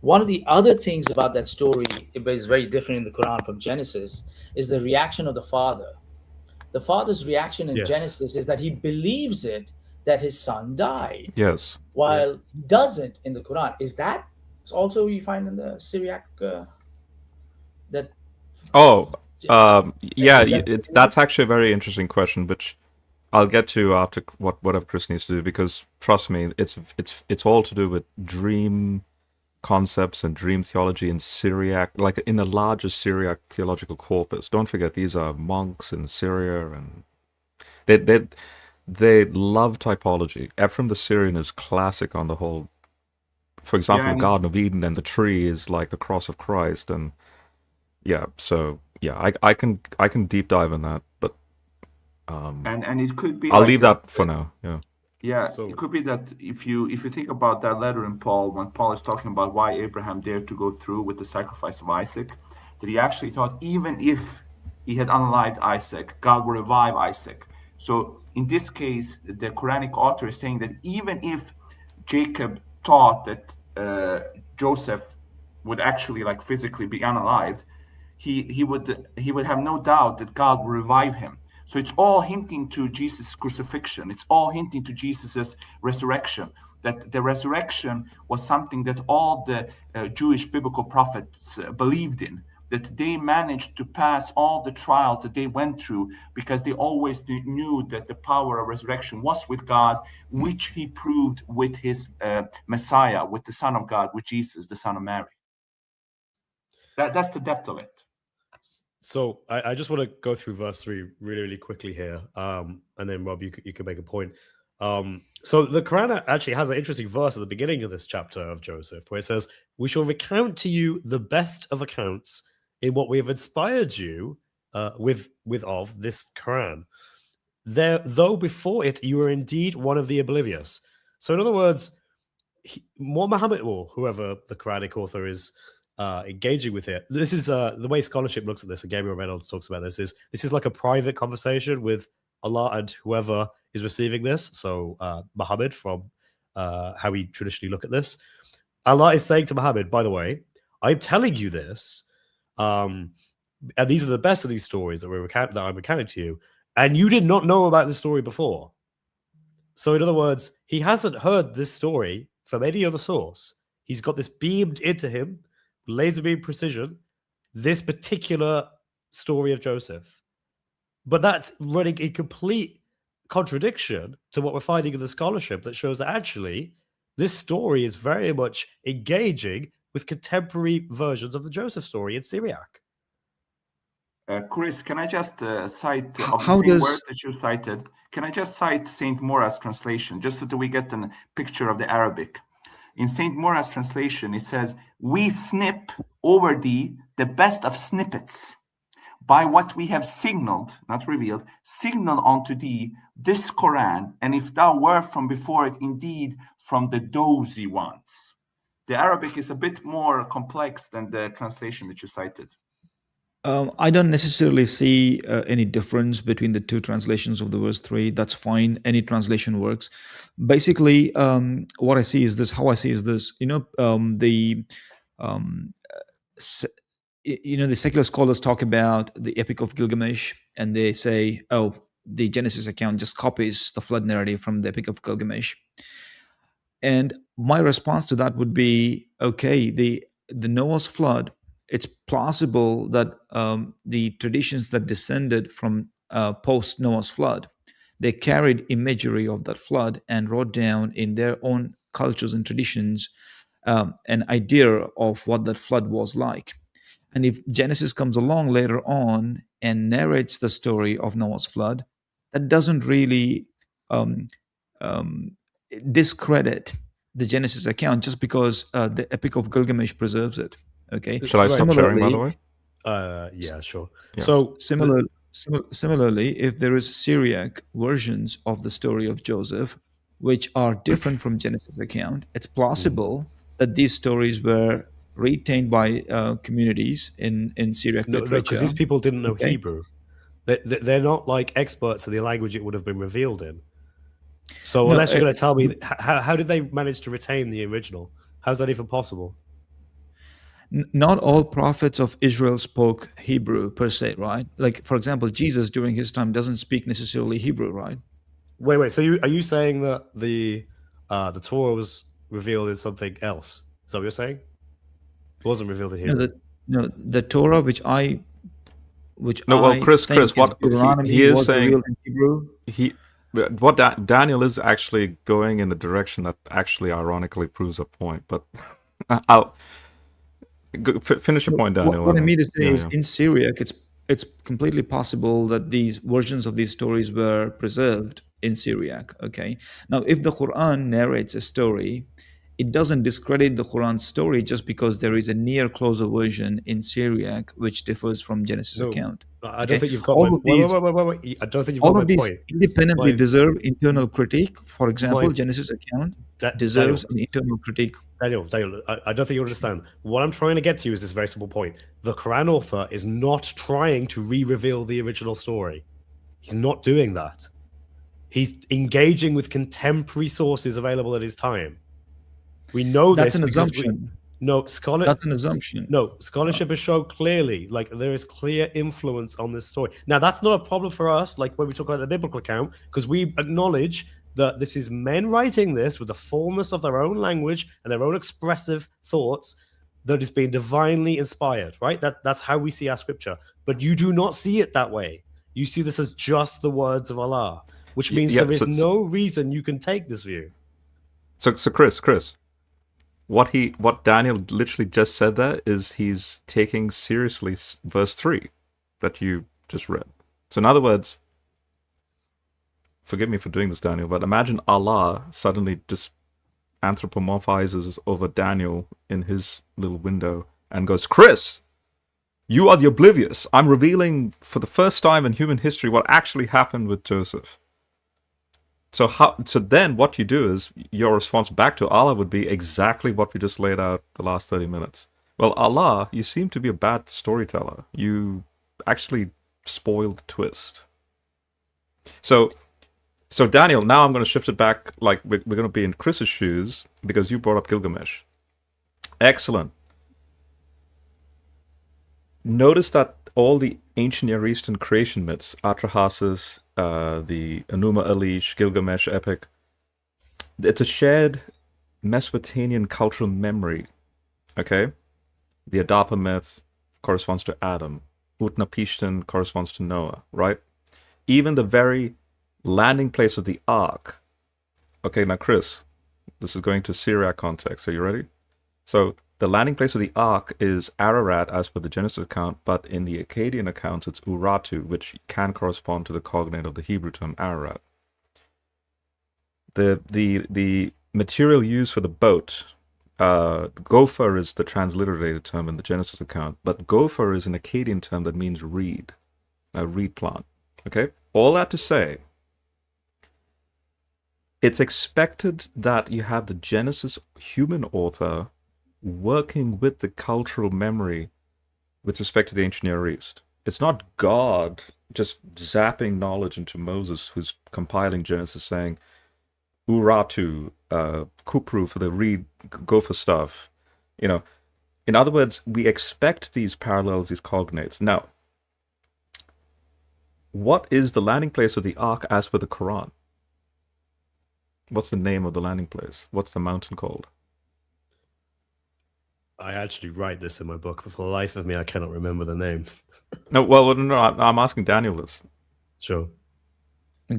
one of the other things about that story, it is very different in the Quran from Genesis, is the reaction of the father. The father's reaction in Yes. Genesis is that he believes it that his son died, Yes. while he doesn't in the Quran. Is that also you find in the Syriac that? Oh, yeah. That's- That's actually a very interesting question, which I'll get to after whatever Chris needs to do, because trust me, it's all to do with dream concepts and dream theology in Syriac, like in the largest Syriac theological corpus. Don't forget, these are monks in Syria, and they love typology. Ephraim the Syrian is classic on the whole. For example, Yeah, the Garden of Eden and the tree is like the cross of Christ, and yeah. So yeah, I can deep dive in that, but and it could be I'll like leave that for now. Yeah. Yeah, So- it could be that if you think about that letter in Paul, when Paul is talking about why Abraham dared to go through with the sacrifice of Isaac, that he actually thought even if he had unalived Isaac, God would revive Isaac. So in this case, the Quranic author is saying that even if Jacob thought that Joseph would actually like physically be unalived, he would have no doubt that God will revive him. So it's all hinting to Jesus' crucifixion. It's all hinting to Jesus's resurrection. That the resurrection was something that all the Jewish biblical prophets believed in. That they managed to pass all the trials that they went through because they always knew that the power of resurrection was with God, which he proved with his Messiah, with the Son of God, with Jesus, the Son of Mary. That's the depth of it. So I just want to go through verse 3 really, really quickly here, and then Rob, you could make a point. So the Quran actually has an interesting verse at the beginning of this chapter of Joseph, where it says, "We shall recount to you the best of accounts in what we have inspired you with of this Quran. Though before it you were indeed one of the oblivious." So in other words, Muhammad, or whoever the Quranic author is, engaging with it. This is the way scholarship looks at this, and Gabriel Reynolds talks about this is like a private conversation with Allah and whoever is receiving this. So Muhammad, from how we traditionally look at this, Allah is saying to Muhammad, by the way, I'm telling you this, and these are the best of these stories that I'm recounting to you, and you did not know about this story before. So in other words, he hasn't heard this story from any other source. He's got this beamed into him, laser beam precision, this particular story of Joseph. But that's running in complete contradiction to what we're finding in the scholarship that shows that actually this story is very much engaging with contemporary versions of the Joseph story in Syriac. Chris, can I just cite of the How same does- word that you cited? Can I just cite Saint Mora's translation, just so that we get a picture of the Arabic? In Saint Mora's translation, it says, "We snip over thee the best of snippets, by what we have signaled, not revealed, signal unto thee this Quran, and if thou were from before it, indeed from the dozy ones." The Arabic is a bit more complex than the translation that you cited. I don't necessarily see any difference between the two translations of the verse 3. That's fine. Any translation works. Basically, what I see is this. How I see is this. The secular scholars talk about the Epic of Gilgamesh, and they say, "Oh, the Genesis account just copies the flood narrative from the Epic of Gilgamesh." And my response to that would be, okay, the Noah's flood. It's plausible that the traditions that descended from post Noah's flood, they carried imagery of that flood and wrote down in their own cultures and traditions an idea of what that flood was like. And if Genesis comes along later on and narrates the story of Noah's flood, that doesn't really discredit the Genesis account just because the Epic of Gilgamesh preserves it. Okay. Shall I stop sharing, by the way? Yeah, sure. Yes. So Similarly, if there is Syriac versions of the story of Joseph, which are different from Genesis account, it's plausible that these stories were retained by communities in Syriac No, literature. because these people didn't know Okay. Hebrew. They're not like experts in the language it would have been revealed in. So unless you're going to tell me, how did they manage to retain the original? How's that even possible? Not all prophets of Israel spoke Hebrew per se, right? Like, for example, Jesus during his time doesn't speak necessarily Hebrew, right? Wait. So are you saying that the Torah was revealed in something else? Is that what you're saying? It wasn't revealed in Hebrew. The Torah, which I Chris, think is what Deuteronomy, he is was saying, revealed in Hebrew. Daniel is actually going in the direction that actually ironically proves a point. But I'll finish your point, Daniel. What I mean to say is, in Syriac, it's completely possible that these versions of these stories were preserved in Syriac. Okay. Now, if the Quran narrates a story, it doesn't discredit the Quran story just because there is a near closer version in Syriac which differs from Genesis account. I don't think you've got all my of these. Wait. I don't think you've All got of my these point. independently deserve internal critique. For example, Genesis account deserves an internal critique. Daniel, I don't think you understand. What I'm trying to get to is this very simple point. The Quran author is not trying to re-reveal the original story. He's not doing that. He's engaging with contemporary sources available at his time. We know That's this an because assumption. That's an assumption. No, scholarship has shown clearly, like, there is clear influence on this story. Now, that's not a problem for us, like when we talk about the biblical account, because we acknowledge that this is men writing this with the fullness of their own language and their own expressive thoughts that is being divinely inspired, right? That's how we see our scripture. But you do not see it that way. You see this as just the words of Allah, which means there is no reason you can take this view. So Chris, what Daniel literally just said there is he's taking seriously verse 3 that you just read. So in other words, forgive me for doing this, Daniel, but imagine Allah suddenly just anthropomorphizes over Daniel in his little window and goes, Chris, you are the oblivious. I'm revealing for the first time in human history what actually happened with Joseph. So then what you do is your response back to Allah would be exactly what we just laid out the last 30 minutes. Well, Allah, you seem to be a bad storyteller. You actually spoiled the twist. So Daniel, now I'm going to shift it back, like we're going to be in Chris's shoes because you brought up Gilgamesh. Excellent. Notice that all the ancient Near Eastern creation myths, Atrahasis, the Enuma Elish, Gilgamesh epic, it's a shared Mesopotamian cultural memory. Okay? The Adapa myth corresponds to Adam. Utnapishtim corresponds to Noah, right? Even the very landing place of the ark. Okay, now Chris, this is going to Syriac context. Are you ready? So the landing place of the ark is Ararat as per the Genesis account, but in the Akkadian accounts it's Urartu, which can correspond to the cognate of the Hebrew term Ararat. The material used for the boat, gopher is the transliterated term in the Genesis account, but gopher is an Akkadian term that means reed, a reed plant. Okay? All that to say, it's expected that you have the Genesis human author working with the cultural memory with respect to the ancient Near East. It's not God just zapping knowledge into Moses, who's compiling Genesis, saying, Uratu, Kupru for the reed, gopher stuff. You know, in other words, we expect these parallels, these cognates. Now, what is the landing place of the ark as per the Quran? What's the name of the landing place? What's the mountain called? I actually write this in my book, but for the life of me, I cannot remember the name. No, I'm asking Daniel this. Sure.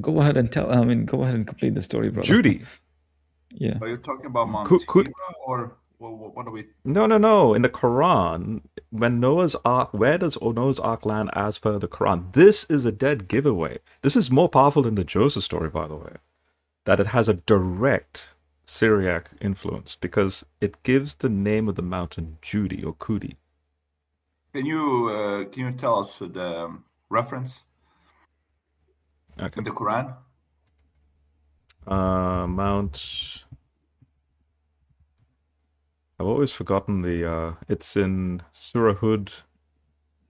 Go ahead and go ahead and complete the story, brother. Judy. Yeah. Are you talking about Mount Hira or what are we? No. In the Quran, when Noah's Ark, where does Noah's Ark land as per the Quran? This is a dead giveaway. This is more powerful than the Joseph story, by the way. That it has a direct Syriac influence because it gives the name of the mountain Judy or Kudi. Can you tell us the reference in the Quran? Mount I've always forgotten the. It's in Surah Hud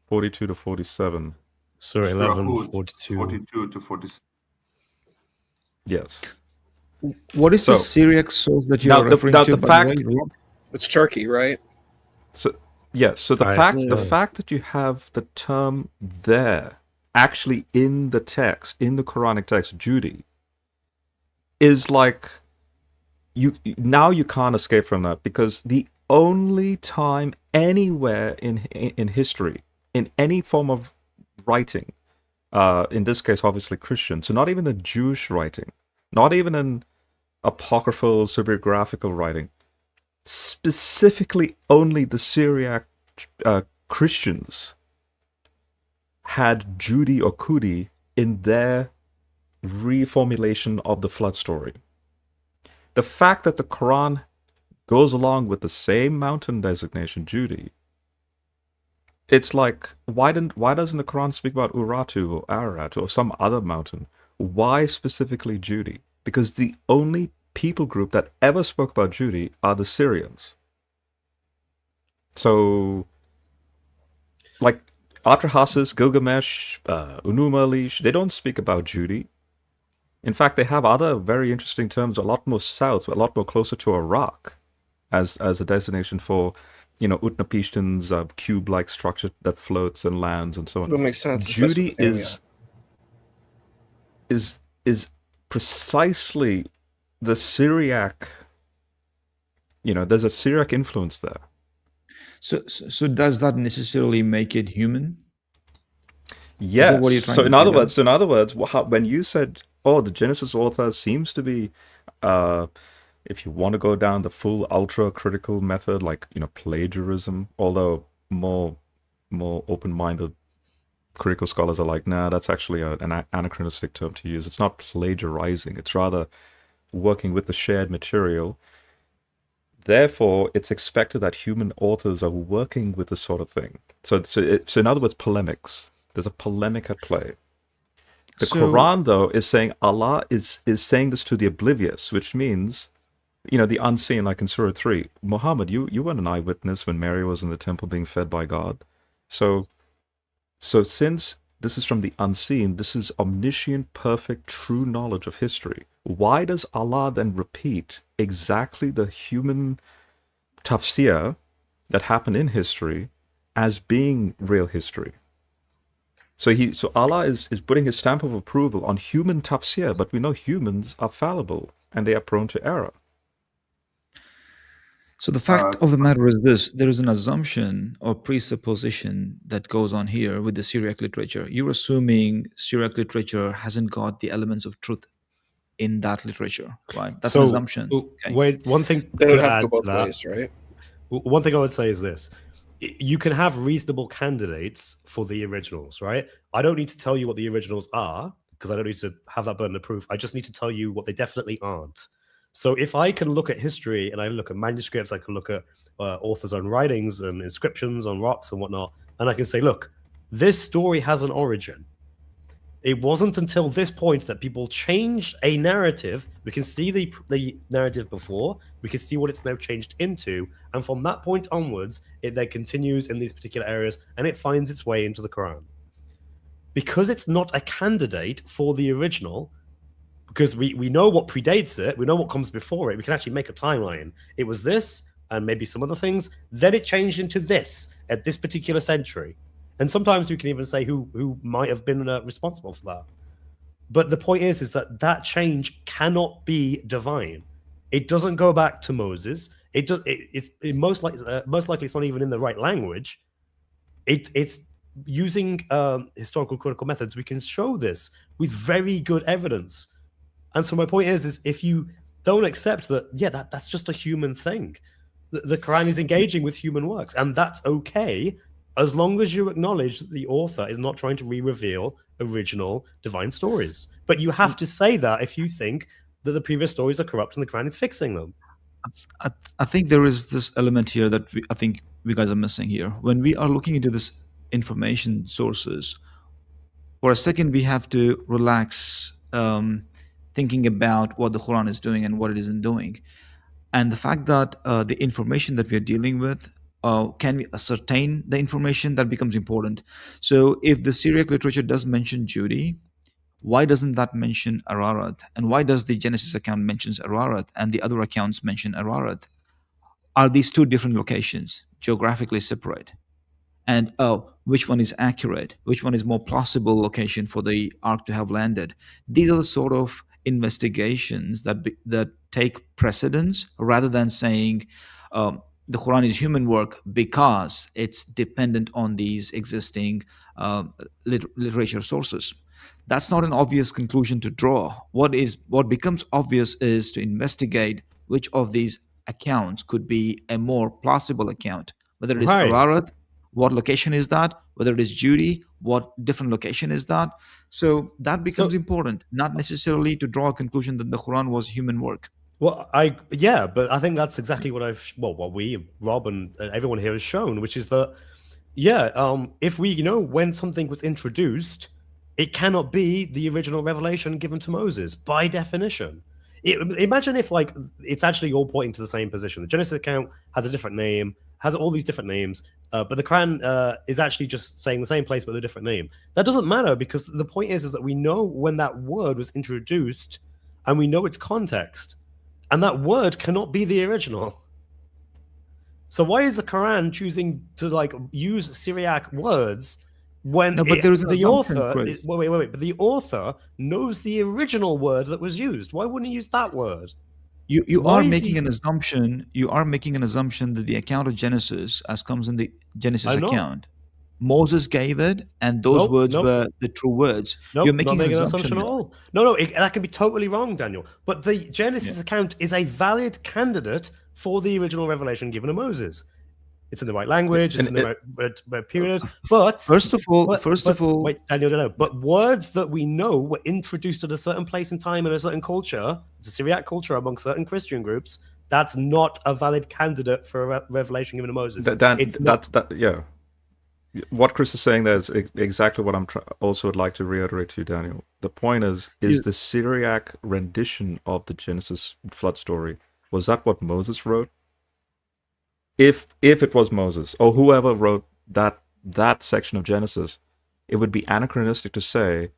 42 to 47. Surah Surah 11, Hud 42. 42 to 47. Yes. What is the So Syriac source that you now are referring to, the by the way, fact. Rob? It's Turkey, right? So yes. So the All right, fact so- the fact that you have the term there actually in the text, in the Quranic text, Judy, is like you can't escape from that, because the only time anywhere in history, in any form of writing, in this case obviously Christian, so not even the Jewish writing, not even an apocryphal bibliographical writing, specifically only the Syriac Christians had Judy or Kudi in their reformulation of the flood story. The fact that the Quran goes along with the same mountain designation, Judy, it's like, why doesn't the Quran speak about Uratu or Ararat or some other mountain? Why specifically Judy? Because the only people group that ever spoke about Judy are the Syrians. So, like, Atrahasis, Gilgamesh, Enuma-Elish, they don't speak about Judy. In fact, they have other very interesting terms, a lot more south, a lot more closer to Iraq, as a designation for, Utnapishtim's cube-like structure that floats and lands and so on. That makes sense. It's Judy Mesopotamia. is precisely the Syriac. There's a Syriac influence there. So does that necessarily make it human? Yes. that what you're trying So to in get other words, when you said, "Oh, the Genesis author seems to be," if you want to go down the full ultra critical method, like plagiarism, although more open-minded critical scholars are like, nah, that's actually an anachronistic term to use. It's not plagiarizing. It's rather working with the shared material. Therefore, it's expected that human authors are working with this sort of thing. So in other words, polemics. There's a polemic at play. The Quran, though, is saying Allah is saying this to the oblivious, which means, the unseen, like in Surah 3. Muhammad, you weren't an eyewitness when Mary was in the temple being fed by God. So since this is from the unseen, this is omniscient, perfect, true knowledge of history. Why does Allah then repeat exactly the human tafsir that happened in history as being real history? So Allah is putting his stamp of approval on human tafsir, but we know humans are fallible and they are prone to error. So the fact of the matter is this: there is an assumption or presupposition that goes on here with the Syriac literature. You're assuming Syriac literature hasn't got the elements of truth in that literature, right? That's an assumption. Okay. Wait, one thing They to don't have to add go both to that. ways, right? One thing I would say is this. You can have reasonable candidates for the originals, right? I don't need to tell you what the originals are, because I don't need to have that burden of proof. I just need to tell you what they definitely aren't. So if I can look at history and I look at manuscripts, I can look at authors' own writings and inscriptions on rocks and whatnot, and I can say, look, this story has an origin. It wasn't until this point that people changed a narrative. We can see the narrative before. We can see what it's now changed into. And from that point onwards, it then continues in these particular areas and it finds its way into the Quran. Because it's not a candidate for the original, because we know what predates it, we know what comes before it, we can actually make a timeline. It was this and maybe some other things. Then it changed into this at this particular century. And sometimes we can even say who might have been responsible for that. But the point is that change cannot be divine. It doesn't go back to Moses. It's most likely it's not even in the right language. It's using historical critical methods. We can show this with very good evidence. And so my point is if you don't accept that, that's just a human thing. The Quran is engaging with human works, and that's okay, as long as you acknowledge that the author is not trying to re-reveal original divine stories. But you have to say that if you think that the previous stories are corrupt and the Quran is fixing them. I think there is this element here that I think we guys are missing here. When we are looking into this information sources, for a second we have to relax, thinking about what the Quran is doing and what it isn't doing. And the fact that the information that we are dealing with, can we ascertain the information, that becomes important. So if the Syriac literature does mention Judy, why doesn't that mention Ararat? And why does the Genesis account mentions Ararat and the other accounts mention Ararat? Are these two different locations, geographically separate? And which one is accurate? Which one is more plausible location for the ark to have landed? These are the sort of investigations that take precedence, rather than saying the Quran is human work because it's dependent on these existing literature sources. That's not an obvious conclusion to draw. What becomes obvious is to investigate which of these accounts could be a more plausible account, whether it is Right. Ararat, what location is that, whether it is Judy, what different location is that. So that becomes important, not necessarily to draw a conclusion that the Quran was human work. Well, but I think that's exactly what what we, Rob, and everyone here has shown, which is that, if we know when something was introduced, it cannot be the original revelation given to Moses by definition. Imagine if, like, it's actually all pointing to the same position. The Genesis account has a different name, has all these different names, but the Quran is actually just saying the same place but a different name. That doesn't matter, because the point is that we know when that word was introduced, and we know its context, and that word cannot be the original. So why is the Quran choosing to, like, use Syriac words when there is an the assumption, author? Chris. Wait! But the author knows the original word that was used. Why wouldn't he use that word? You Why are is making he- an assumption. You are making an assumption that the account of Genesis, as comes in the Genesis I know. account, Moses gave it, and those words Nope. were the true words. Nope, You're not making an making assumption at there. all. No, that can be totally wrong, Daniel. But the Genesis account is a valid candidate for the original revelation given to Moses. It's in the right language. It's in the right period. But First of all, wait, Daniel, no. But words that we know were introduced at a certain place in time in a certain culture, it's a Syriac culture among certain Christian groups. That's not a valid candidate for a revelation given to Moses. What Chris is saying there is exactly what I'm also would like to reiterate to you, Daniel. The point is the Syriac rendition of the Genesis flood story, was that what Moses wrote? If it was Moses or whoever wrote that section of Genesis, it would be anachronistic to say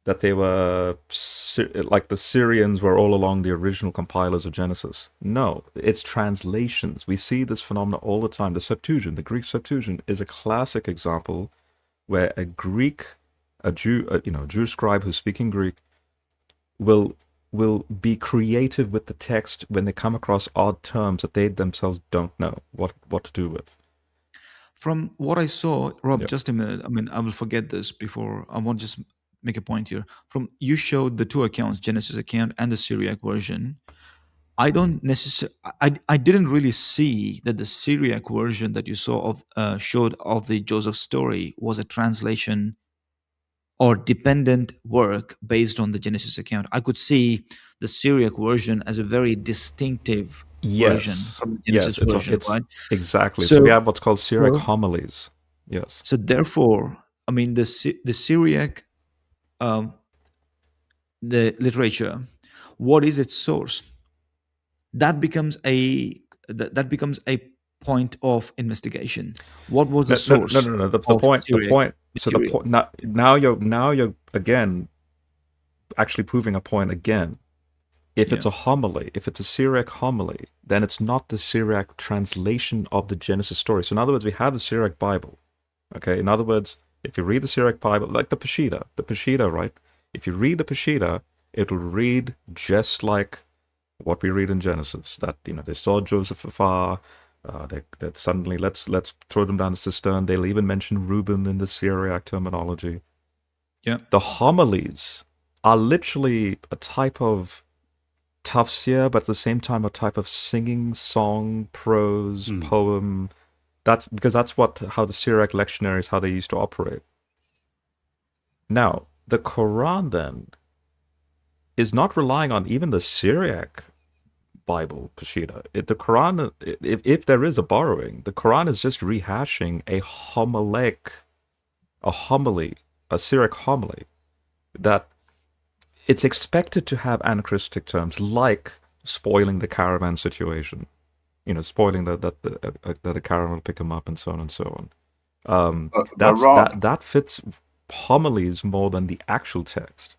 that they were like the Syrians were all along the original compilers of Genesis. No, it's translations. We see this phenomenon all the time. The Septuagint, the Greek Septuagint, is a classic example where a Jew scribe who's speaking Greek will be creative with the text when they come across odd terms that they themselves don't know what to do with. From what I saw, Rob, just a minute. I mean, I will forget this before. I want to just make a point here. You showed the two accounts, Genesis account and the Syriac version. I didn't really see that the Syriac version that you saw showed of the Joseph story was a translation or dependent work based on the Genesis account. I could see the Syriac version as a very distinctive version from the Genesis version, right? Exactly. So we have what's called Syriac homilies. Yes. So therefore, I mean, the Syriac, the literature, what is its source? That becomes a point of investigation. What was the source? No. The point. So the point. Now you're again actually proving a point again. If it's a homily, if it's a Syriac homily, then it's not the Syriac translation of the Genesis story. So in other words, we have the Syriac Bible. Okay. In other words, if you read the Syriac Bible, like the Peshitta, right? If you read the Peshitta, it'll read just like what we read in Genesis. That they saw Joseph afar. That suddenly let's throw them down the cistern. They'll even mention Reuben in the Syriac terminology. Yeah. The homilies are literally a type of tafsir, but at the same time a type of singing, song, prose, poem. That's because that's how the Syriac lectionaries, how they used to operate. Now, the Quran then is not relying on even the Syriac Bible, Peshitta. The Quran, if there is a borrowing, the Quran is just rehashing a Syriac homily, that it's expected to have anachronistic terms like spoiling the caravan situation. Spoiling that the caravan will pick him up and so on and so on. But Rob, That fits homilies more than the actual text.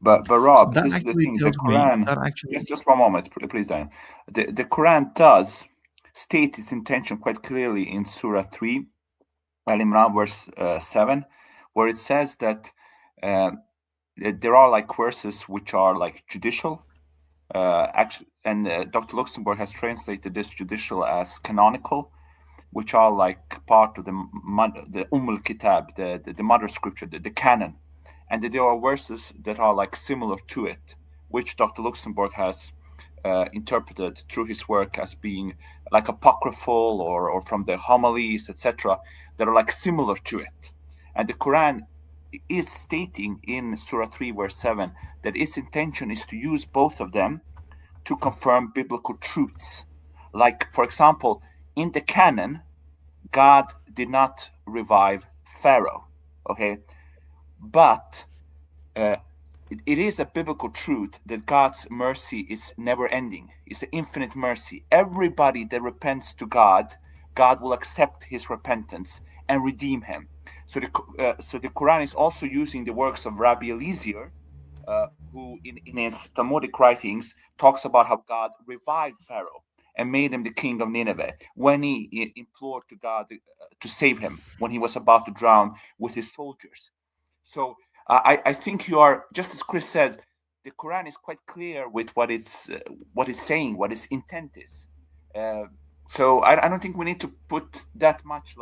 but So Rob, that this is the actually thing. The tells me Quran. that actually Just one moment, please, Dan. The Quran does state its intention quite clearly in Surah 3, Al Imran, verse 7, where it says that there are like verses which are like judicial. Actually, and Dr. Luxemburg has translated this judicial as canonical, which are like part of the Kitab, the mother scripture, the canon. And there are verses that are like similar to it, which Dr. Luxemburg has interpreted through his work as being like apocryphal or from the homilies, etc., that are like similar to it. And the Quran is stating in Surah 3, verse 7, that its intention is to use both of them to confirm biblical truths. Like, for example, in the canon, God did not revive Pharaoh, okay? But it is a biblical truth that God's mercy is never ending. It's an infinite mercy. Everybody that repents to God, God will accept his repentance and redeem him. So the Quran is also using the works of Rabbi Eliezer, who in his Talmudic writings talks about how God revived Pharaoh and made him the king of Nineveh when he implored to God to save him when he was about to drown with his soldiers. So I think you are, just as Chris said, the Quran is quite clear with what it's saying, what its intent is. So I don't think we need to put that much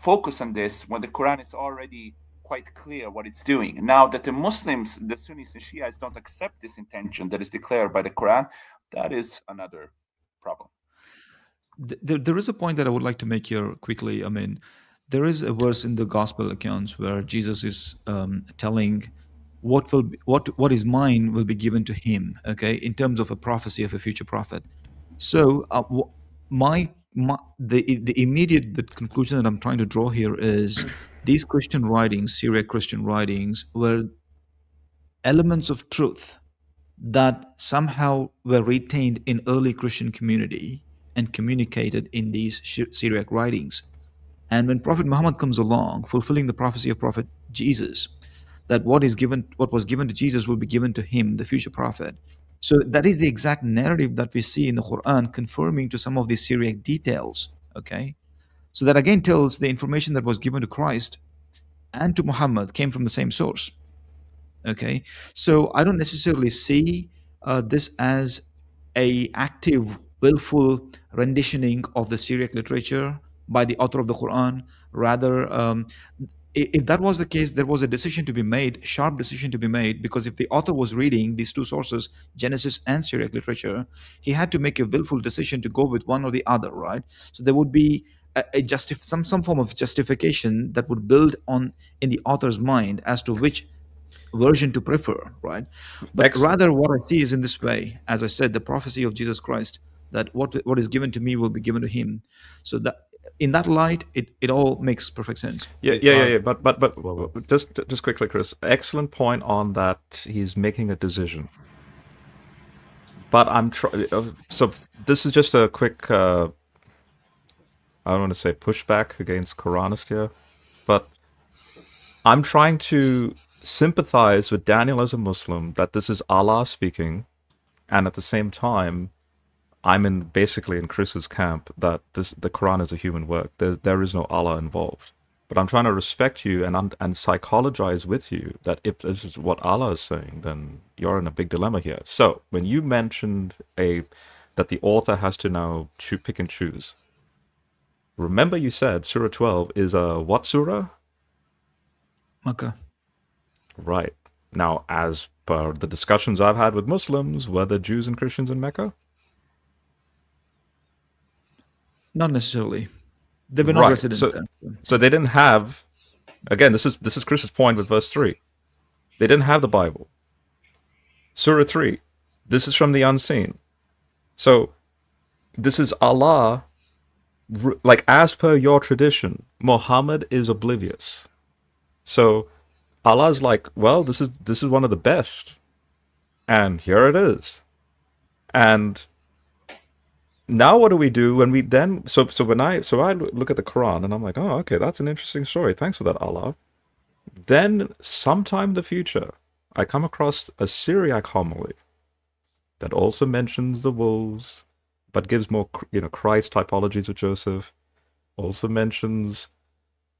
focus on this when the Quran is already quite clear what it's doing. Now that the Muslims, the Sunnis and Shiites, don't accept this intention that is declared by the Quran, that is another problem. there is a point that I would like to make here quickly. I mean, there is a verse in the gospel accounts where Jesus is telling what is mine will be given to him, okay, in terms of a prophecy of a future prophet. So the immediate conclusion that I'm trying to draw here is these Christian writings, Syriac Christian writings, were elements of truth that somehow were retained in early Christian community and communicated in these Syriac writings. And when Prophet Muhammad comes along, fulfilling the prophecy of Prophet Jesus, that what was given to Jesus will be given to him, the future prophet. So that is the exact narrative that we see in the Quran, confirming to some of these Syriac details. Okay, so that again tells the information that was given to Christ and to Muhammad came from the same source. Okay, so I don't necessarily see this as a active, willful renditioning of the Syriac literature by the author of the Quran. Rather, if that was the case, there was a decision to be made, sharp decision to be made, because if the author was reading these two sources, Genesis and Syriac literature, he had to make a willful decision to go with one or the other, right? So there would be some form of justification that would build on in the author's mind as to which version to prefer, right? But Excellent. rather what I see is in this way, as I said, the prophecy of Jesus Christ, that what is given to me will be given to him. So that in that light, it all makes perfect sense. Yeah. But just quickly, Chris, excellent point on that he's making a decision. But so this is just a quick, I don't want to say pushback against Quranist here, but I'm trying to sympathize with Daniel as a Muslim that this is Allah speaking, and at the same time, I'm basically in Chris's camp that the Quran is a human work. There is no Allah involved. But I'm trying to respect you and psychologize with you that if this is what Allah is saying, then you're in a big dilemma here. So when you mentioned that the author has to now pick and choose, remember you said Surah 12 is a what surah? Makkah. Right. Now, as per the discussions I've had with Muslims, were there Jews and Christians in Mecca? Not necessarily. They were not residents. So they didn't have. Again, this is Chris's point with verse 3. They didn't have the Bible. Surah 3. This is from the unseen. So this is Allah. Like as per your tradition, Muhammad is oblivious. So Allah's like, well, this is one of the best. And here it is. And now what do we do when we then so when I look at the Quran and I'm like, oh, okay, that's an interesting story. Thanks for that, Allah. Then sometime in the future, I come across a Syriac homily that also mentions the wolves, but gives more, Christ typologies of Joseph. Also mentions,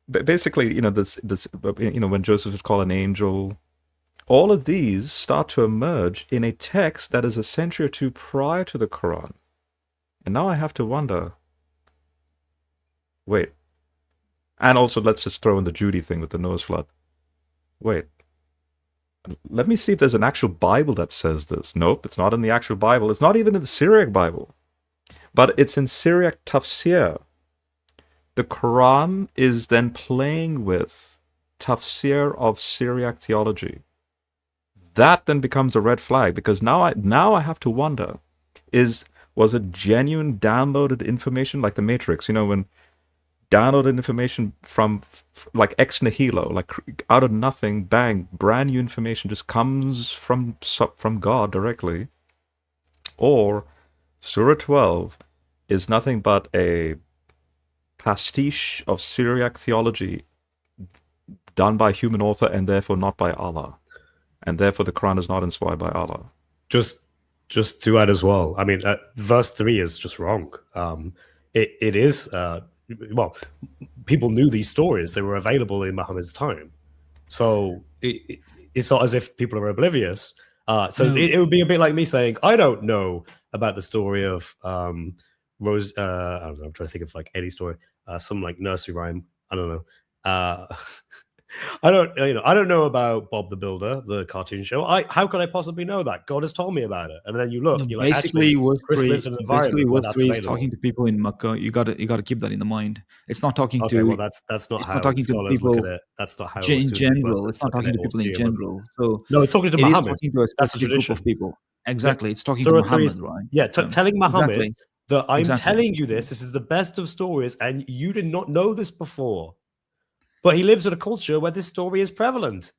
basically, this, when Joseph is called an angel. All of these start to emerge in a text that is a century or two prior to the Quran. And now I have to wonder, wait. And also, let's just throw in the Judy thing with the Noah's flood. Wait. Let me see if there's an actual Bible that says this. Nope, it's not in the actual Bible. It's not even in the Syriac Bible. But it's in Syriac tafsir. The Quran is then playing with tafsir of Syriac theology. That then becomes a red flag, because now I have to wonder, was it genuine downloaded information like the Matrix? When downloaded information from like ex nihilo, like out of nothing, bang, brand new information just comes from God directly. Or Surah 12 is nothing but a pastiche of Syriac theology done by a human author and therefore not by Allah. And therefore the Quran is not inspired by Allah. Just to add as well, I mean, verse 3 is just wrong. It is, well, people knew these stories. They were available in Muhammad's time. So it's not as if people are oblivious. It would be a bit like me saying, I don't know about the story of Rose, I don't know, I'm trying to think of like any story, some like nursery rhyme. I don't know. I don't know about Bob the Builder, the cartoon show. How could I possibly know that? God has told me about it. And then you look, you're basically, like, verse 3 is talking to people in Makkah. You got to keep that in the mind. It's not talking okay, to. Well, that's not how scholars look at it. That's not how in general. It's not talking to people in general. So no, it's talking to Muhammad. It is talking to a specific group of people. Exactly, yeah. it's talking to Muhammad, right? Yeah, telling Muhammad exactly. that I'm telling you this is the best of stories, and you did not know this before. But he lives in a culture where this story is prevalent.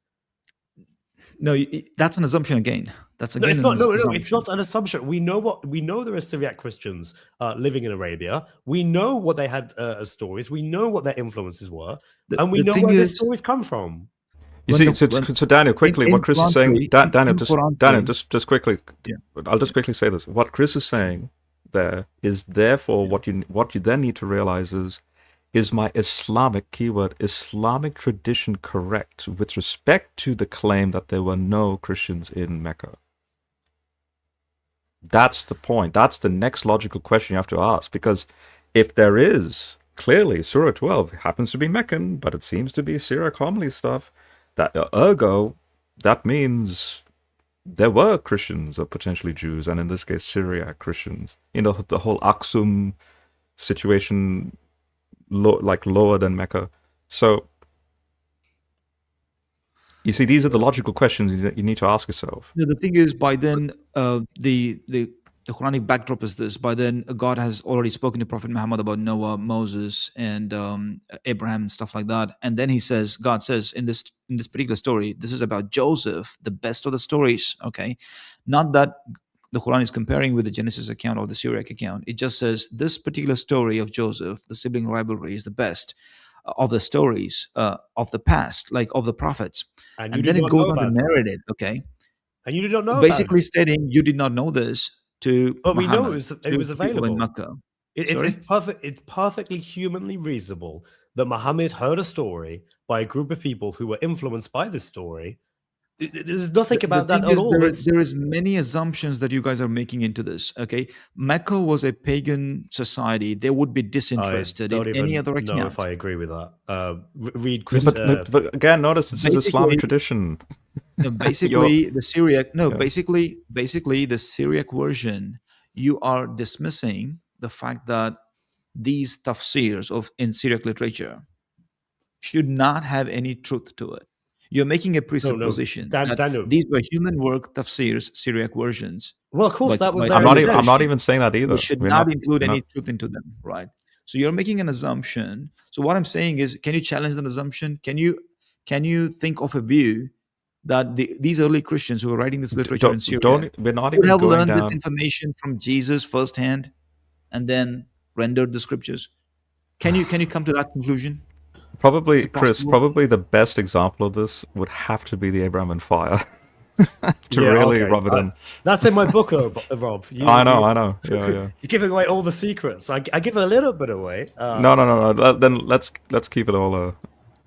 No, that's an assumption again. That's again it's not. No, assumption. It's not an assumption. We know there are Syriac Christians living in Arabia. We know what they had as stories. We know what their influences were, and we know where their stories come from. You see, so Daniel, quickly, what Chris is saying, Daniel, just quickly, yeah. I'll just quickly say this. What Chris is saying there is therefore what you then need to realize is my Islamic tradition correct with respect to the claim that there were no Christians in Mecca? That's the point. That's the next logical question you have to ask, because if there is, clearly Surah 12 happens to be Meccan, but it seems to be Syriac homily stuff, that ergo, that means there were Christians or potentially Jews, and in this case Syriac Christians. The whole Aksum situation, lower than Mecca. So you see, these are the logical questions you need to ask yourself. The thing is, by then the Quranic backdrop is this. By then, God has already spoken to Prophet Muhammad about Noah, Moses, and Abraham and stuff like that. And then God says in this particular story, this is about Joseph, the best of the stories. Okay, not that the Quran is comparing with the Genesis account or the Syriac account. It just says this particular story of Joseph, the sibling rivalry, is the best of the stories of the past, like of the prophets. And then it goes on to narrate it. Okay, and you did not know. Basically, stating you did not know this. But Muhammad, we know it was available in Makkah. It's perfectly humanly reasonable that Muhammad heard a story by a group of people who were influenced by this story. There's nothing about that at all. There is many assumptions that you guys are making into this. Okay, Mecca was a pagan society. They would be disinterested in any other account. I don't know if I agree with that. Read Chris. But again, notice this is Islamic tradition. Basically, the Syriac. No, yeah. Basically, the Syriac version. You are dismissing the fact that these tafsirs in Syriac literature should not have any truth to it. You're making a presupposition that these were human work tafsirs, Syriac versions. Well, of course, that was there. I'm not even saying that either. We should not include any truth into them, right? So you're making an assumption. So what I'm saying is, can you challenge that assumption? Can you think of a view that these early Christians who were writing this literature in Syria we're not would even have going learned this down. information from Jesus firsthand and then rendered the scriptures? Can you come to that conclusion? Probably, Is it Chris, possible? probably the best example of this would have to be the Abraham and fire to Yeah, really okay. rub it in. That's in my book, though, Rob. I know. Yeah. You're giving away all the secrets. I give a little bit away. No. Then let's keep it all.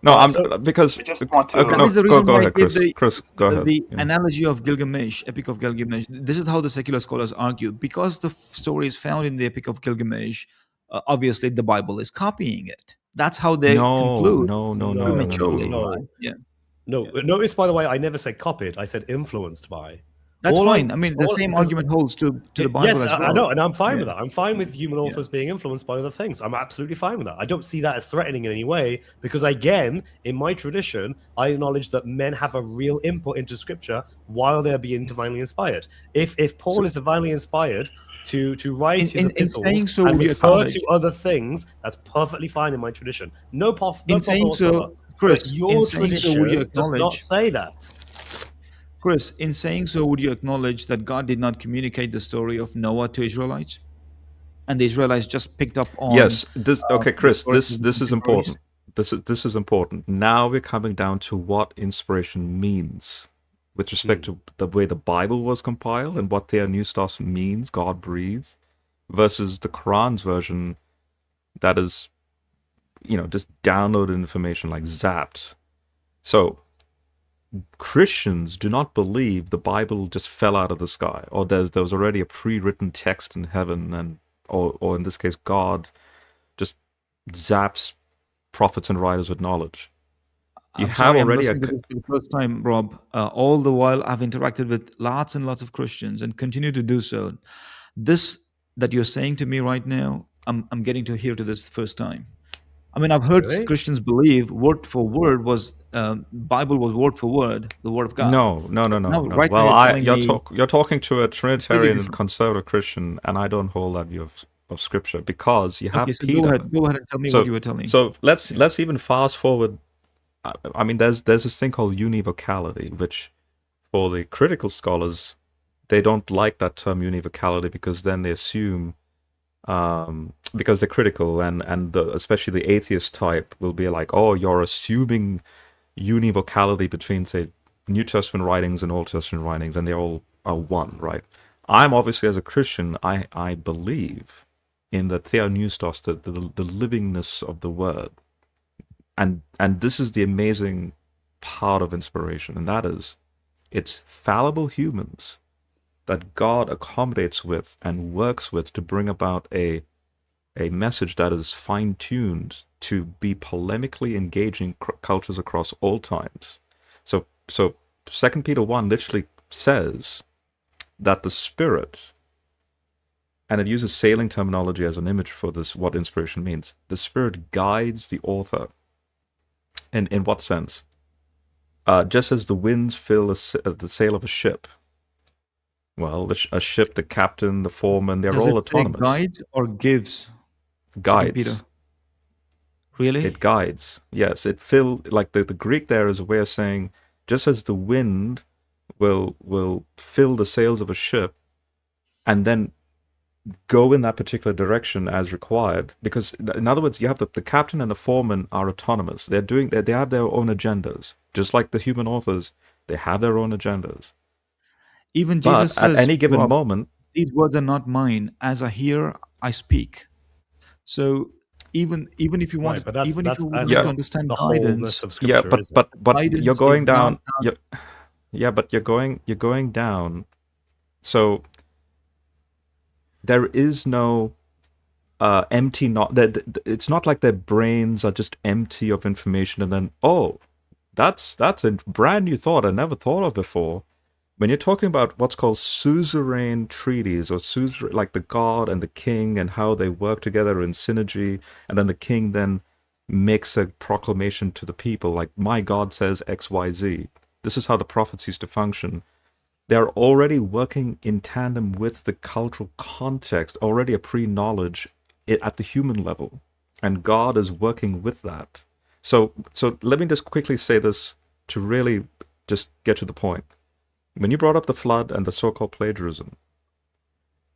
No, I'm because I just want to- okay, That no, is the reason go why I ahead, gave Chris. Chris, go ahead. the Yeah. analogy of Gilgamesh, Epic of Gilgamesh. This is how the secular scholars argue. Because the story is found in the Epic of Gilgamesh, obviously the Bible is copying it. That's how they conclude No. prematurely. no. Right? Yeah. No, notice, by the way, I never said copied. I said influenced by. That's All fine. I mean, the all- same because- argument holds to the Bible Yes, as well. I know, and I'm fine with Yeah. that. I'm fine with human authors being influenced by other things. I'm absolutely fine with that. I don't see that as threatening in any way because, again, in my tradition, I acknowledge that men have a real input into Scripture while they're being divinely inspired. If Paul is divinely inspired to write his in epistles saying so, and would you refer acknowledge- to other things, that's perfectly fine in my tradition. No In problem saying whatsoever. so, Chris, But your in saying so, would you tradition does not acknowledge? say that. Chris, in saying so, would you acknowledge that God did not communicate the story of Noah to Israelites, and the Israelites just picked up on? Yes. This okay, the Chris. story This of is the important. This is important. Now we're coming down to what inspiration means with respect to the way the Bible was compiled and what Theopneustos means, God breathes, versus the Quran's version that is, just downloaded information like zapped. So Christians do not believe the Bible just fell out of the sky, or there was already a pre-written text in heaven, and or in this case, God just zaps prophets and writers with knowledge. You I'm have sorry, already I'm listening to this for the first time, Rob. All the while, I've interacted with lots and lots of Christians and continue to do so. This that you're saying to me right now, I'm getting to hear to this the first time. I mean, I've heard Really? Christians believe word for word was Bible was word for word, the word of God. No. right Well, now you're telling me you're talking to a Trinitarian different. conservative Christian, and I don't hold that view of Scripture because you have Okay, so Peter. go ahead and tell me what you were telling. So let's even fast forward. I mean, there's this thing called univocality, which for the critical scholars, they don't like that term univocality because then they assume, because they're critical, and especially the atheist type will be like, oh, you're assuming univocality between, say, New Testament writings and Old Testament writings, and they all are one, right? I'm obviously, as a Christian, I believe in the Theopneustos, the livingness of the word. And this is the amazing part of inspiration, and that is, it's fallible humans that God accommodates with and works with to bring about a message that is fine-tuned to be polemically engaging cultures across all times. So 2 Peter 1 literally says that the Spirit, and it uses sailing terminology as an image for this, what inspiration means. The Spirit guides the author. In what sense? Just as the winds fill the sail of a ship. Well, a ship, the captain, the foreman, they're Does all it say autonomous. guides or gives? Guides. Peter. Really? It guides. Yes, it like the Greek there is a way of saying, just as the wind will fill the sails of a ship, and then go in that particular direction as required, because in other words, you have the captain and the foreman are autonomous. They have their own agendas, just like the human authors. They have their own agendas. Even But Jesus says, at any given Rob, moment, these words are not mine. As I hear, I speak. So even if you want, Right, but that's- even if you would that's like to the- understand the wholeness guidance, of Scripture. but isn't it? Guidance you're going is not down. that- But you're going down. So there is no empty. It's not like their brains are just empty of information, and then that's a brand new thought I never thought of before. When you're talking about what's called suzerain treaties, or like the God and the king and how they work together in synergy, and then the king then makes a proclamation to the people, like, my God says X, Y, Z. This is how the prophets used to function. They're already working in tandem with the cultural context, already a pre-knowledge at the human level, and God is working with that. So let me just quickly say this to really just get to the point. When you brought up the flood and the so-called plagiarism,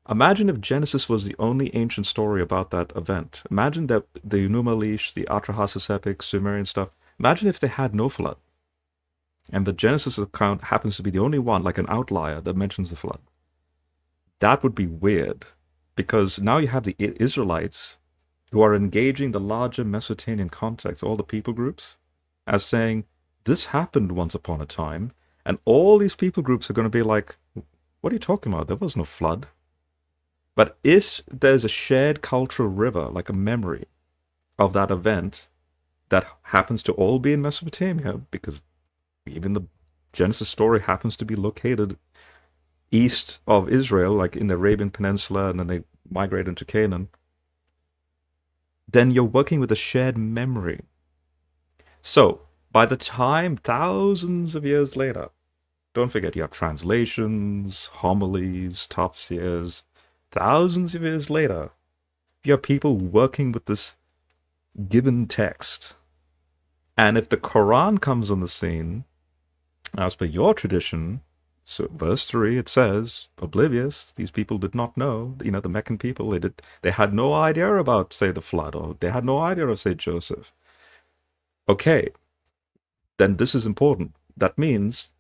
imagine if Genesis was the only ancient story about that event. Imagine that the Enuma Elish, the Atrahasis epic, Sumerian stuff, imagine if they had no flood. And the Genesis account happens to be the only one, like an outlier, that mentions the flood. That would be weird, because now you have the Israelites who are engaging the larger Mesopotamian context, all the people groups, as saying, this happened once upon a time, and all these people groups are going to be like, what are you talking about? There was no flood. But there's a shared cultural river, like a memory of that event that happens to all be in Mesopotamia, because even the Genesis story happens to be located east of Israel, like in the Arabian Peninsula, and then they migrate into Canaan, then you're working with a shared memory. So, by the time, thousands of years later, don't forget you have translations, homilies, tafsirs, thousands of years later, you have people working with this given text. And if the Quran comes on the scene, as per your tradition, so verse 3, it says, oblivious, these people did not know, the Meccan people, they had no idea about, say, the flood, or they had no idea of, say, Joseph. Okay, then this is important. That means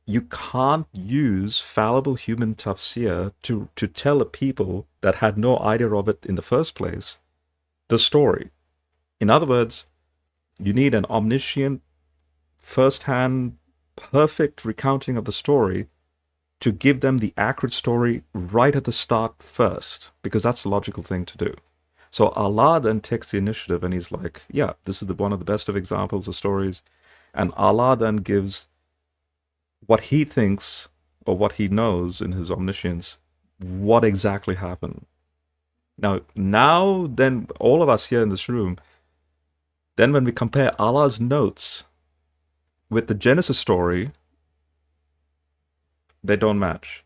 you can't use fallible human tafsir to tell a people that had no idea of it in the first place the story. In other words, you need an omniscient, first-hand, perfect recounting of the story to give them the accurate story right at the start first, because that's the logical thing to do. So Allah then takes the initiative and he's like, yeah, this is one of the best of examples of stories. And Allah then gives what he thinks or what he knows in his omniscience, what exactly happened. Now then all of us here in this room, then when we compare Allah's notes with the Genesis story, they don't match.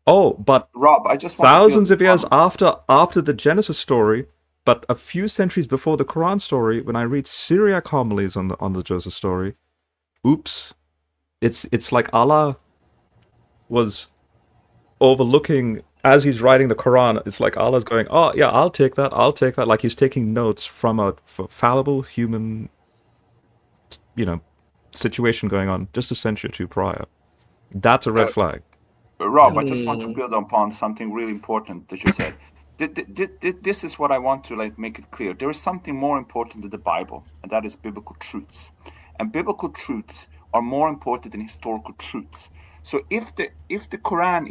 Oh, but Rob, I just want thousands of years after the Genesis story, but a few centuries before the Quran story, when I read Syriac homilies on the Joseph story, oops, it's like Allah was overlooking as he's writing the Quran. It's like Allah's going, oh yeah, I'll take that, like he's taking notes from a fallible human, situation going on just a century or two prior. That's a red flag. Rob, I just want to build upon something really important that you said. This is what I want to make it clear. There is something more important than the Bible, and that is biblical truths. And biblical truths are more important than historical truths. So if the Quran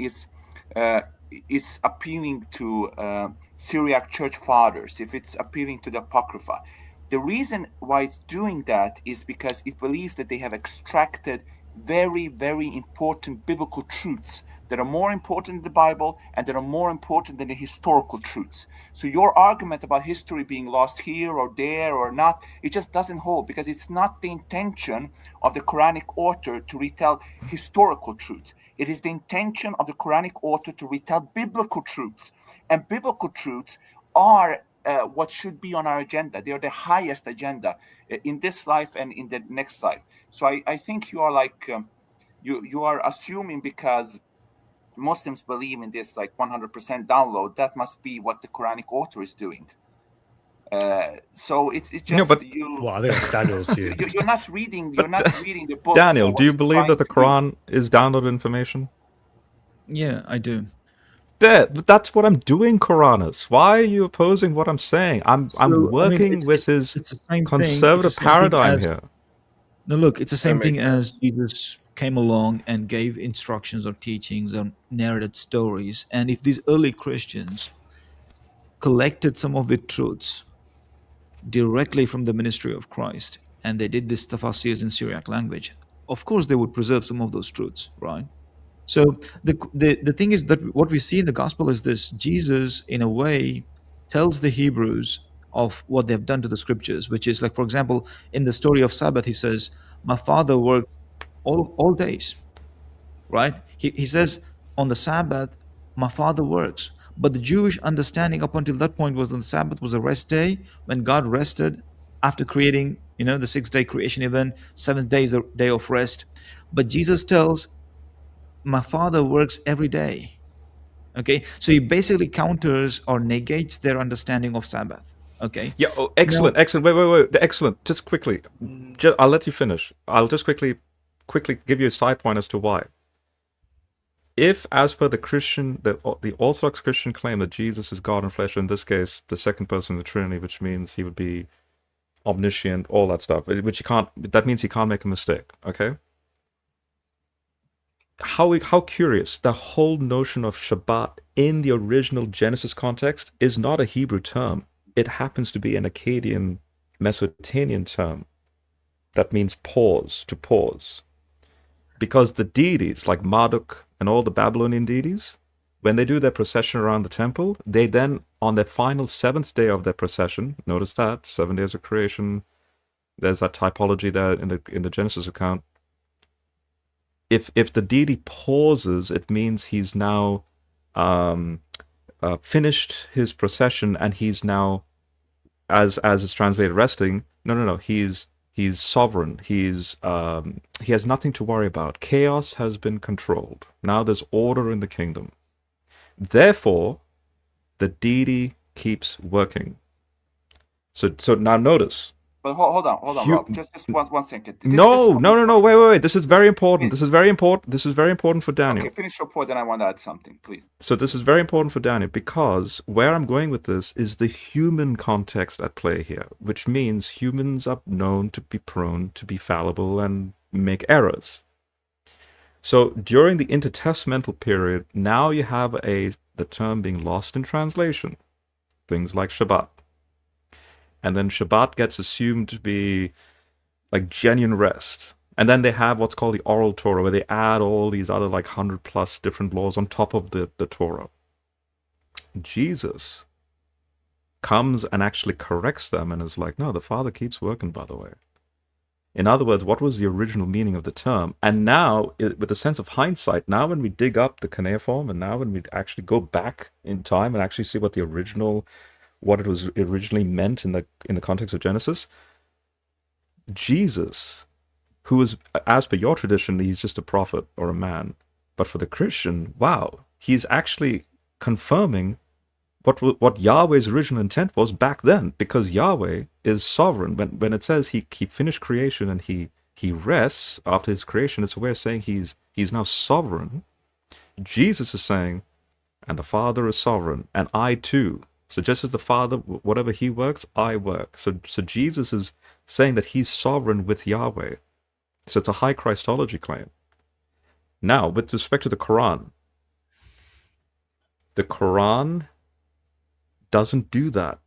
is appealing to Syriac church fathers, if it's appealing to the Apocrypha, the reason why it's doing that is because it believes that they have extracted very, very important biblical truths that are more important than the Bible and that are more important than the historical truths. So your argument about history being lost here or there or not, it just doesn't hold, because it's not the intention of the Quranic author to retell historical truths. It is the intention of the Quranic author to retell biblical truths. And biblical truths are what should be on our agenda. They are the highest agenda in this life and in the next life. So I think you are you are assuming because Muslims believe in this 100% download, that must be what the Quranic author is doing. So it's just Well, I think that's Daniel's view. You're not reading the book. Daniel, do you believe that the Quran is downloaded information? Yeah, I do. That's what I'm doing, Quranus. Why are you opposing what I'm saying? I'm working with his conservative paradigm here. No, look, it's the same thing as Jesus came along and gave instructions or teachings or narrated stories. And if these early Christians collected some of the truths directly from the ministry of Christ, and they did this tafasirs in Syriac language, of course they would preserve some of those truths, right? So the thing is that what we see in the gospel is this: Jesus, in a way, tells the Hebrews of what they've done to the scriptures, which is for example, in the story of Sabbath, he says, my father worked all days, right? He says on the Sabbath, my father works. But the Jewish understanding up until that point was that the Sabbath was a rest day, when God rested after creating, the 6-day creation event. 7th day is the day of rest. But Jesus tells, my Father works every day. Okay, so he basically counters or negates their understanding of Sabbath. Okay. Yeah. Oh, excellent. Now, Excellent. Wait. Excellent. Just quickly. I'll let you finish. I'll just quickly give you a side point as to why. If, as per the Orthodox Christian claim that Jesus is God in flesh, in this case, the second person of the Trinity, which means he would be omniscient, all that stuff, which he can't. That means he can't make a mistake. Okay. How curious! The whole notion of Shabbat in the original Genesis context is not a Hebrew term. It happens to be an Akkadian, Mesopotamian term that means pause, to pause. Because the deities, like Marduk and all the Babylonian deities, when they do their procession around the temple, they then, on their final seventh day of their procession, notice that, 7 days of creation, there's that typology there in the Genesis account. If the deity pauses, it means he's now finished his procession and he's now, as it's translated, resting. No. He's sovereign. He has nothing to worry about. Chaos has been controlled. Now there's order in the kingdom. Therefore, the deity keeps working. So now notice. But hold on, Rob. Just one second. No. Wait. This is very important. This is very important for Daniel. Okay, finish your point, then I want to add something, please. So this is very important for Daniel, because where I'm going with this is the human context at play here, which means humans are known to be prone to be fallible and make errors. So during the intertestamental period, now you have the term being lost in translation. Things like Shabbat. And then Shabbat gets assumed to be like genuine rest. And then they have what's called the oral Torah, where they add all these other like 100+ different laws on top of the Torah. Jesus comes and actually corrects them and is like, no, the Father keeps working, by the way. In other words, what was the original meaning of the term? And now, with a sense of hindsight, now when we dig up the cuneiform, and now when we actually go back in time and actually see what it was originally meant in the context of Genesis, Jesus, who is, as per your tradition, he's just a prophet or a man, but for the Christian, wow, he's actually confirming what Yahweh's original intent was back then, because Yahweh is sovereign. When it says he finished creation and he rests after his creation, it's a way of saying he's now sovereign. Jesus is saying, and the Father is sovereign, and I too. So just as the Father, whatever he works, I work. So Jesus is saying that he's sovereign with Yahweh. So it's a high Christology claim. Now, with respect to the Quran doesn't do that.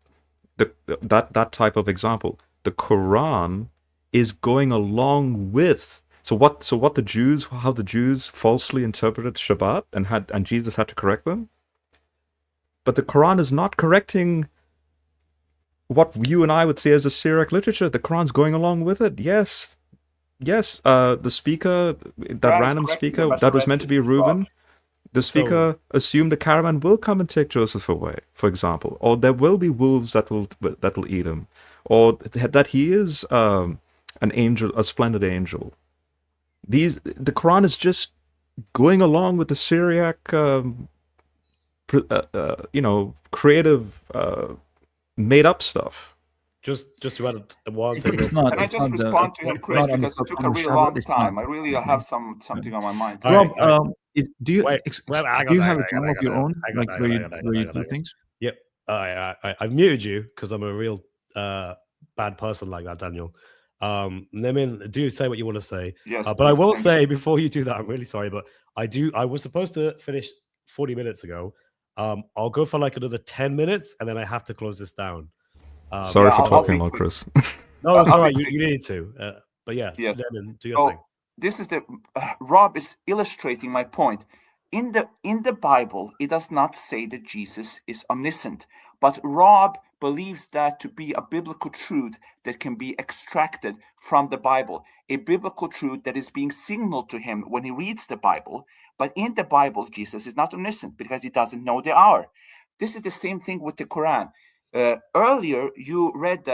That type of example. The Quran is going along with. So how the Jews falsely interpreted Shabbat and Jesus had to correct them. But the Quran is not correcting what you and I would say as a Syriac literature. The Quran's going along with it. Yes. The speaker, that random speaker that was meant to be Reuben, the speaker assumed the caravan will come and take Joseph away, for example, or there will be wolves that will eat him, or that he is an angel, a splendid angel. The Quran is just going along with the Syriac. Creative, made up stuff. Just to add one thing. Can I just respond to him, Chris, because it took a really long time. I really have something on my mind. Rob, do you have a channel of your own, where you do things? Yep. I've muted you because I'm a real bad person like that, Daniel. Nemin, do say what you want to say. Yes, but I will say before you do that, I'm really sorry, but I was supposed to finish 40 minutes ago. I'll go for like another 10 minutes and then I have to close this down. Sorry for talking long, Chris. No, it's all right. You need to. But yeah, Nemin, do your thing. This is Rob is illustrating my point. In the Bible, it does not say that Jesus is omniscient, but Rob believes that to be a biblical truth that can be extracted from the Bible, a biblical truth that is being signaled to him when he reads the Bible. But in the Bible, Jesus is not omniscient because he doesn't know the hour. This is the same thing with the Quran. Earlier, you read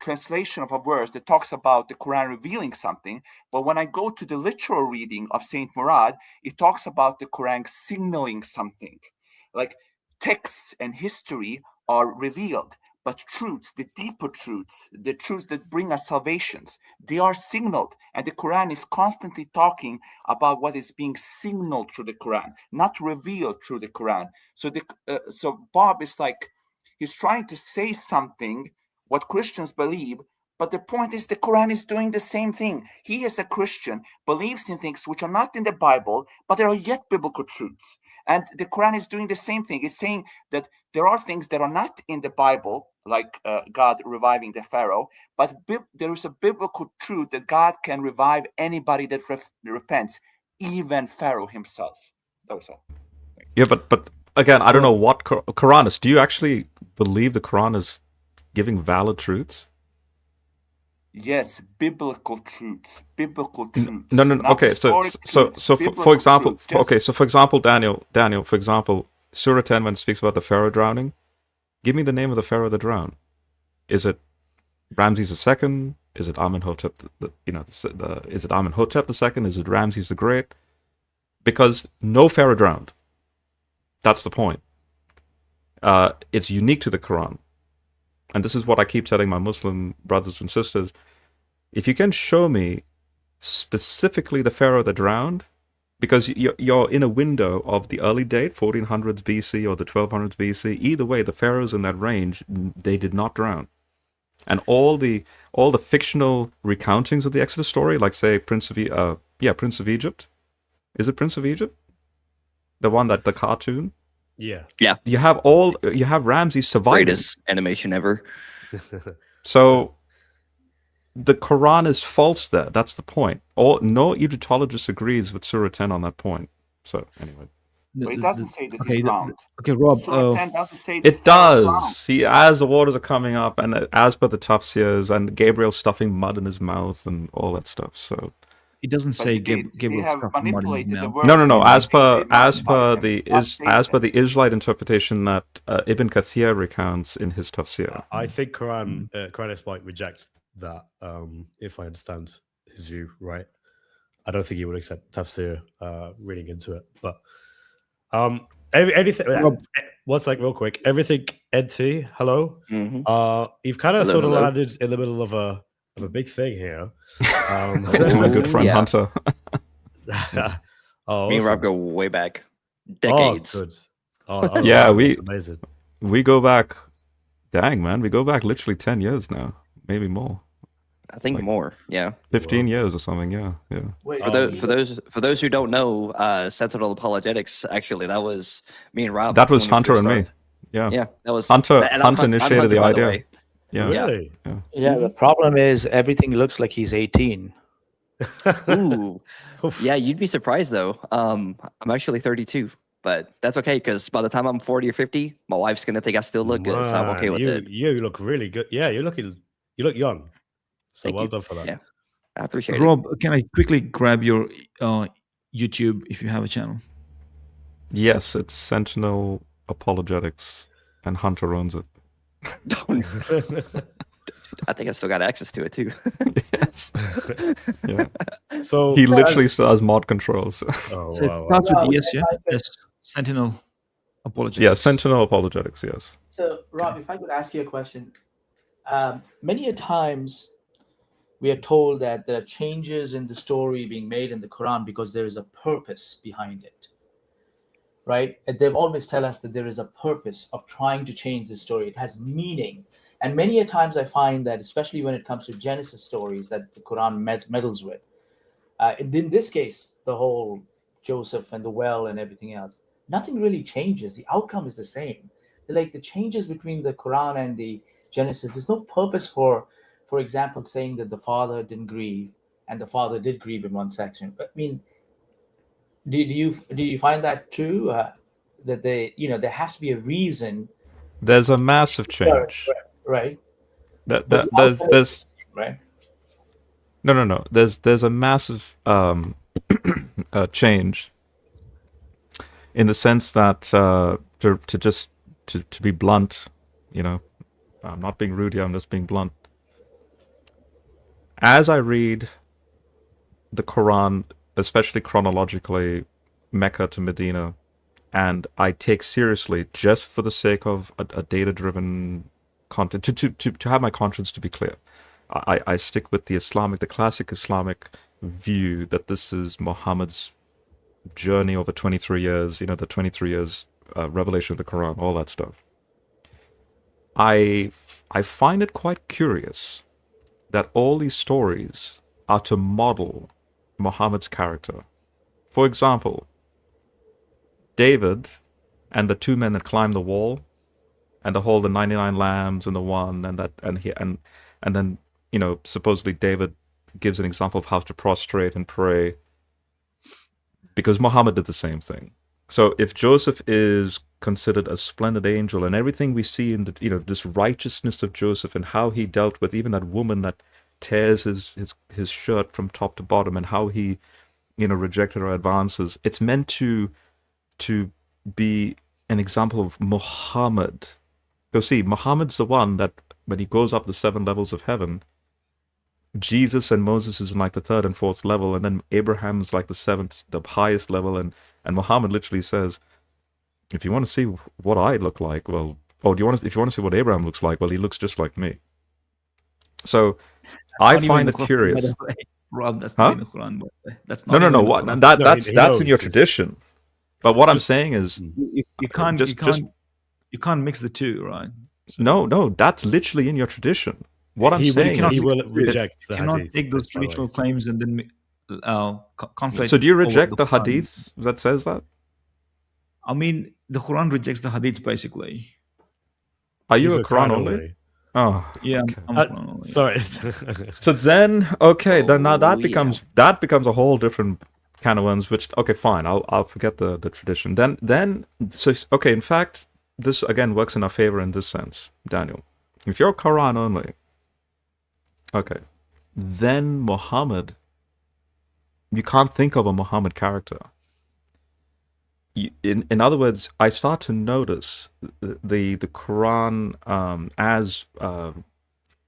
translation of a verse that talks about the Quran revealing something. But when I go to the literal reading of Saint Murad, it talks about the Quran signaling something. Like texts and history are revealed, but truths, the deeper truths, the truths that bring us salvations, they are signaled. And the Quran is constantly talking about what is being signaled through the Quran, not revealed through the Quran. So Bob is like, he's trying to say something, what Christians believe, but the point is the Quran is doing the same thing. He, as a Christian, believes in things which are not in the Bible, but they are yet biblical truths. And the Quran is doing the same thing. It's saying that there are things that are not in the Bible, like God reviving the Pharaoh, but there is a biblical truth that God can revive anybody that repents, even Pharaoh himself. That was all. Yeah, but again, I don't know what Quran is. Do you actually believe the Quran is giving valid truths? Yes, biblical truths. Biblical truths. No. Not Okay, historic so truths, for biblical example, truths. Just- okay, so for example, Daniel, for example, Surah 10 when it speaks about the Pharaoh drowning, give me the name of the Pharaoh that drowned. Is it Ramses II? Is it Amenhotep? Is it Amenhotep II? Is it Ramses the Great? Because no Pharaoh drowned. That's the point. It's unique to the Quran. And this is what I keep telling my Muslim brothers and sisters. If you can show me specifically the Pharaoh that drowned, because you're in a window of the early date, 1400s BC or the 1200s BC, either way, the pharaohs in that range, they did not drown. And all the fictional recountings of the Exodus story, like say Prince of Egypt. Is it Prince of Egypt? The one that the cartoon? Yeah. You have Ramses surviving. Greatest animation ever. So the Quran is false there. That's the point. No Egyptologist agrees with Surah 10 on that point. So anyway. But it doesn't say that he drowned. Okay, Rob. Surah 10 doesn't say that It Pharaoh drowned. does. See, as the waters are coming up, and as per the tafsirs, and Gabriel stuffing mud in his mouth and all that stuff. So It doesn't But say they Gabriel have stuff money manipulated the now. words. no. and As they per magnify them, not say them. the Israelite interpretation that Ibn Kathir recounts in his tafsir. I think Quran might reject that, if I understand his view right. I don't think he would accept tafsir reading into it. But anything. One sec, real quick. Everything. NT. Hello. Mhm. You've kind of Hello, sort of hello. landed in the middle of a big thing here. My good friend Yeah. Hunter. Oh, Me and awesome. Rob go way back, decades. Oh, good. Oh, Yeah, wow, we- that's amazing. We go back. Dang, man, we go back literally 10 years now, maybe more. I think Like- more. Yeah. 15 years or something. Yeah. Wait, For those who don't know, Sentinel Apologetics. Actually, that was me and Rob. That was when we Hunter first and me. started. Yeah. Yeah, that was Hunter and I'm initiated Hunter, the by idea. way. Yeah. Really? yeah, the problem is everything looks like he's 18. Ooh, Oof. yeah, you'd be surprised though. I'm actually 32, but that's okay because by the time I'm 40 or 50, my wife's gonna think I still look good, so I'm okay Man, with it. You look really good. Yeah, you look young. So Thank well you. done for that. Yeah. I appreciate it. Rob, can I quickly grab your YouTube if you have a channel? Yes, it's Sentinel Apologetics, and Hunter owns it. Don't- I think I still got access to it too. Yes. Yeah. So He literally still has mod controls. Oh, So it wow, wow. starts with Rob, the S, yeah? if I could- Yes. Sentinel Apologetics. Yeah, Sentinel Apologetics, yes. So, Rob, if I could ask you a question. Many a times we are told that there are changes in the story being made in the Quran because there is a purpose behind it. Right? And they've always tell us that there is a purpose of trying to change the story. It has meaning. And many a times I find that, especially when it comes to Genesis stories that the Quran meddles with, in this case, the whole Joseph and the well and everything else, nothing really changes. The outcome is the same. Like the changes between the Quran and the Genesis, there's no purpose for example, saying that the father didn't grieve and the father did grieve in one section. I mean, do you find that true? That there has to be a reason, There's a massive change. right? That But the there's outcome is there's right. no. There's a massive change in the sense that to be blunt, I'm not being rude here. I'm just being blunt. as I read the Quran, especially chronologically, Mecca to Medina, and I take seriously, just for the sake of a data-driven content, to have my conscience to be clear, I stick with the classic Islamic view that this is Muhammad's journey over 23 years, the 23 years revelation of the Quran, all that stuff. I find it quite curious that all these stories are to model Muhammad's character. For example, David and the two men that climbed the wall, and the 99 lambs and the one, and then supposedly David gives an example of how to prostrate and pray, because Muhammad did the same thing. So if Joseph is considered a splendid angel, and everything we see in this righteousness of Joseph and how he dealt with even that woman that tears his shirt from top to bottom, and how he rejected her advances, it's meant to be an example of Muhammad. Because see, Muhammad's the one that when he goes up the 7 levels of heaven, Jesus and Moses is in like the 3rd and 4th level, and then Abraham's like the 7th, the highest level, and Muhammad literally says, if you want to see what I look like, well, if you want to see what Abraham looks like, well, he looks just like me. So I find it curious. Rob, that's not in the Quran. That's not no. What? That's in your tradition. But what I'm saying is, you can't mix the two, right? So, no, that's literally in your tradition. What I'm saying is, he will reject the cannot hadith. Take those traditional claims and then conflict. So do you reject the hadith that says that? I mean, the Quran rejects the hadiths basically. Are you a Quran only? Oh, yeah. Okay. I'm a Quran only. Sorry. So then, then now that becomes a whole different can of worms. Which fine, I'll forget the tradition. Then in fact, this again works in our favor in this sense, Daniel. If you're Quran only, then Muhammad, you can't think of a Muhammad character. In other words, I start to notice the Quran as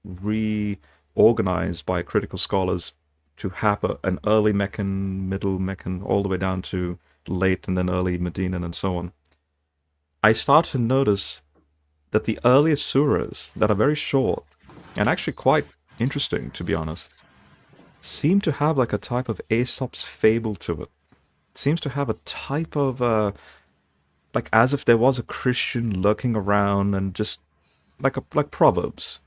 reorganized by critical scholars to have an early Meccan, middle Meccan, all the way down to late and then early Medinan and so on. I start to notice that the earliest surahs that are very short and actually quite interesting, to be honest, seem to have like a type of Aesop's fable to it. Seems to have a type of like as if there was a Christian lurking around, and just like Proverbs.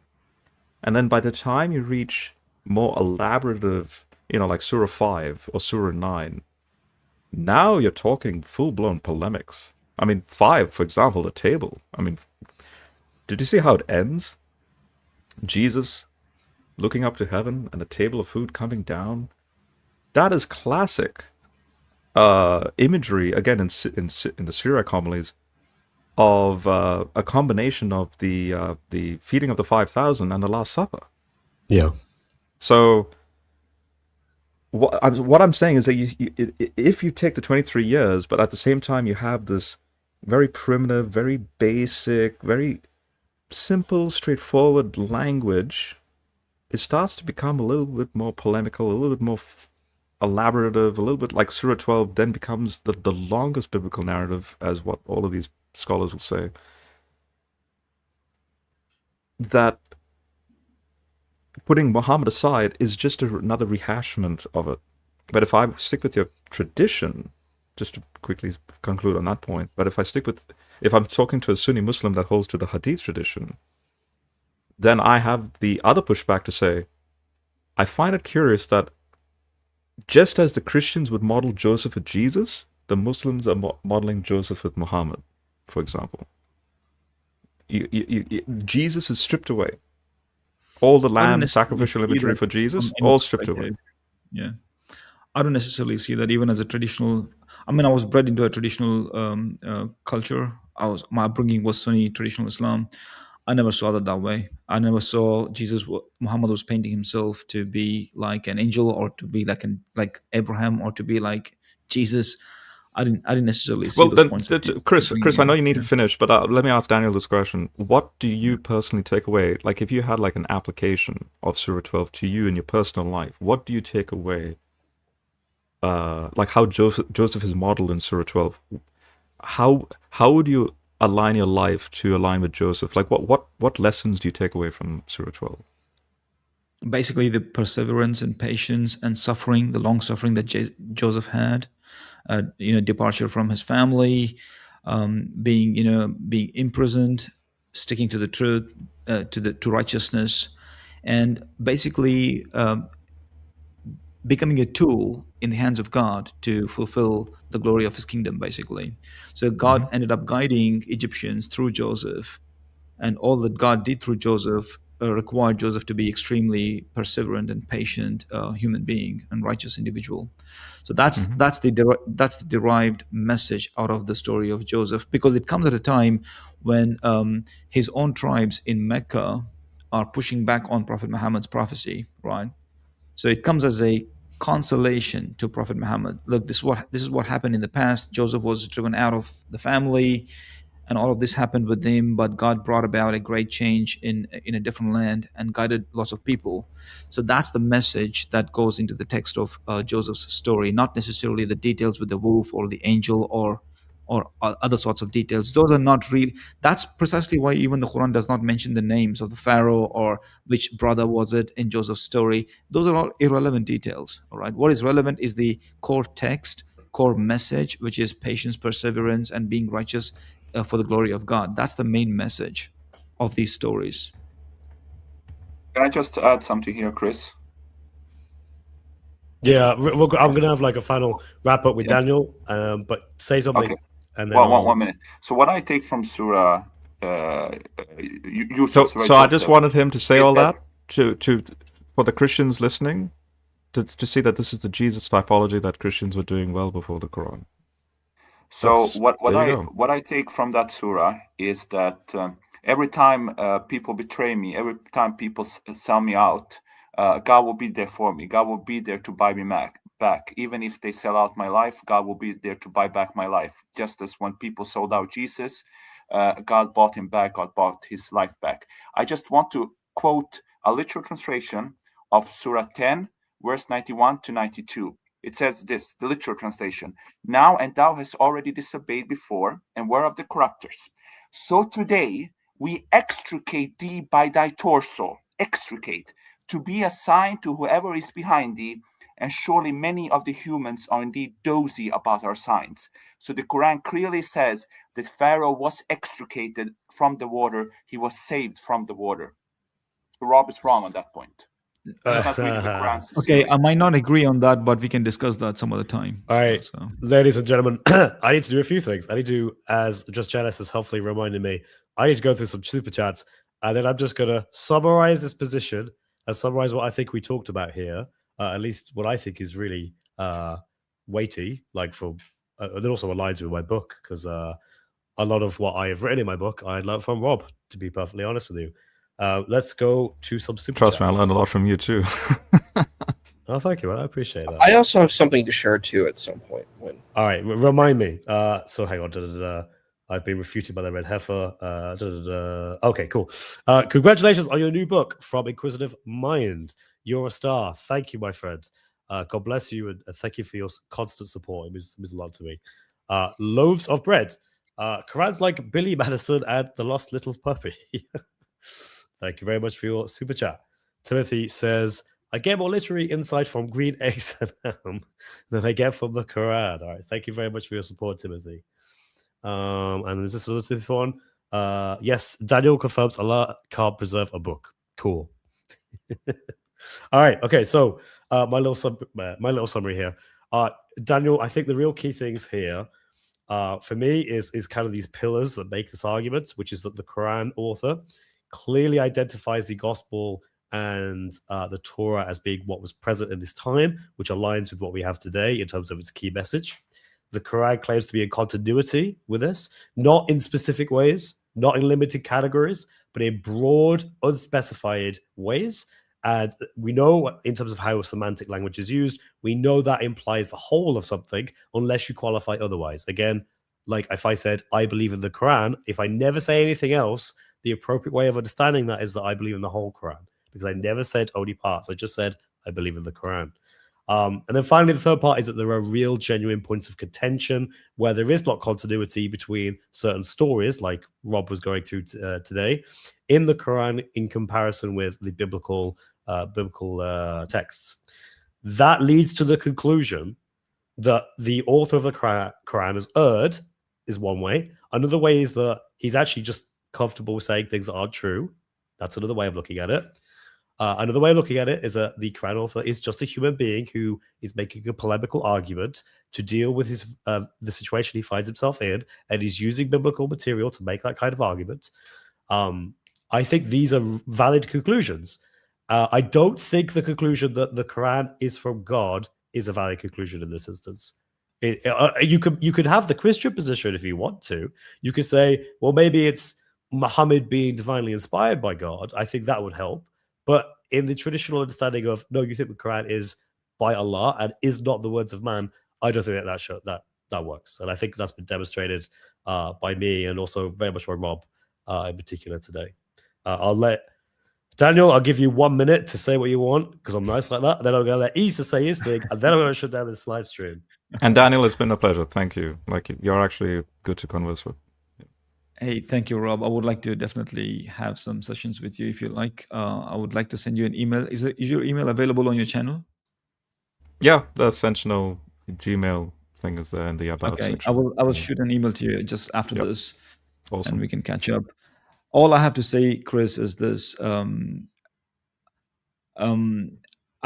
And then by the time you reach more elaborative, like Surah 5 or Surah 9, now you're talking full-blown polemics. I mean, 5, for example, the table. I mean, did you see how it ends? Jesus looking up to heaven and a table of food coming down. That is classic imagery, again, in the Syriac homilies, of a combination of the feeding of the 5,000 and the Last Supper. Yeah. So what I'm saying is that if you take the 23 years, but at the same time you have this very primitive, very basic, very simple, straightforward language, it starts to become a little bit more polemical, a little bit more elaborative, a little bit like Surah 12 then becomes the longest biblical narrative, as what all of these scholars will say, that putting Muhammad aside is just another rehashment of it. But if I stick with your tradition, just to quickly conclude on that point, but if I'm talking to a Sunni Muslim that holds to the Hadith tradition, then I have the other pushback to say, I find it curious that just as the Christians would model Joseph with Jesus, the Muslims are modeling Joseph with Muhammad, for example. Jesus is stripped away. All the lamb sacrificial imagery for Jesus, all stripped away. Yeah. I don't necessarily see that even as a traditional... I mean, I was bred into a traditional culture. My upbringing was Sunni traditional Islam. I never saw that way. I never saw Muhammad was painting himself to be like an angel, or to be like Abraham, or to be like Jesus. I didn't necessarily see Well, those then, points of view. Chris, I know you need Yeah. to finish, but let me ask Daniel this question. What do you personally take away? Like, if you had like an application of Surah 12 to you in your personal life, what do you take away? Like how Joseph is modeled in Surah 12. How would you align your life to align with Joseph? Like, what lessons do you take away from Surah 12? Basically, the perseverance and patience and suffering, the long suffering that Joseph had, departure from his family, being imprisoned, sticking to the truth, to righteousness, and basically becoming a tool in the hands of God to fulfill the glory of his kingdom, basically. So God ended up guiding Egyptians through Joseph, and all that God did through Joseph required Joseph to be extremely perseverant and patient human being and righteous individual. So that's the derived message out of the story of Joseph, because it comes at a time when his own tribes in Mecca are pushing back on Prophet Muhammad's prophecy, right? So it comes as a consolation to Prophet Muhammad. Look, this is what happened in the past. Joseph was driven out of the family, and all of this happened with him, but God brought about a great change in a different land and guided lots of people. So that's the message that goes into the text of Joseph's story, not necessarily the details with the wolf or the angel or other sorts of details. Those are not real. That's precisely why even the Quran does not mention the names of the Pharaoh or which brother was it in Joseph's story. Those are all irrelevant details. All right. What is relevant is the core text, core message, which is patience, perseverance, and being righteous for the glory of God. That's the main message of these stories. Can I just add something here, Chris? Yeah, I'm going to have like a final wrap up with Daniel, but say something. Okay. And then Well, one minute. So what I take from Surah, Yusuf, So I just wanted him to say all that to for the Christians listening, to see that this is the Jesus typology that Christians were doing well before the Quran. So what I take from that surah is that every time people betray me, every time people sell me out, God will be there for me. God will be there to buy me back. Even if they sell out my life, God will be there to buy back my life. Just as when people sold out Jesus, God bought him back. God bought his life back. I just want to quote a literal translation of Surah 10, verse 91 to 92. It says this, the literal translation. Now and thou hast already disobeyed before, and were of the corrupters. So today we extricate thee by thy torso, extricate, to be a sign to whoever is behind thee, and surely many of the humans are indeed dozy about our signs. So the Quran clearly says that Pharaoh was extricated from the water, he was saved from the water. So Rob is wrong on that point. That's not reading the Quran sincerely. Okay, I might not agree on that, but we can discuss that some other time. All right, ladies and gentlemen, I need to do a few things. I need to, as Just Janice has helpfully reminded me, I need to go through some super chats, and then I'm just going to summarize this position and summarize what I think we talked about here, at least what I think is really weighty, like for, that also aligns with my book, because a lot of what I have written in my book, I learned from Rob, to be perfectly honest with you. Let's go to some super Trust chats. me, I learned a lot from you too. Oh, thank you. I appreciate that. I also have something to share too at some point. All right, remind me. So hang on. I've been refuted by the red heifer. Okay, cool. Congratulations on your new book, From Inquisitive Mind. You're a star. Thank you, my friend. God bless you, and thank you for your constant support. It means a lot to me. Loaves of bread. Quran's like Billy Madison and the Lost Little Puppy. Thank you very much for your super chat. Timothy says, I get more literary insight from green eggs and ham than I get from the Quran. All right, thank you very much for your support, Timothy. And is this a little one? Yes, Daniel confirms Allah can't preserve a book. Cool. All right, okay, so my little summary here. Daniel, I think the real key things here for me is kind of these pillars that make this argument, which is that the Quran author clearly identifies the gospel and the Torah as being what was present in his time, which aligns with what we have today in terms of its key message. The Quran claims to be in continuity with this, not in specific ways, not in limited categories, but in broad, unspecified ways. And we know in terms of how semantic language is used, we know that implies the whole of something unless you qualify otherwise. Again, like if I said, I believe in the Quran, if I never say anything else, the appropriate way of understanding that is that I believe in the whole Quran, because I never said only parts. I just said, I believe in the Quran. And then finally, the third part is that there are real, genuine points of contention where there is not continuity between certain stories, like Rob was going through today, in the Quran in comparison with the biblical texts. That leads to the conclusion that the author of the Quran has erred, is one way. Another way is that he's actually just comfortable with saying things that aren't true. That's another way of looking at it. Another way of looking at it is that the Quran author is just a human being who is making a polemical argument to deal with his the situation he finds himself in, and he's using biblical material to make that kind of argument. I think these are valid conclusions. I don't think the conclusion that the Quran is from God is a valid conclusion in this instance. You could have the Christian position if you want to. You could say, well, maybe it's Muhammad being divinely inspired by God. I think that would help. But in the traditional understanding of, no, you think the Quran is by Allah and is not the words of man, I don't think that works. And I think that's been demonstrated by me and also very much by Rob in particular today. I'll let Daniel, I'll give you 1 minute to say what you want because I'm nice like that. Then I'm going to let Isa say his thing, and then I'm going to shut down this live stream. And Daniel, it's been a pleasure. Thank you. Like, you're actually good to converse with. Hey, thank you, Rob. I would like to definitely have some sessions with you if you like. I would like to send you an email. Is your email available on your channel? Yeah, the Sentinel Gmail thing is there in the about section. I will shoot an email to you just after this, awesome. And we can catch up. All I have to say, Chris, is this. I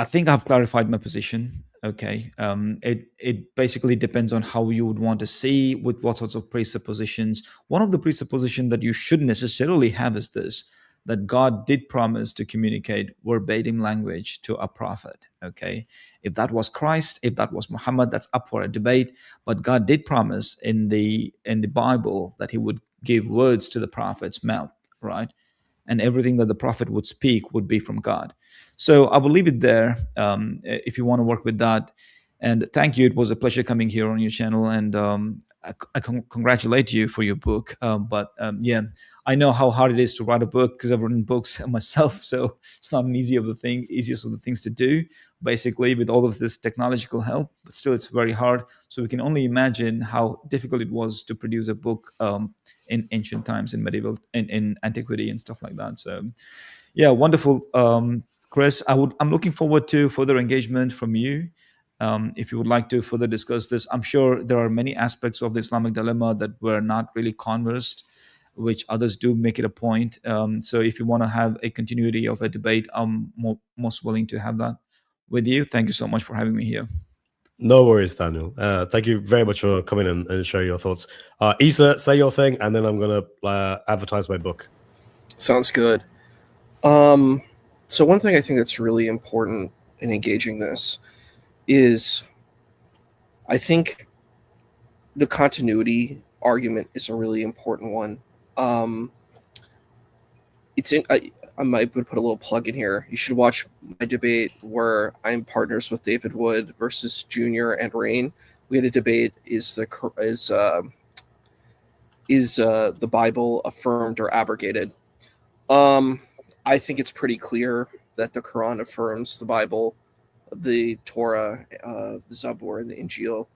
think I've clarified my position. Okay. It basically depends on how you would want to see, with what sorts of presuppositions. One of the presuppositions that you shouldn't necessarily have is this, that God did promise to communicate verbatim language to a prophet. Okay. If that was Christ, if that was Muhammad, that's up for a debate. But God did promise in the Bible that he would give words to the prophet's mouth, right? And everything that the prophet would speak would be from God. So I will leave it there if you want to work with that. And thank you. It was a pleasure coming here on your channel. And I congratulate you for your book. Yeah, I know how hard it is to write a book because I've written books myself. So it's not an easiest of the things to do, basically, with all of this technological help. But still, it's very hard. So we can only imagine how difficult it was to produce a book in ancient times, in medieval, in antiquity and stuff like that. So yeah, wonderful. Chris, I'm looking forward to further engagement from you. If you would like to further discuss this, I'm sure there are many aspects of the Islamic dilemma that we're not really conversed, which others do make it a point. So if you want to have a continuity of a debate, I'm most willing to have that with you. Thank you so much for having me here. No worries, Daniel. Thank you very much for coming in and sharing your thoughts. Isa, say your thing, and then I'm going to advertise my book. Sounds good. So one thing I think that's really important in engaging this is I think the continuity argument is a really important one. I might put a little plug in here. You should watch my debate where I'm partners with David Wood versus Junior and Rain. We had a debate: is the Bible affirmed or abrogated? I think it's pretty clear that the Quran affirms the Bible, the Torah, the Zabur, and the Injil.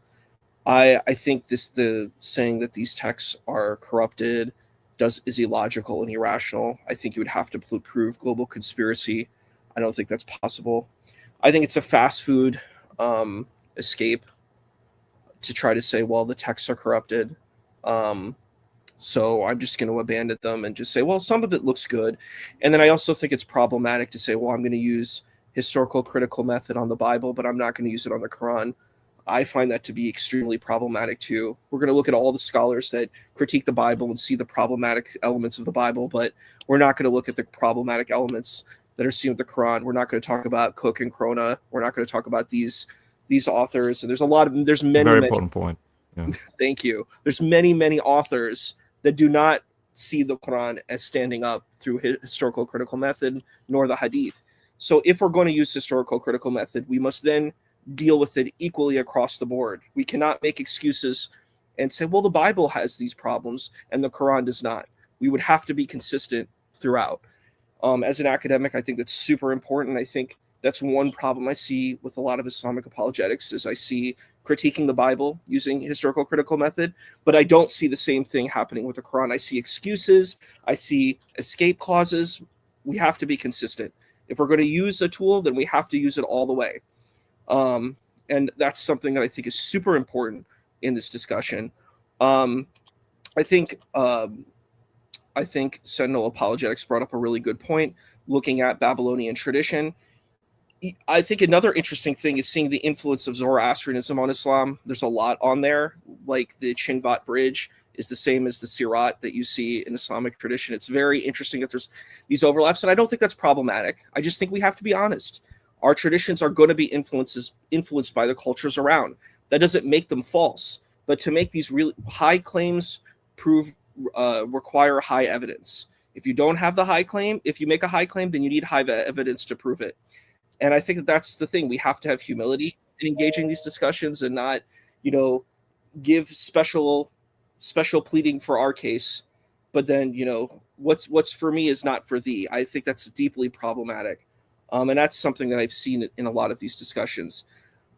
I think the saying that these texts are corrupted is illogical and irrational. I think you would have to prove global conspiracy. I don't think that's possible. I think it's a fast food escape to try to say, well, the texts are corrupted. So I'm just going to abandon them and just say, well, some of it looks good. And then I also think it's problematic to say, well, I'm going to use historical critical method on the Bible, but I'm not going to use it on the Quran. I find that to be extremely problematic too. We're going to look at all the scholars that critique the Bible and see the problematic elements of the Bible, but we're not going to look at the problematic elements that are seen with the Quran. We're not going to talk about Cook and Krona. We're not going to talk about these authors. And there's many very important point. Yeah. Thank you. There's many authors that do not see the Quran as standing up through historical critical method, nor the Hadith. So if we're going to use historical critical method, we must then deal with it equally across the board. We cannot make excuses and say, well, the Bible has these problems and the Quran does not. We would have to be consistent throughout. As an academic, I think that's super important. I think that's one problem I see with a lot of Islamic apologetics is I see critiquing the Bible using historical critical method, but I don't see the same thing happening with the Quran. I see excuses. I see escape clauses. We have to be consistent. If we're going to use a tool, then we have to use it all the way. And that's something that I think is super important in this discussion. I think Sentinel Apologetics brought up a really good point, looking at Babylonian tradition. I think another interesting thing is seeing the influence of Zoroastrianism on Islam. There's a lot on there, like the Chinvat Bridge is the same as the Sirat that you see in Islamic tradition. It's very interesting that there's these overlaps, and I don't think that's problematic. I just think we have to be honest. Our traditions are going to be influenced by the cultures around. That doesn't make them false, but to make these really high claims require high evidence. If you don't have the high claim, if you make a high claim, then you need high evidence to prove it. And I think that's the thing. We have to have humility in engaging these discussions and not, give special pleading for our case, but then, what's for me is not for thee. I think that's deeply problematic. And that's something that I've seen in a lot of these discussions.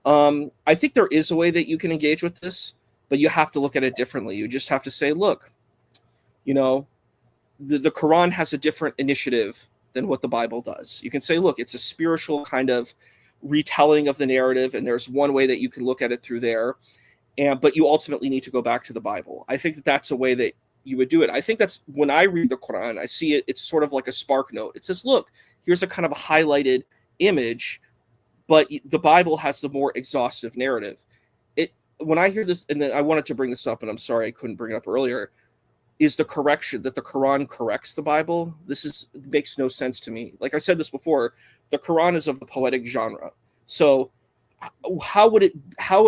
I think there is a way that you can engage with this, but you have to look at it differently. You just have to say, look, the Quran has a different initiative than what the Bible does. You can say, look, it's a spiritual kind of retelling of the narrative, and there's one way that you can look at it through there, but you ultimately need to go back to the Bible. I think that that's a way that you would do it. I think that's when I read the Quran, I see it, it's sort of like a spark note. It says, look, here's a kind of a highlighted image, but the Bible has the more exhaustive narrative. When I hear this, and then I wanted to bring this up, and I'm sorry I couldn't bring it up earlier, is the correction that the Quran corrects the Bible. Makes no sense to me. Like I said this before, the Quran is of the poetic genre. So how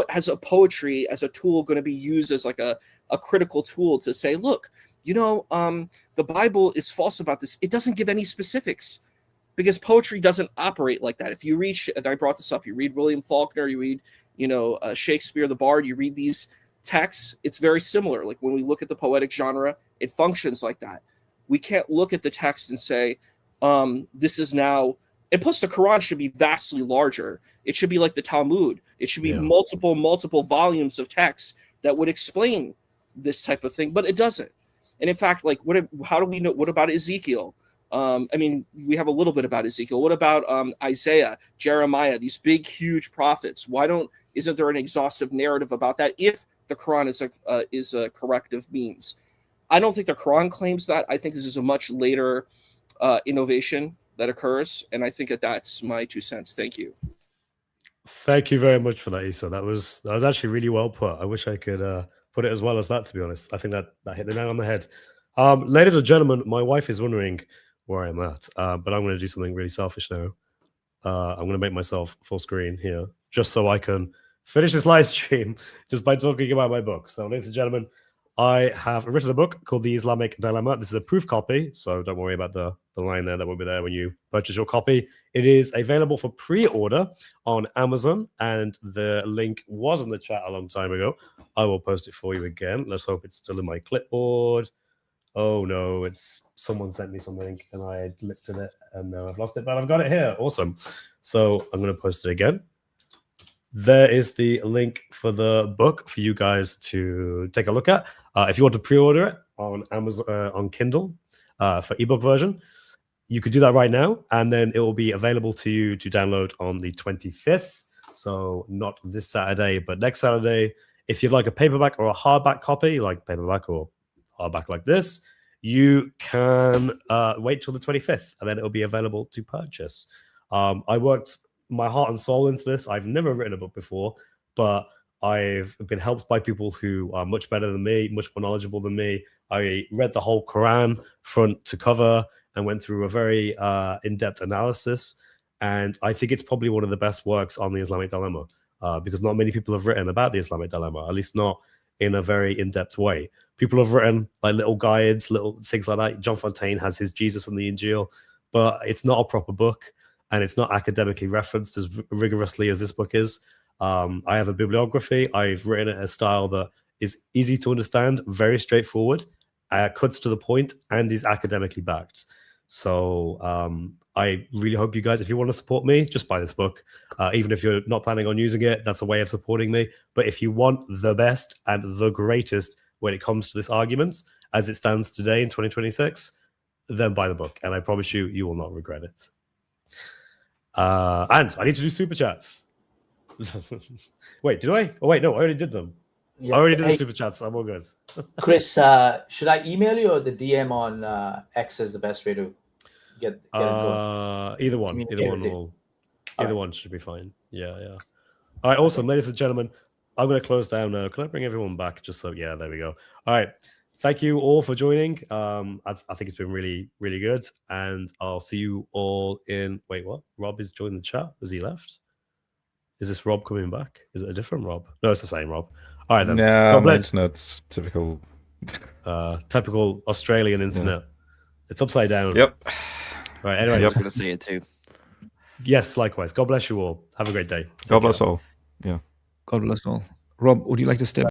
has a poetry as a tool going to be used as like a critical tool to say, look, the Bible is false about this. It doesn't give any specifics because poetry doesn't operate like that. If you read, and I brought this up, you read William Faulkner, you read, Shakespeare, the Bard, you read these texts, it's very similar. Like when we look at the poetic genre, it functions like that. We can't look at the text and say, this is now, and plus the Quran should be vastly larger. It should be like the Talmud. It should be multiple volumes of text that would explain this type of thing, but it doesn't. And in fact, like how do we know, what about Ezekiel? We have a little bit about Ezekiel. What about Isaiah, Jeremiah, these big, huge prophets? Isn't there an exhaustive narrative about that if the Quran is a corrective means? I don't think the Quran claims that. I think this is a much later innovation that occurs, and I think that's my 2 cents. Thank you. Thank you very much for that, Issa. That was actually really well put. I wish I could put it as well as that, to be honest. I think that hit the nail on the head. Ladies and gentlemen, my wife is wondering where I'm at, but I'm going to do something really selfish now. I'm going to make myself full screen here just so I can finish this live stream just by talking about my book. So, ladies and gentlemen, I have written a book called The Islamic Dilemma. This is a proof copy, so don't worry about the line there that will be there when you purchase your copy. It is available for pre-order on Amazon, and the link was in the chat a long time ago. I will post it for you again. Let's hope it's still in my clipboard. Oh no, someone sent me something and I looked at it and now I've lost it, but I've got it here. Awesome. So I'm going to post it again. There is the link for the book for you guys to take a look at. If you want to pre-order it on Amazon, on Kindle for ebook version, you could do that right now, and then it will be available to you to download on the 25th. So not this Saturday, but next Saturday. If you'd like a paperback or a hardback copy, like paperback or hardback like this, you can wait till the 25th, and then it'll be available to purchase. I worked my heart and soul into this. I've never written a book before, but I've been helped by people who are much better than me, much more knowledgeable than me. I read the whole Quran front to cover and went through a very in-depth analysis. And I think it's probably one of the best works on the Islamic Dilemma because not many people have written about the Islamic Dilemma, at least not in a very in-depth way. People have written like little guides, little things like that. John Fontaine has his Jesus and the Injil, but it's not a proper book. and it's not academically referenced as rigorously as this book is. I have a bibliography. I've written it in a style that is easy to understand, very straightforward, cuts to the point, and is academically backed. So I really hope you guys, if you want to support me, just buy this book. Even if you're not planning on using it, that's a way of supporting me. But if you want the best and the greatest when it comes to this argument, as it stands today in 2026, then buy the book. And I promise you, you will not regret it. And I need to do super chats. Wait, did I? Oh, wait, no, I already did them. Yeah. I already did Hey, the super chats. I'm all good. Chris, should I email you or the DM on X is the best way to get it going? Either one. Communicate Either one with you. will. All Either right. one should be fine. Yeah, yeah. All right, awesome, ladies and gentlemen. I'm going to close down now. Can I bring everyone back? Just so, yeah, there we go. All right. Thank you all for joining. I think it's been really, really good. And I'll see you all in. Wait, what? Rob is joining the chat. Has he left? Is this Rob coming back? Is it a different Rob? No, it's the same Rob. All right, then. No, God my bless. internet's typical. Typical Australian internet. It's upside down. Yep. Right. Anyway. I was going to say it too. Yes, likewise. God bless you all. Have a great day. Take God bless care. all. Yeah. God bless all. Rob, would you like to step